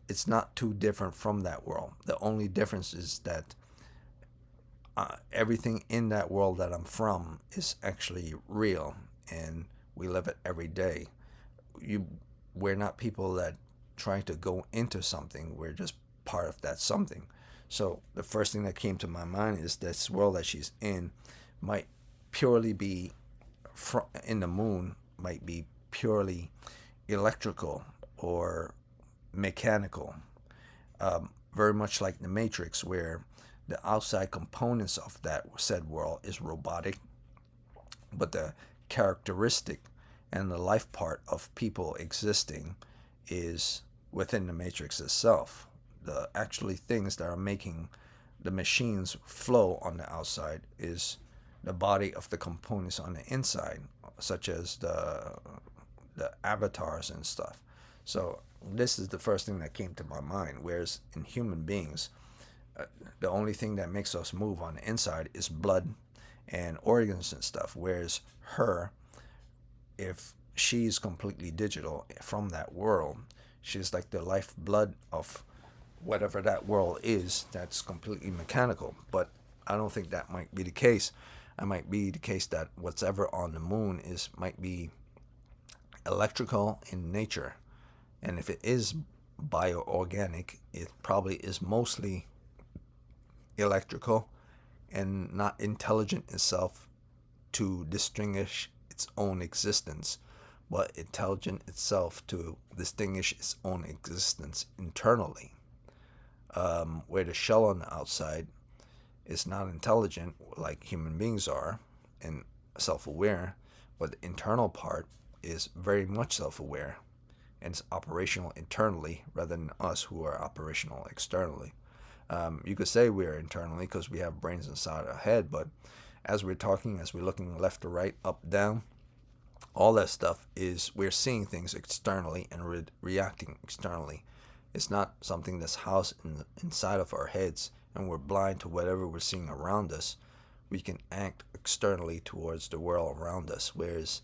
It's not too different from that world. The only difference is that everything in that world that I'm from is actually real, and we live it every day. We're not people that trying to go into something. We're just part of that something. So the first thing that came to my mind is this world that she's in might purely be in the moon, might be purely electrical or mechanical, very much like the Matrix, where the outside components of that said world is robotic, but the characteristic and the life part of people existing is within the matrix itself. The actually things that are making the machines flow on the outside is the body of the components on the inside, such as the avatars and stuff. So this is the first thing that came to my mind. Whereas in human beings, the only thing that makes us move on the inside is blood and organs and stuff. Whereas her, if she's completely digital from that world, she's like the lifeblood of whatever that world is that's completely mechanical. But I don't think that might be the case. It might be the case that whatever on the moon might be electrical in nature. And if it is bioorganic, it probably is mostly electrical and not intelligent itself to distinguish its own existence, but intelligent itself to distinguish its own existence internally. Where the shell on the outside is not intelligent like human beings are and self-aware, but the internal part is very much self-aware and it's operational internally rather than us who are operational externally. You could say we're internally because we have brains inside our head, but as we're talking, as we're looking left to right, up, down, all that stuff is we're seeing things externally and reacting externally. It's not something that's housed inside of our heads and we're blind to whatever we're seeing around us. We can act externally towards the world around us, whereas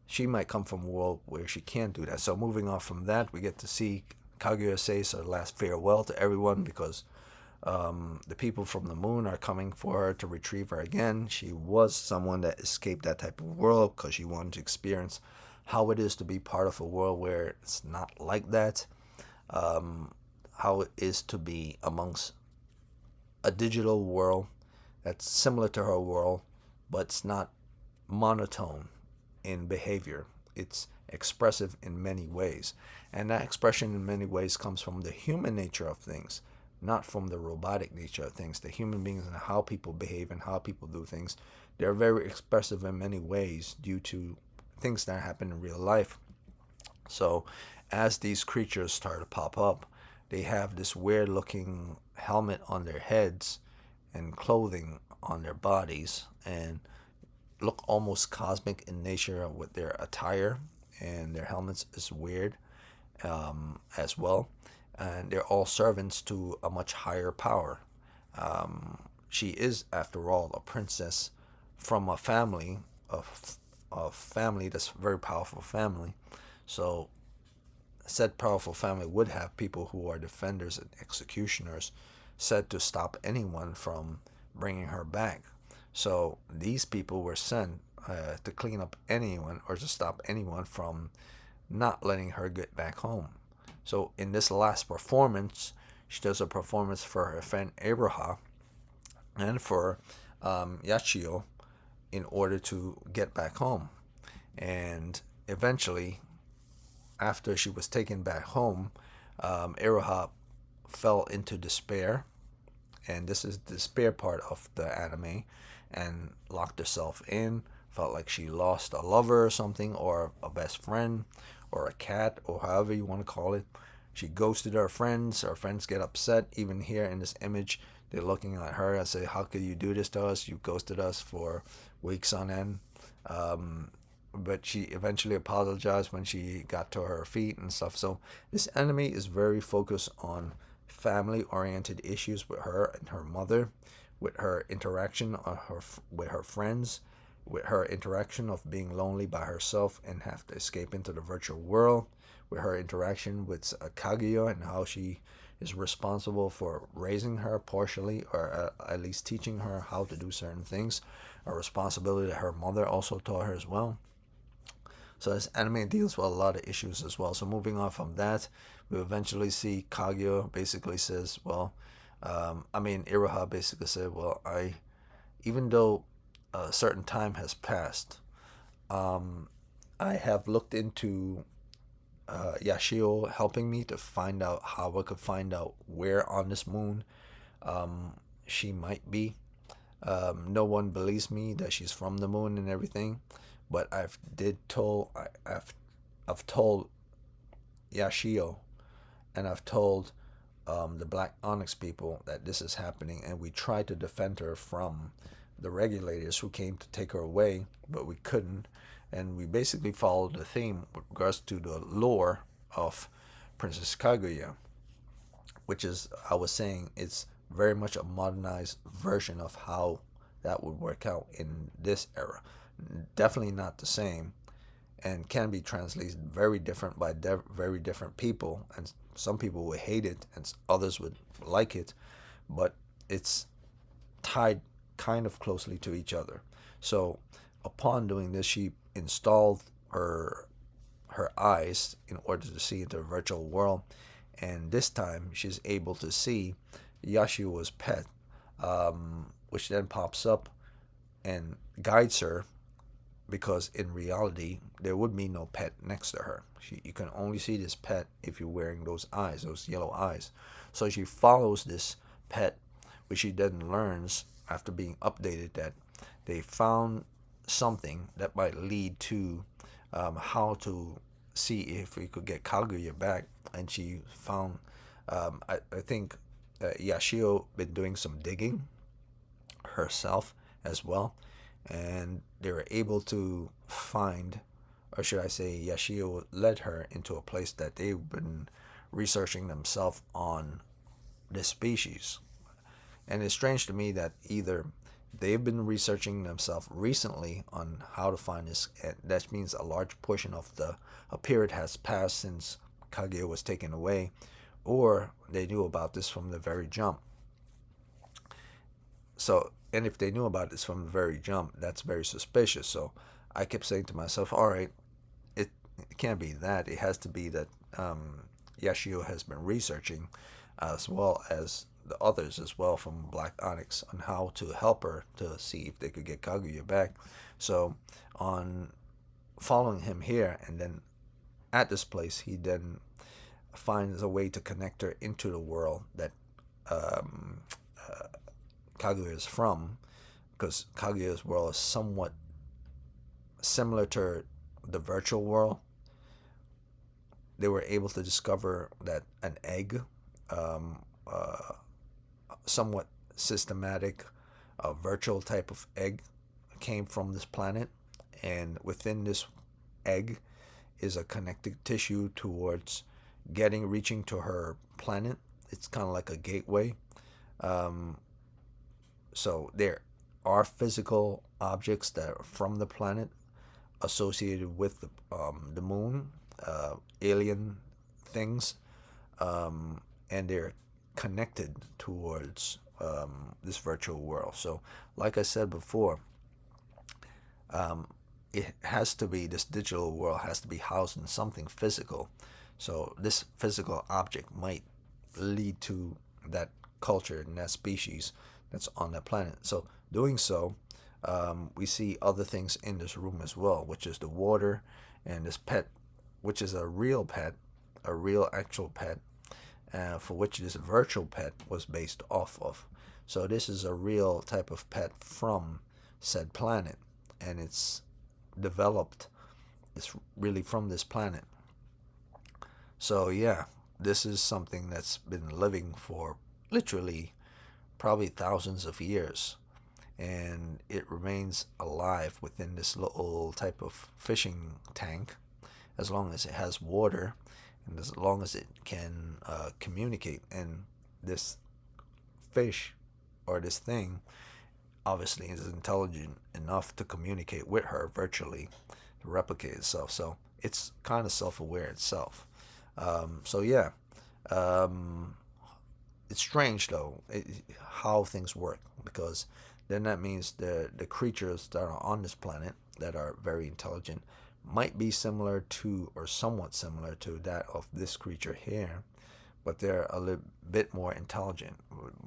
she might come from a world where she can't do that. So moving on from that, we get to see Kaguya say her last farewell to everyone because the people from the moon are coming for her to retrieve her again. She was someone that escaped that type of world because she wanted to experience how it is to be part of a world where it's not like that. How it is to be amongst a digital world that's similar to her world, but it's not monotone in behavior. It's expressive in many ways. And that expression in many ways comes from the human nature of things, not from the robotic nature of things. The human beings and how people behave and how people do things, they're very expressive in many ways due to things that happen in real life. So as these creatures start to pop up, they have this weird looking helmet on their heads and clothing on their bodies and look almost cosmic in nature with their attire, and their helmets is weird as well. And they're all servants to a much higher power. She is, after all, a princess from a family, a family that's a very powerful family. So said powerful family would have people who are defenders and executioners said to stop anyone from bringing her back. So these people were sent to clean up anyone or to stop anyone from not letting her get back home. So in this last performance, she does a performance for her friend Abraha and for Yachio in order to get back home. And eventually, after she was taken back home, Abraha fell into despair, and this is the despair part of the anime, and locked herself in, felt like she lost a lover or something, or a best friend, or a cat, or however you want to call it. She ghosted her friends get upset. Even here in this image, they're looking at her and say, how could you do this to us? You ghosted us for weeks on end. But she eventually apologized when she got to her feet and stuff. So this anime is very focused on family-oriented issues with her and her mother, with her interaction with her friends, with her interaction of being lonely by herself and have to escape into the virtual world, with her interaction with Kaguya and how she is responsible for raising her partially, or at least teaching her how to do certain things, a responsibility that her mother also taught her as well. So this anime deals with a lot of issues as well. So moving on from that, we eventually see Kaguya basically says, Iroha basically said, even though a certain time has passed, I have looked into Yashio helping me to find out how I could find out where on this moon she might be. No one believes me that she's from the moon and everything, But I've told Yashio, and I've told the Black Onyx people that this is happening, and we tried to defend her from the regulators who came to take her away, but we couldn't. And we basically followed the theme with regards to the lore of Princess Kaguya, which is, I was saying, it's very much a modernized version of how that would work out in this era. Definitely not the same, and can be translated very different by very different people, and some people would hate it and others would like it, but it's tied kind of closely to each other. So upon doing this, she installed her eyes in order to see into the virtual world, and this time she's able to see Yashua's pet, which then pops up and guides her, because in reality there would be no pet next to her. You can only see this pet if you're wearing those eyes, those yellow eyes. So she follows this pet, which she then learns after being updated that they found something that might lead to how to see if we could get Kaguya back. And she found, I think Yashio been doing some digging herself as well, and they were able to find, or should I say, Yashio led her into a place that they've been researching themselves on this species. And it's strange to me that either they've been researching themselves recently on how to find this, and that means a large portion of a period has passed since Kaguya was taken away, or they knew about this from the very jump. So, and if they knew about this from the very jump, that's very suspicious. So I kept saying to myself, all right, it can't be that. It has to be that Yashio has been researching, as well as the others as well from Black Onyx, on how to help her to see if they could get Kaguya back. So on following him here, and then at this place, he then finds a way to connect her into the world that um, Kaguya is from, because Kaguya's world is somewhat similar to the virtual world. They were able to discover that an egg, um, uh, somewhat systematic, virtual type of egg, came from this planet, and within this egg is a connective tissue towards reaching to her planet. It's kind of like a gateway. Um, so there are physical objects that are from the planet associated with the moon, alien things, and they're connected towards this virtual world. So, like I said before, it has to be, this digital world has to be housed in something physical. So, this physical object might lead to that culture and that species that's on that planet. So, doing so, we see other things in this room as well, which is the water and this pet, which is a real pet, a real actual pet, for which this virtual pet was based off of. So this is a real type of pet from said planet, and it's developed, it's really from this planet. So yeah, this is something that's been living for literally probably thousands of years, and it remains alive within this little type of fishing tank, as long as it has water and as long as it can communicate. And this fish, or this thing, obviously is intelligent enough to communicate with her virtually, to replicate itself. So it's kind of self-aware itself. So yeah, it's strange though, how things work, because then that means the creatures that are on this planet that are very intelligent might be similar to, or somewhat similar to, that of this creature here, but they're a little bit more intelligent.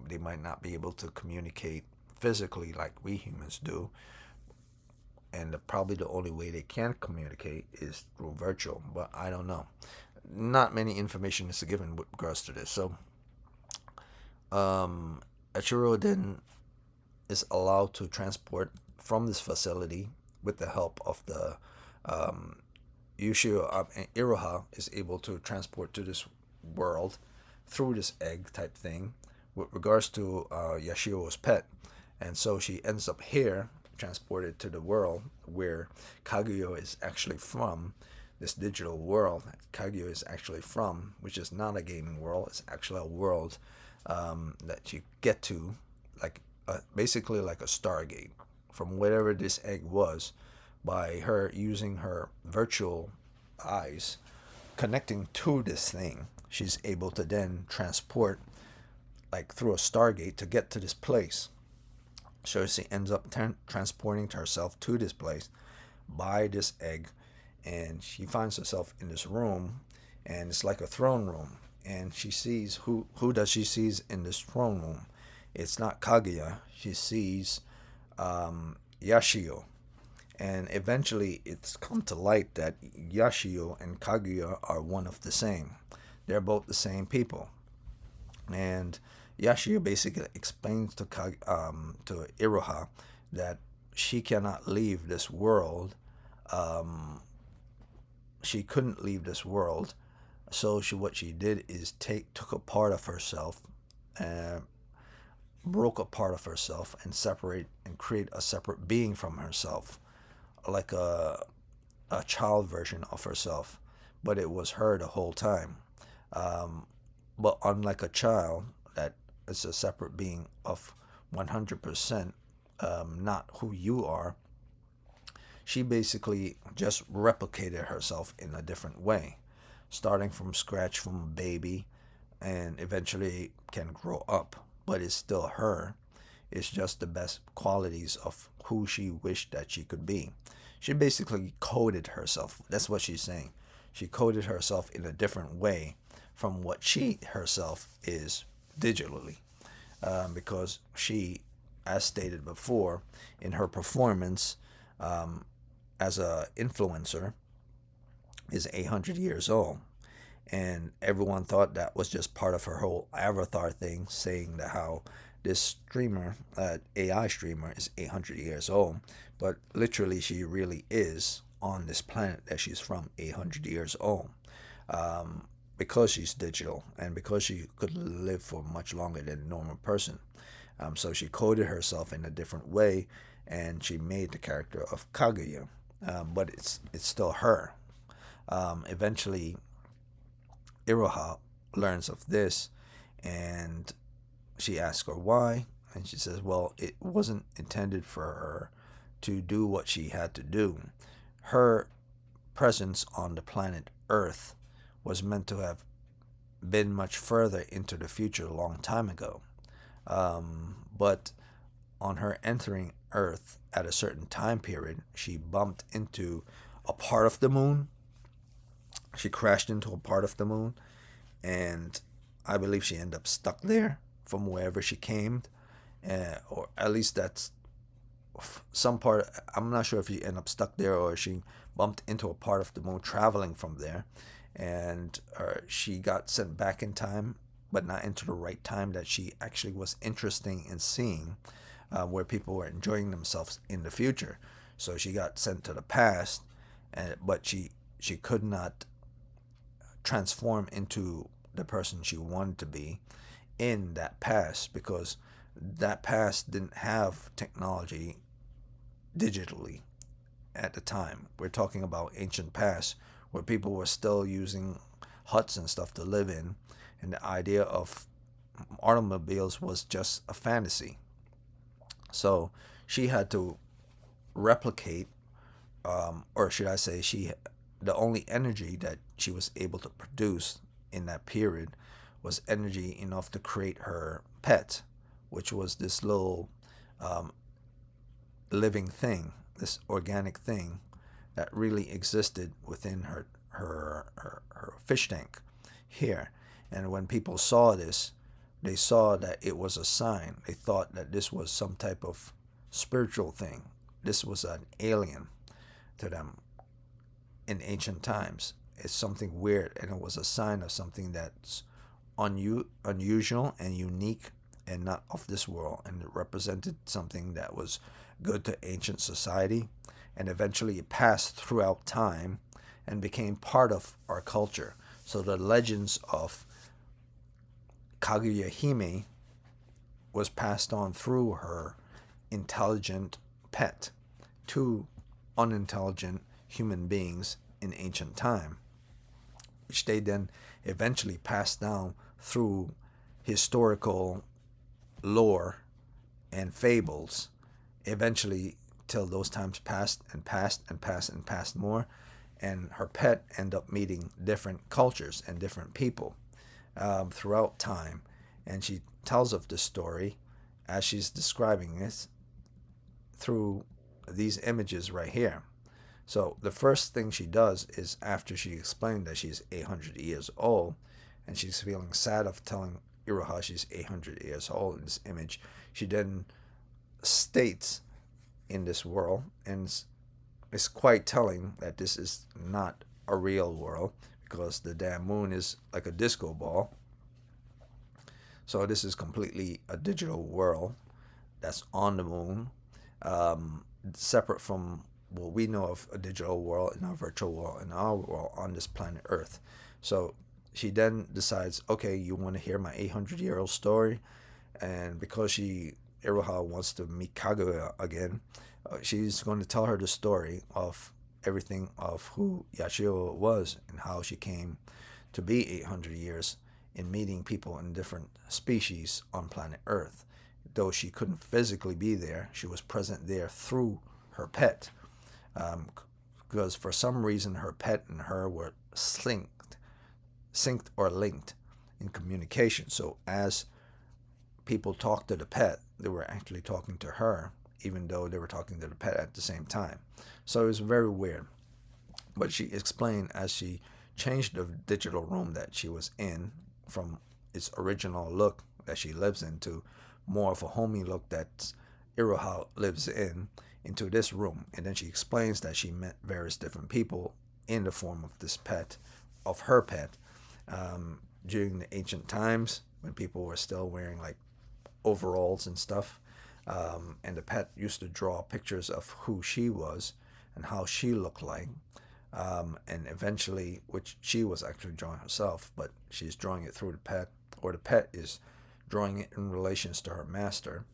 They might not be able to communicate physically like we humans do, and probably the only way they can communicate is through virtual, but I don't know. Not many information is given with regards to this. So Achiro then is allowed to transport from this facility with the help of the Yushio, and Iroha is able to transport to this world through this egg type thing with regards to Yashio's pet. And so she ends up here, transported to the world where Kaguya is actually from, this digital world Kaguya is actually from, which is not a gaming world. It's actually a world that you get to, like basically like a Stargate, from whatever this egg was, by her using her virtual eyes connecting to this thing. She's able to then transport like through a Stargate to get to this place. So she ends up transporting herself to this place by this egg, and she finds herself in this room, and it's like a throne room. And she sees who does she sees in this throne room? It's not Kaguya. She sees Yashio, and eventually it's come to light that Yashio and Kaguya are one of the same. They're both the same people. And Yashio basically explains to to Iroha that she cannot leave this world. She couldn't leave this world, so what she did is took a part of herself, uh, broke a part of herself, and separate and create a separate being from herself, like a child version of herself, but it was her the whole time. But unlike a child that is a separate being of 100%, not who you are, she basically just replicated herself in a different way, starting from scratch from a baby, and eventually can grow up, but it's still her. It's just the best qualities of who she wished that she could be. She basically coded herself. That's what she's saying. She coded herself in a different way from what she herself is digitally. Because she, as stated before, in her performance as a influencer, is 800 years old. And everyone thought that was just part of her whole avatar thing, saying that how this streamer, AI streamer, is 800 years old. But literally, she really is on this planet that she's from 800 years old. Because she's digital and because she could live for much longer than a normal person. So she coded herself in a different way, and she made the character of Kaguya. But it's still her. Eventually, Iroha learns of this, and she asks her why, and she says, well, it wasn't intended for her to do what she had to do. Her presence on the planet Earth was meant to have been much further into the future a long time ago. But on her entering Earth at a certain time period, she bumped into a part of the moon. She crashed into a part of the moon, and I believe she ended up stuck there from wherever she came, or at least that's some part. I'm not sure if she ended up stuck there or she bumped into a part of the moon traveling from there, and she got sent back in time, but not into the right time that she actually was interested in seeing, where people were enjoying themselves in the future. So she got sent to the past, but she could not transform into the person she wanted to be in that past, because that past didn't have technology digitally at the time. We're talking about ancient past where people were still using huts and stuff to live in, and the idea of automobiles was just a fantasy. So she had to replicate, or should I say, the only energy that she was able to produce in that period was energy enough to create her pet, which was this little living thing, this organic thing that really existed within her fish tank here. And when people saw this, they saw that it was a sign. They thought that this was some type of spiritual thing. This was an alien to them in ancient times. It's something weird, and it was a sign of something that's unusual and unique and not of this world, and it represented something that was good to ancient society and eventually it passed throughout time and became part of our culture. So the legends of Kaguya Hime was passed on through her intelligent pet to unintelligent human beings in ancient time, which they then eventually passed down through historical lore and fables, eventually till those times passed and passed and passed and passed more, and her pet ended up meeting different cultures and different people throughout time. And she tells of this story as she's describing it through these images right here. So the first thing she does is, after she explained that she's 800 years old and she's feeling sad of telling Iroha she's 800 years old in this image, she then states in this world, and it's quite telling that this is not a real world, because the damn moon is like a disco ball. So this is completely a digital world that's on the moon, separate from what we know of a digital world in our virtual world, in our world on this planet Earth. So she then decides, okay, you want to hear my 800-year-old story? And because Iroha wants to meet Kaguya again, she's going to tell her the story of everything of who Yashio was and how she came to be 800 years in meeting people in different species on planet Earth. Though she couldn't physically be there, she was present there through her pet. Because for some reason her pet and her were synced or linked in communication. So as people talked to the pet, they were actually talking to her, even though they were talking to the pet at the same time. So it was very weird. But she explained, as she changed the digital room that she was in from its original look that she lives in to more of a homey look that Iroha lives in, into this room. And then she explains that she met various different people in the form of this pet, of her pet, during the ancient times when people were still wearing like overalls and stuff. And the pet used to draw pictures of who she was and how she looked like. And eventually, which she was actually drawing herself, but she's drawing it through the pet, or the pet is drawing it in relations to her master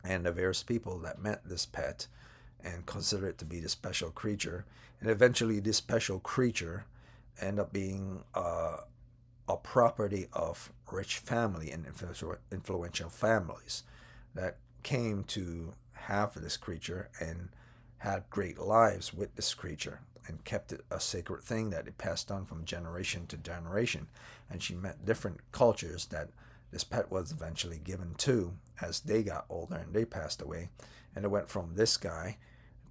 and the various people that met this pet and consider it to be the special creature. And eventually this special creature end up being a property of rich family and influential families that came to have this creature and had great lives with this creature and kept it a sacred thing that it passed on from generation to generation. And she met different cultures that this pet was eventually given to as they got older and they passed away. And it went from this guy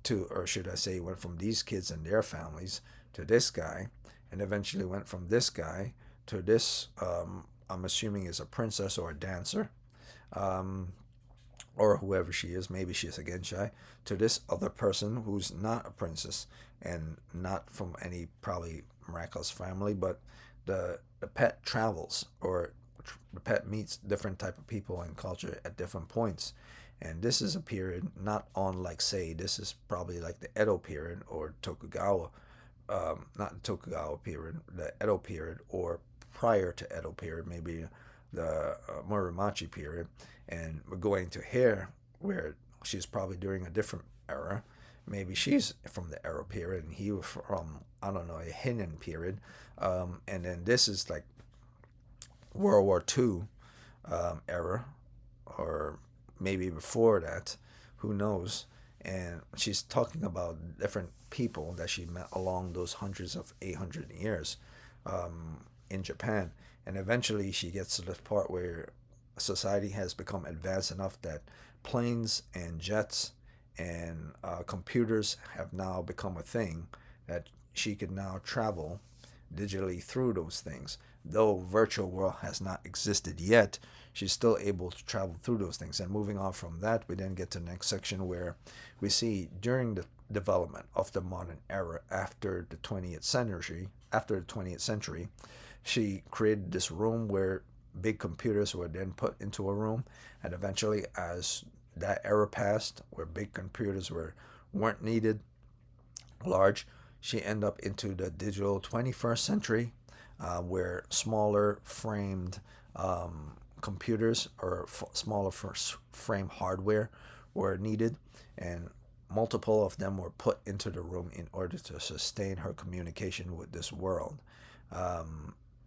to, or should I say, went from these kids and their families to this guy, and eventually went from this guy to this, I'm assuming is a princess or a dancer, or whoever she is, maybe she's a genshai, to this other person who's not a princess and not from any probably miraculous family, but the pet travels, or the pet meets different type of people and culture at different points. And this is a period not on, like, say, this is probably like the Edo period or Tokugawa, not the Tokugawa period, the Edo period, or prior to Edo period, maybe the Muromachi period. And we're going to here where she's probably during a different era. Maybe she's from the Edo period and he was from, I don't know, a Heian period. And then this is like World War II era, or maybe before that, who knows. And she's talking about different people that she met along those hundreds of 800 years in Japan. And eventually she gets to the part where society has become advanced enough that planes and jets and computers have now become a thing, that she could now travel digitally through those things. Though virtual world has not existed yet, she's still able to travel through those things. And moving on from that, we then get to the next section where we see during the development of the modern era after the 20th century, she created this room where big computers were then put into a room. And eventually, as that era passed, where big computers weren't needed, large, she ended up into the digital 21st century, where smaller framed computers or smaller frame hardware were needed, and multiple of them were put into the room in order to sustain her communication with this world.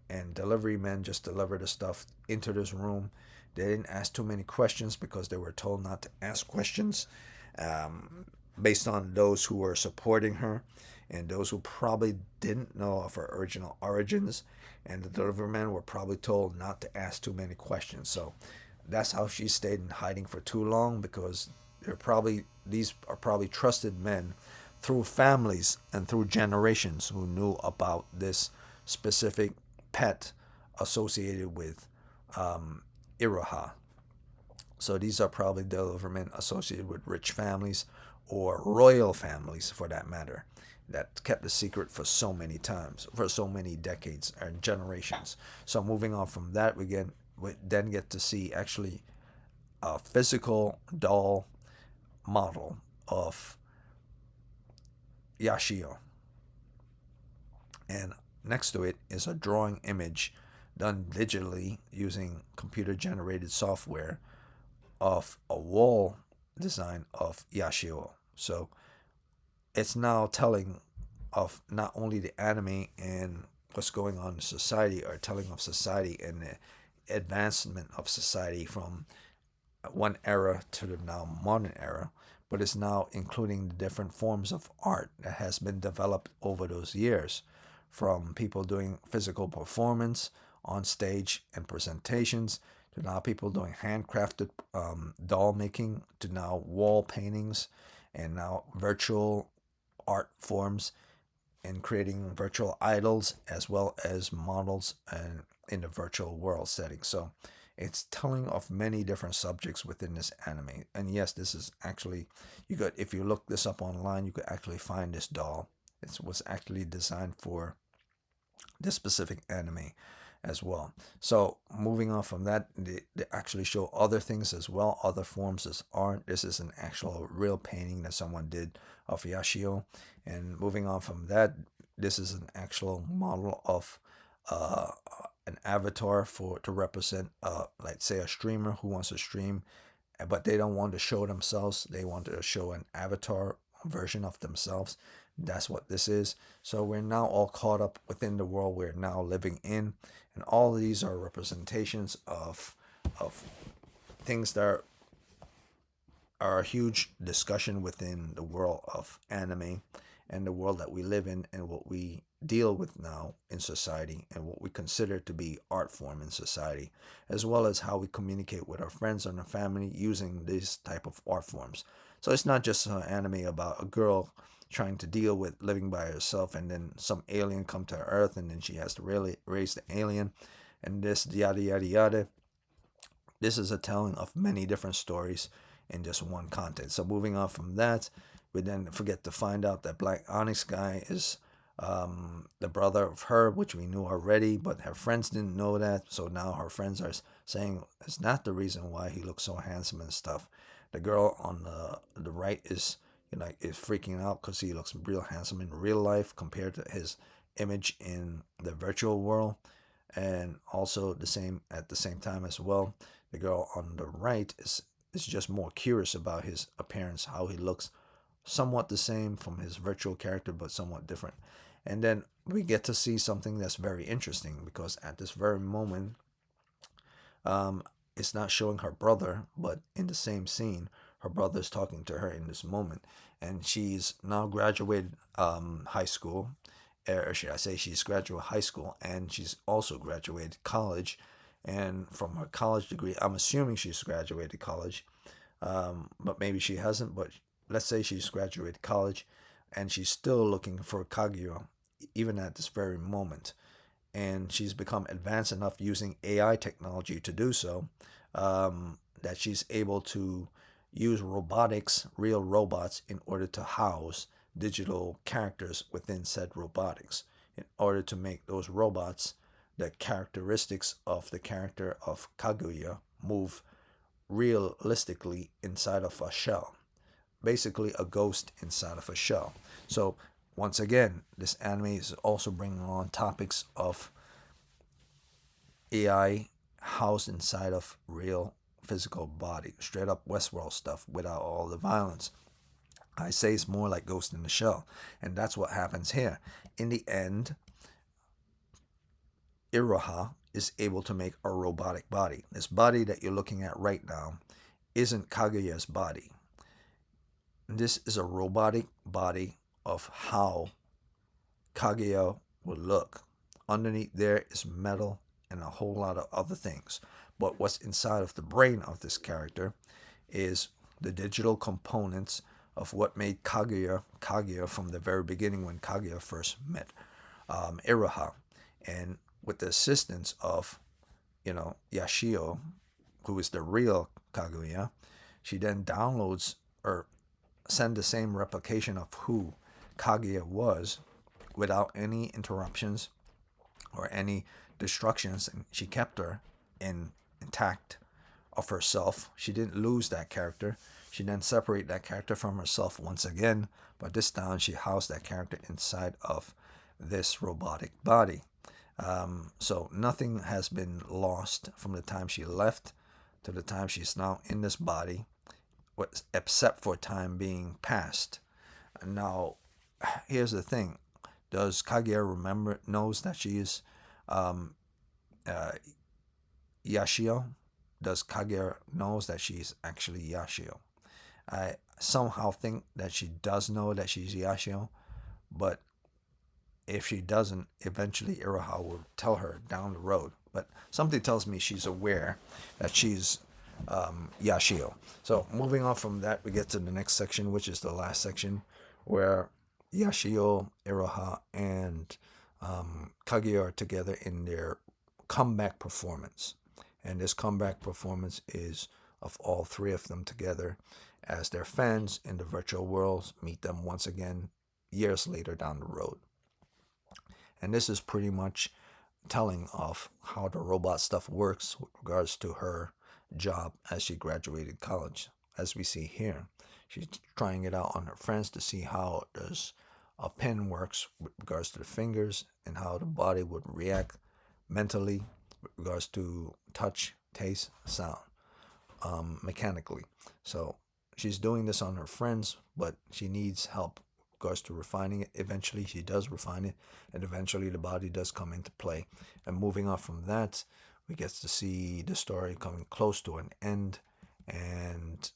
And delivery men just delivered the stuff into this room. They didn't ask too many questions because they were told not to ask questions, um, based on those who were supporting her and those who probably didn't know of her original origins. And the delivery men were probably told not to ask too many questions. So that's how she stayed in hiding for too long, because these are probably trusted men through families and through generations who knew about this specific pet associated with Iroha. So these are probably delivermen associated with rich families or royal families, for that matter, that kept the secret for so many times, for so many decades and generations. So moving on from that, we then get to see actually a physical doll model of Yashio, and next to it is a drawing image done digitally using computer generated software of a wall design of Yashio. So it's now telling of not only the anime and what's going on in society, or telling of society and the advancement of society from one era to the now modern era, but it's now including the different forms of art that has been developed over those years, from people doing physical performance on stage and presentations, to now people doing handcrafted doll making, to now wall paintings, and now virtual art forms, and creating virtual idols as well as models and in the virtual world setting. So it's telling of many different subjects within this anime. And yes, this is actually, you could, if you look this up online, you could actually find this doll. It was actually designed for this specific anime as well. So moving on from that, they actually show other things as well, other forms as art. This is an actual real painting that someone did of Yashio. And moving on from that, this is an actual model of uh, an avatar for to represent, like say a streamer who wants to stream, but they don't want to show themselves. They want to show an avatar version of themselves. That's what this is. So we're now all caught up within the world we're now living in, and all of these are representations of things that are a huge discussion within the world of anime and the world that we live in, and what we deal with now in society, and what we consider to be art form in society, as well as how we communicate with our friends and our family using these type of art forms. So it's not just an anime about a girl trying to deal with living by herself, and then some alien come to Earth, and then she has to really raise the alien, and this yada yada yada. This is a telling of many different stories in just one content. So moving on from that, we then forget to find out that Black Onyx guy is the brother of her, which we knew already, but her friends didn't know that. So now her friends are saying it's not the reason why he looks so handsome and stuff. The girl on the right is, you know, is freaking out because he looks real handsome in real life compared to his image in the virtual world. And also the same at the same time as well, the girl on the right is just more curious about his appearance, how he looks, somewhat the same from his virtual character, but somewhat different. And then we get to see something that's very interesting, because at this very moment, um, it's not showing her brother, but in the same scene, her brother is talking to her in this moment, and she's now graduated high school, or should I say, she's graduated high school, and she's also graduated college. And from her college degree, I'm assuming she's graduated college, but maybe she hasn't. But let's say she's graduated college, and she's still looking for Kaguya, even at this very moment. And she's become advanced enough using AI technology to do so, that she's able to use robotics, real robots, in order to house digital characters within said robotics, in order to make those robots, the characteristics of the character of Kaguya, move realistically inside of a shell, basically a ghost inside of a shell. So once again, this anime is also bringing on topics of AI housed inside of real physical body, straight up Westworld stuff without all the violence. I say it's more like Ghost in the Shell, and that's what happens here. In the end, Iroha is able to make a robotic body. This body that you're looking at right now isn't Kaguya's body. This is a robotic body of how Kaguya would look. Underneath there is metal and a whole lot of other things. But what's inside of the brain of this character is the digital components of what made Kaguya from the very beginning when Kaguya first met Iroha. And with the assistance of, Yashio, who is the real Kaguya, she then downloads or send the same replication of who Kaguya was without any interruptions or any destructions, and she kept her intact of herself. She didn't lose that character. She then separated that character from herself once again, but this time she housed that character inside of this robotic body. So nothing has been lost from the time she left to the time she's now in this body, except for time being passed. Now, here's the thing: does Kaguya knows that she is um, uh, Yashio? Does Kaguya knows that she's actually Yashio? I somehow think that she does know that she's Yashio, but if she doesn't, eventually Iroha will tell her down the road. But something tells me she's aware that she's Yashio. So moving on from that, we get to the next section, which is the last section, where Yashio, Iroha, and Kaguya are together in their comeback performance. And this comeback performance is of all three of them together as their fans in the virtual worlds meet them once again years later down the road. And this is pretty much telling of how the robot stuff works with regards to her job as she graduated college. As we see here, she's trying it out on her friends to see how does a pen works with regards to the fingers and how the body would react mentally with regards to touch, taste, sound, mechanically. So she's doing this on her friends, but she needs help with regards to refining it. Eventually, she does refine it, and eventually the body does come into play. And moving on from that, we get to see the story coming close to an end, and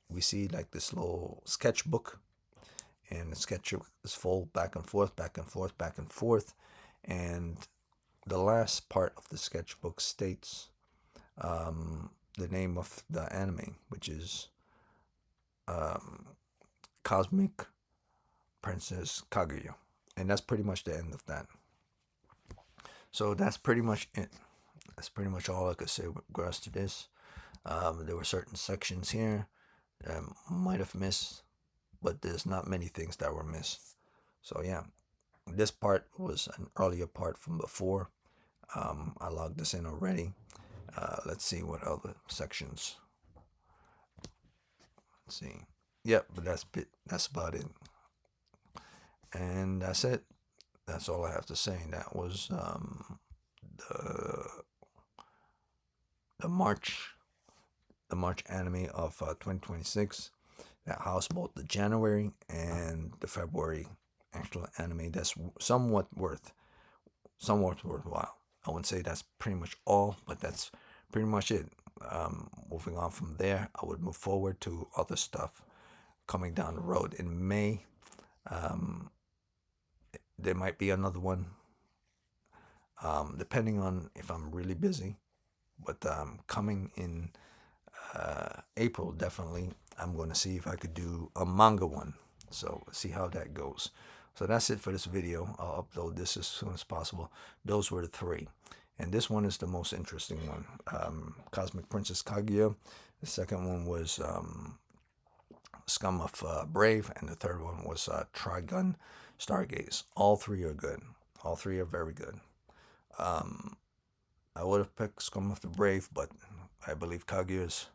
we see like this little sketchbook, and the sketchbook is full back and forth, back and forth, back and forth, and the last part of the sketchbook states the name of the anime, which is Cosmic Princess Kaguya, and that's pretty much the end of that. So that's pretty much it. That's pretty much all I could say with regards to this. There were certain sections here that I might have missed, but there's not many things that were missed. So yeah, this part was an earlier part from before. I logged this in already. Let's see what other sections. Let's see. Yep, but that's about it. And that's it. That's all I have to say. That was the the March the March anime of 2026 that housed both the January and the February actual anime that's somewhat worthwhile. I wouldn't say that's pretty much all, but that's pretty much it. Moving on from there, I would move forward to other stuff coming down the road. In May, there might be another one, depending on if I'm really busy. But coming in April, definitely, I'm going to see if I could do a manga one. So see how that goes. So that's it for this video. I'll upload this as soon as possible. Those were the three. And this one is the most interesting one. Cosmic Princess Kaguya. The second one was Scum of Brave. And the third one was Trigun Stargaze. All three are good. All three are very good. I would have picked Scum of the Brave, but I believe Kaguya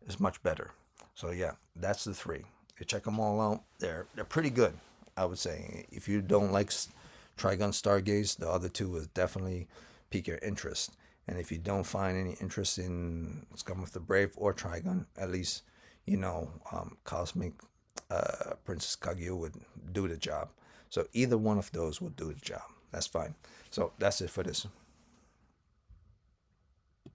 is much better. So yeah, that's the three. You check them all out. They're pretty good. I would say if you don't like Trigun Stargaze, the other two will definitely pique your interest. And if you don't find any interest in Scum of the Brave or Trigun, at least Cosmic Princess Kaguya would do the job. So either one of those will do the job. That's fine. So that's it for this